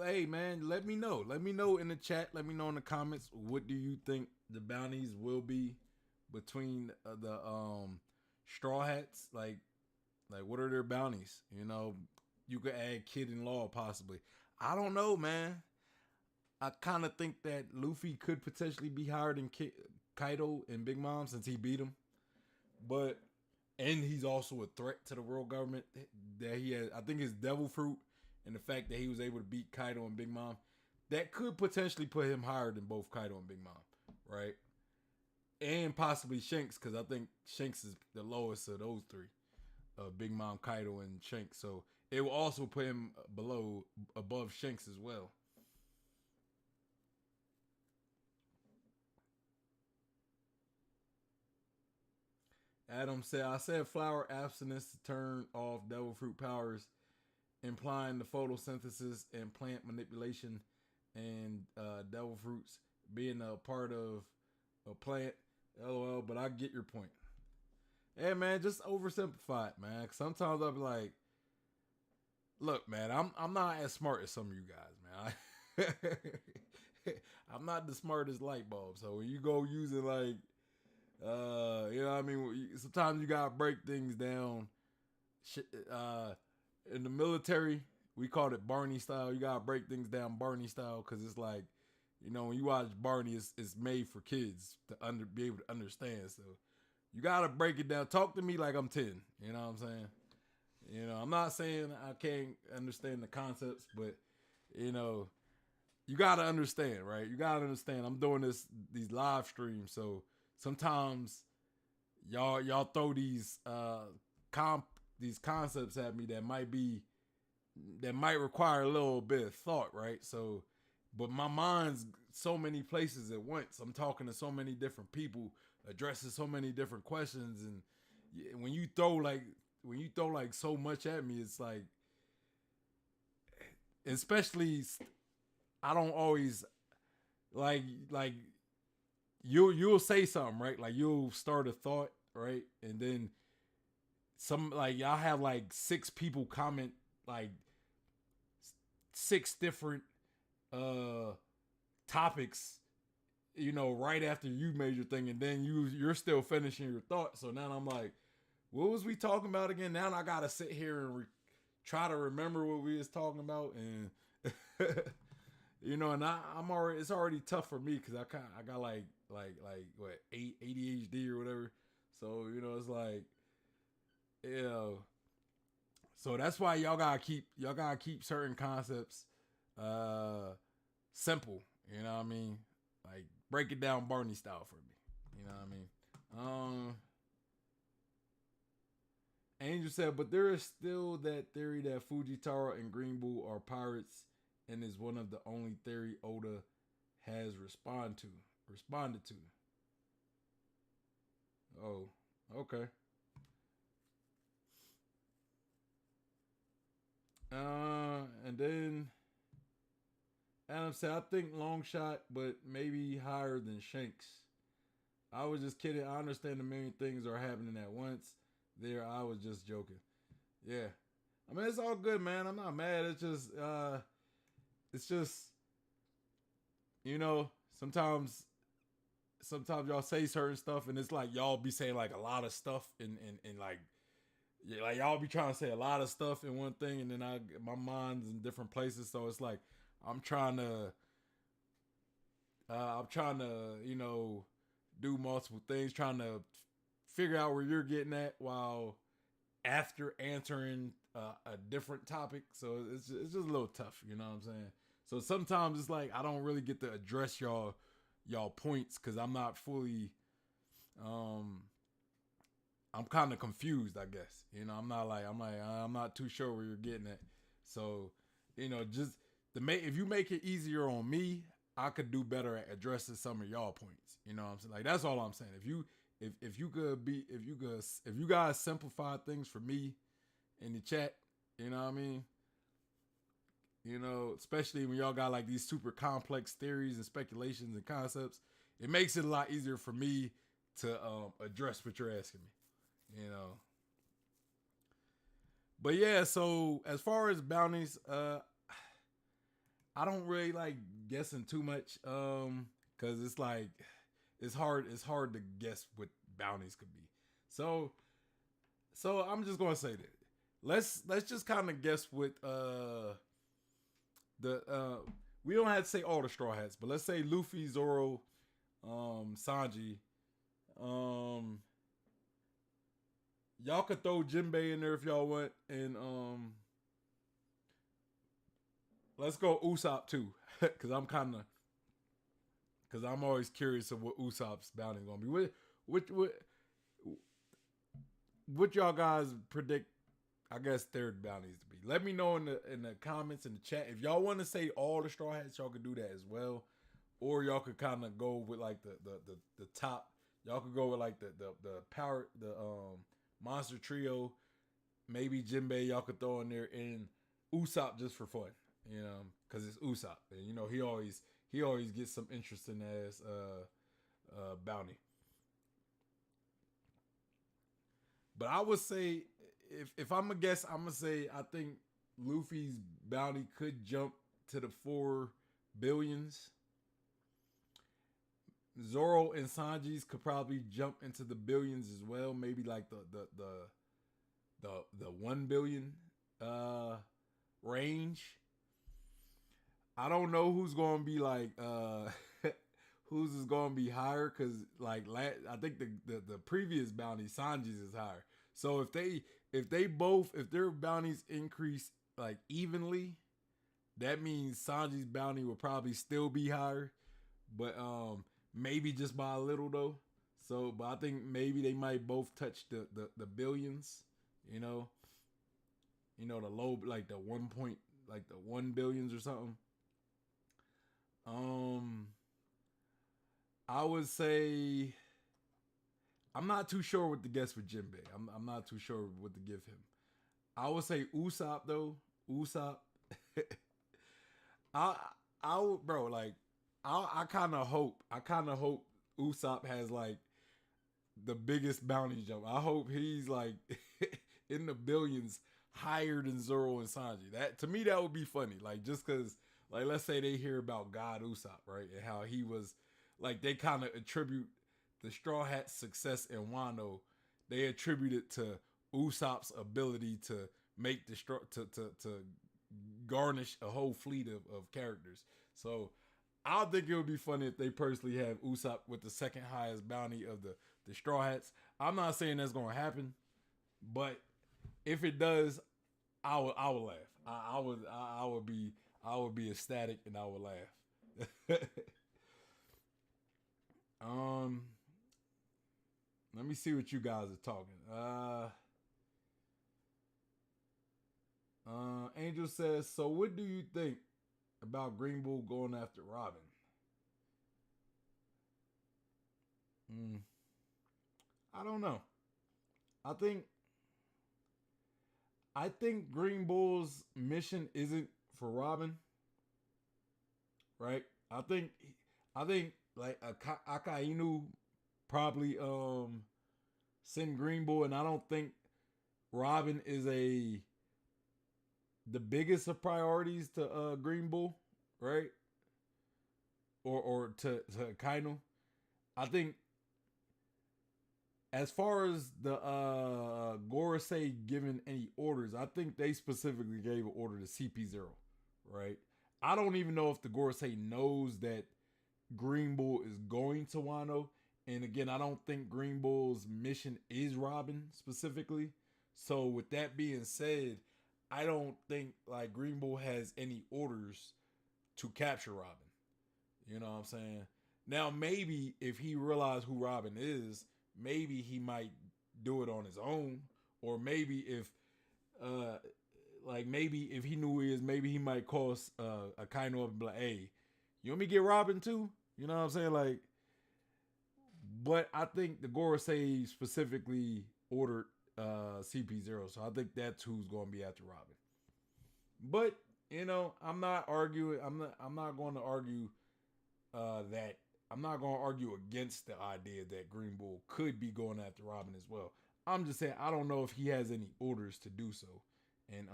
Hey man, let me know. Let me know in the chat. Let me know in the comments. What do you think the bounties will be between the Straw Hats? Like what are their bounties? You know, you could add Kid in Law possibly. I don't know, man. I kind of think that Luffy could potentially be higher than Kaido and Big Mom since he beat him. But and he's also a threat to the world government that he has. I think his devil fruit and the fact that he was able to beat Kaido and Big Mom, that could potentially put him higher than both Kaido and Big Mom, right? And possibly Shanks, because I think Shanks is the lowest of those three, Big Mom, Kaido, and Shanks. So it will also put him above Shanks as well. Adam said, I said flower abstinence to turn off devil fruit powers, implying the photosynthesis and plant manipulation and devil fruits being a part of a plant. LOL, but I get your point. Hey man, just oversimplify it, man. Sometimes I'll be like, look, man, I'm not as smart as some of you guys, man. I'm not the smartest light bulb. So when you go using like you know what I mean? Sometimes you gotta break things down. In the military, we called it Barney style. You gotta break things down Barney style because it's like, you know, when you watch Barney, it's made for kids to be able to understand. So you gotta break it down. Talk to me like I'm 10. You know what I'm saying? You know, I'm not saying I can't understand the concepts, but you know, you gotta understand, right? You gotta understand. I'm doing these live streams, so sometimes y'all throw these concepts at me that might require a little bit of thought, right? So, but my mind's so many places at once. I'm talking to so many different people, addressing so many different questions, and when you throw like so much at me, it's like, especially I don't always like you'll say something, right? Like you'll start a thought, right? And then some like y'all have like 6 people comment like 6 different topics, you know, right after you made your thing, and then you're still finishing your thought. So now I'm like, what was we talking about again? Now I gotta sit here and try to remember what we was talking about, and you know, and I'm already, it's already tough for me because I got like what ADHD or whatever. So you know, it's like, you know, so that's why y'all gotta keep certain concepts simple. You know what I mean? Like break it down Barney style for me. You know what I mean? Angel said, but there is still that theory that Fujitaro and Green Bull are pirates, and is one of the only theory Oda has responded to. Oh, okay. And then Adam said, I think long shot, but maybe higher than Shanks. I was just kidding. I understand the million things are happening at once. There, I was just joking. Yeah. I mean, it's all good, man. I'm not mad. It's just, you know, sometimes y'all say certain stuff and it's like y'all be saying like a lot of stuff and like, yeah, like y'all be trying to say a lot of stuff in one thing, and then my mind's in different places. So it's like I'm trying to I'm trying to, do multiple things, trying to figure out where you're getting at while after answering a different topic. So it's just a little tough, you know what I'm saying? So sometimes it's like I don't really get to address y'all points because I'm not fully um I'm kind of confused, I guess. I'm not too sure where you're getting at. So, just if you make it easier on me, I could do better at addressing some of y'all points. You know what I'm saying? Like that's all I'm saying. If you guys simplify things for me in the chat, you know what I mean? Especially when y'all got like these super complex theories and speculations and concepts, it makes it a lot easier for me to address what you're asking me. But yeah, so as far as bounties, I don't really like guessing too much, because it's like it's hard to guess what bounties could be. So I'm just gonna say that let's just kind of guess what the we don't have to say all the straw hats, but let's say Luffy, Zoro, Sanji, y'all could throw Jinbei in there if y'all want, and let's go Usopp too, because I'm always curious of what Usopp's bounty is gonna be. What y'all guys predict? I guess third bounties to be. Let me know in the comments in the chat if y'all want to say all the straw hats. Y'all could do that as well, or y'all could kind of go with like the top. Y'all could go with like the power monster trio. Maybe Jinbei y'all could throw in there, and Usopp just for fun. Because it's Usopp, and he always gets some interesting ass bounty. But I would say if I'm gonna guess, I'm gonna say I think Luffy's bounty could jump to the 4 billions. Zoro and Sanji's could probably jump into the billions as well. Maybe like the 1 billion range. I don't know who's gonna be like who's is gonna be higher, because like I think the previous bounty Sanji's is higher. So if their bounties increase like evenly, that means Sanji's bounty will probably still be higher, but maybe just by a little though. So, but I think maybe they might both touch the billions. The low, like the 1 billions or something. I would say I'm not too sure what to guess for Jinbei. I'm not too sure what to give him. I would say Usopp though. Usopp. I I would, bro, like I kind of hope Usopp has like the biggest bounty jump. I hope he's like in the billions higher than Zoro and Sanji. That to me that would be funny. Like just cause like let's say they hear about God Usopp, right? And how he was like they kind of attribute the Straw Hat's success in Wano. They attribute it to Usopp's ability to make the straw to garnish a whole fleet of characters. So I think it would be funny if they personally have Usopp with the second highest bounty of the Straw Hats. I'm not saying that's going to happen, but if it does, I would laugh. I would be ecstatic and I would laugh. um, let me see what you guys are talking. Angel says, so what do you think about Green Bull going after Robin? I don't know. I think Green Bull's mission isn't for Robin, right? I think like Akainu probably send Green Bull, and I don't think Robin is the biggest of priorities to Green Bull, right? Or to Kaino. I think as far as the Gorosei giving any orders, I think they specifically gave an order to CP0, right? I don't even know if the Gorosei knows that Green Bull is going to Wano. And again, I don't think Green Bull's mission is Robin specifically. So with that being said, I don't think like Green Bull has any orders to capture Robin. You know what I'm saying? Now maybe if he realized who Robin is, maybe he might do it on his own. Or maybe if uh maybe if he knew who he is, maybe he might call Akainu up and be like, hey, you want me to get Robin too? You know what I'm saying? Like, but I think the Gorosei specifically ordered CP0, so I think that's who's going to be after Robin. But you know, I'm not arguing. I'm not going to argue that. I'm not going to argue against the idea that Green Bull could be going after Robin as well. I'm just saying I don't know if he has any orders to do so, and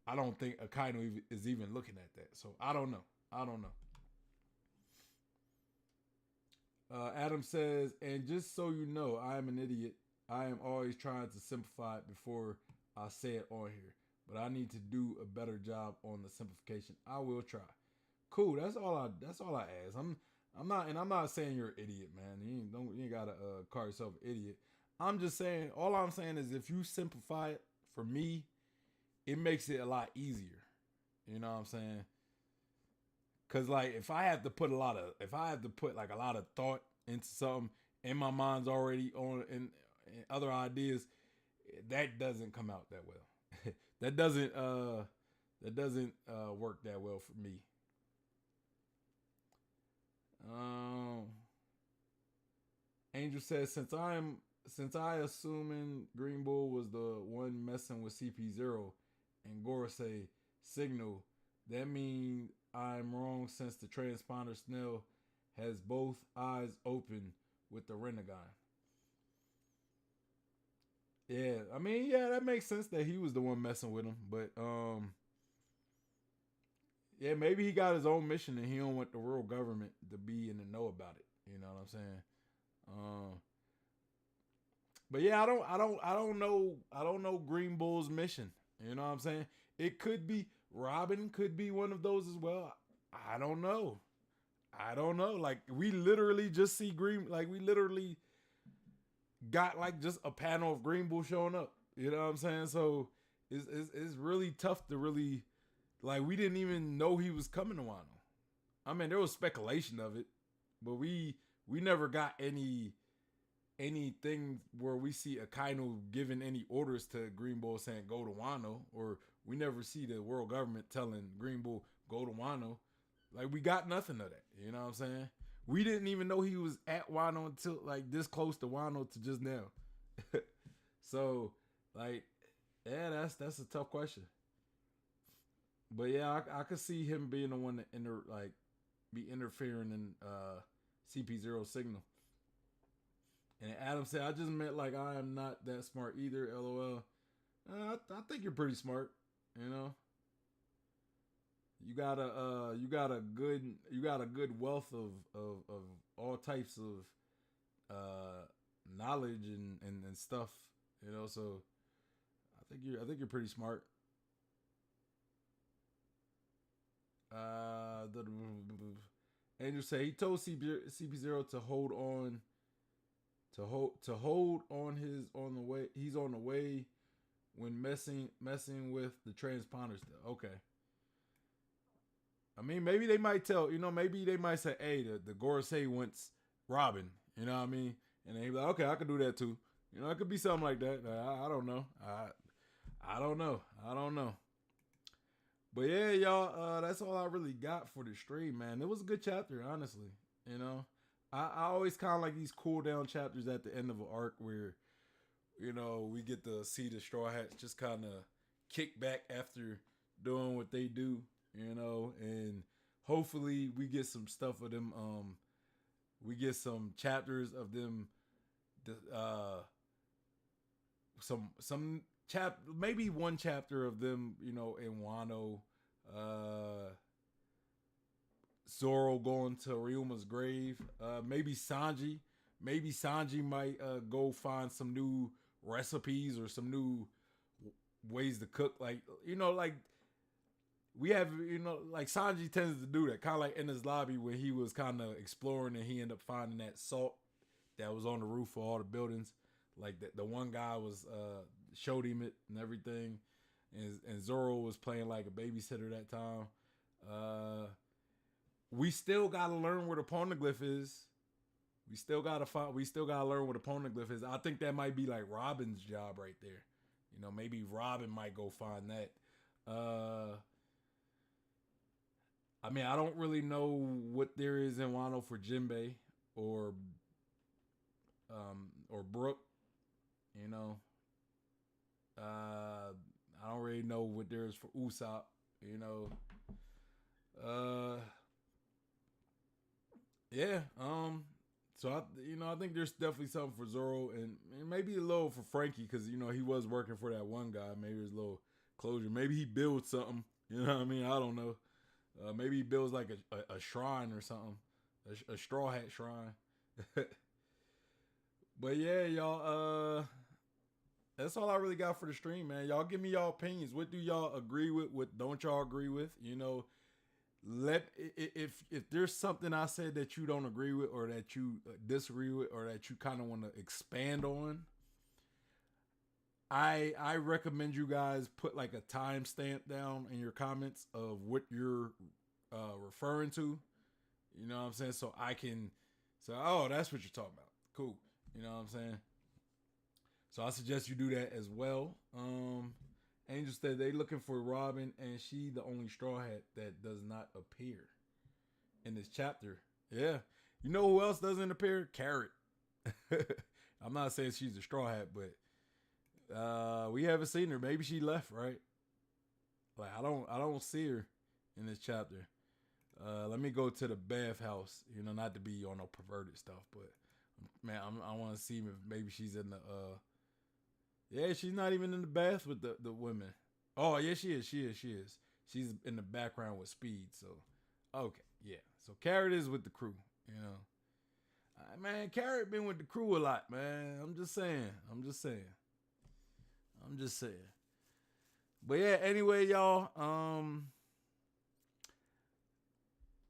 I don't think Akainu is even looking at that. So I don't know. I don't know. Adam says, and just so you know, I am an idiot. I am always trying to simplify it before I say it on here, but I need to do a better job on the simplification. I will try. Cool. That's all I. That's all I ask. I'm not, and I'm not saying you're an idiot, man. You ain't gotta call yourself an idiot. I'm just saying. All I'm saying is, if you simplify it for me, it makes it a lot easier. You know what I'm saying? Cause like if I have to put like a lot of thought into something, and my mind's already on and other ideas, that doesn't come out that well. that doesn't work that well for me. Angel says, since I assuming Green Bull was the one messing with CP0 and Gorosei signal, that means I'm wrong since the transponder Snell has both eyes open with the Renegon. Yeah, I mean, yeah, that makes sense that he was the one messing with him, but yeah, maybe he got his own mission and he don't want the world government to be in the know about it. You know what I'm saying? But yeah, I don't know Green Bull's mission. You know what I'm saying? It could be Robin could be one of those as well. I don't know. I don't know. Like we literally just see Green. Like we literally got like just a panel of Green Bull showing up. You know what I'm saying? So it's really tough to really like we didn't even know he was coming to Wano. I mean, there was speculation of it, but we never got anything where we see Akainu giving any orders to Green Bull saying go to Wano, or we never see the world government telling Green Bull go to Wano. Like we got nothing of that. You know what I'm saying? We didn't even know he was at Wano until like this close to Wano to just now. So like, yeah, that's a tough question. But yeah, I could see him being the one to be interfering in CP0 signal. And Adam said, I just meant like I am not that smart either. LOL. I think you're pretty smart. You know, you got a good wealth of all types of knowledge and stuff. You know, so I think you're pretty smart. The Angel said he told CP0 to hold on his on the way. He's on the way when messing with the transponder still. Okay. I mean, maybe they might tell, maybe they might say, hey, the Gorosei wants Robin. You know what I mean? And they be like, okay, I can do that too. It could be something like that. I don't know. I don't know. I don't know. But yeah, y'all, that's all I really got for the stream, man. It was a good chapter, honestly. You know, I always kind of like these cool down chapters at the end of an arc where, we get to see the Straw Hats just kind of kick back after doing what they do, and hopefully we get some stuff of them. We get some chapters of them, some maybe one chapter of them, in Wano, Zoro going to Ryuma's grave, maybe Sanji might go find some new recipes or some new ways to cook, like we have, like Sanji tends to do that, kind of like in his lobby when he was kind of exploring and he ended up finding that salt that was on the roof of all the buildings. Like the one guy was showed him it and everything, and Zoro was playing like a babysitter that time. We still gotta learn where the poneglyph is. We still gotta find. We still gotta learn what a poneglyph is. I think that might be like Robin's job right there. Maybe Robin might go find that. I mean, I don't really know what there is in Wano for Jinbei or Brook. You know, I don't really know what there is for Usopp. You know, yeah. So I think there's definitely something for Zoro and maybe a little for Frankie because he was working for that one guy. Maybe there's a little closure. Maybe he builds something. You know what I mean? I don't know. Maybe he builds like a shrine or something, a straw hat shrine. But yeah, y'all. That's all I really got for the stream, man. Y'all give me y'all opinions. What do y'all agree with? What don't y'all agree with? If there's something I said that you don't agree with, or that you disagree with, or that you kind of want to expand on, I recommend you guys put like a timestamp down in your comments of what you're referring to. You know what I'm saying? So I can say, oh, that's what you're talking about. Cool. You know what I'm saying? So I suggest you do that as well. Angel said they looking for Robin, and she the only Straw Hat that does not appear in this chapter. Yeah. You know who else doesn't appear? Carrot. I'm not saying she's a Straw Hat, but we haven't seen her. Maybe she left, right? Like I don't see her in this chapter. Let me go to the bathhouse. Not to be on no perverted stuff, but man, I want to see if maybe she's in the. Yeah, she's not even in the bath with the women. Oh yeah, she is. She's in the background with Speed. So okay, yeah. So Carrot is with the crew. Man, Carrot been with the crew a lot, man. I'm just saying. But yeah, anyway, y'all.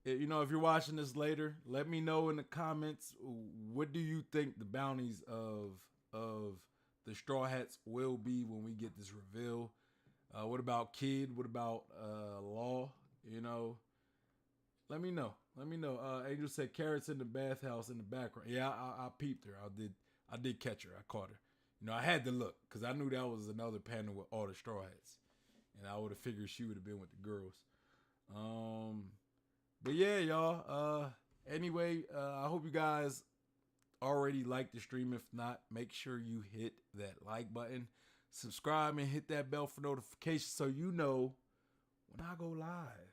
If you're watching this later, let me know in the comments what do you think the bounties of the Straw Hats will be when we get this reveal. What about Kid? What about Law? Let me know. Angel said Carrot's in the bathhouse in the background. Yeah, I peeped her. I did catch her. I caught her. I had to look because I knew that was another panel with all the Straw Hats, and I would have figured she would have been with the girls. But yeah, y'all. Anyway, I hope you guys already liked the stream. If not, make sure you hit that like button, subscribe, and hit that bell for notifications so you know when I go live.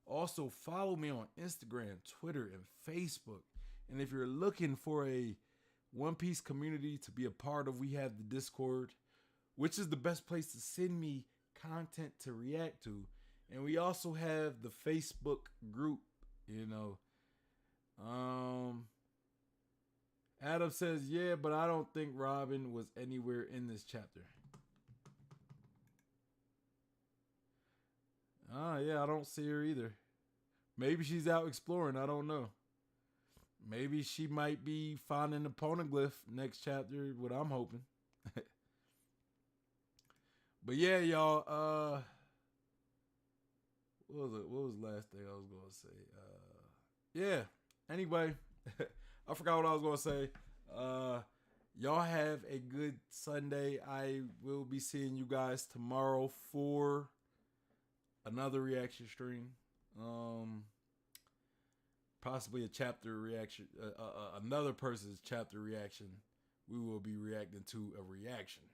Also follow me on Instagram, Twitter, and Facebook. And if you're looking for a One Piece community to be a part of, we have the Discord, which is the best place to send me content to react to. And we also have the Facebook group, Adam says, yeah, but I don't think Robin was anywhere in this chapter. Yeah, I don't see her either. Maybe she's out exploring. I don't know. Maybe she might be finding the poneglyph next chapter, what I'm hoping. But yeah, y'all, what was the last thing I was going to say? Yeah, anyway, I forgot what I was going to say. Y'all have a good Sunday. I will be seeing you guys tomorrow for another reaction stream. Possibly a chapter reaction, another person's chapter reaction. We will be reacting to a reaction.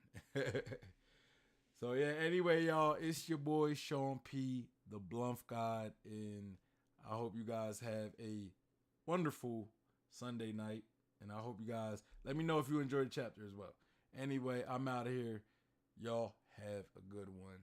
So yeah, anyway, y'all, it's your boy Sean P, the Bluff God, and I hope you guys have a wonderful Sunday night, and I hope you guys let me know if you enjoyed the chapter as well. Anyway, I'm out of here. Y'all have a good one.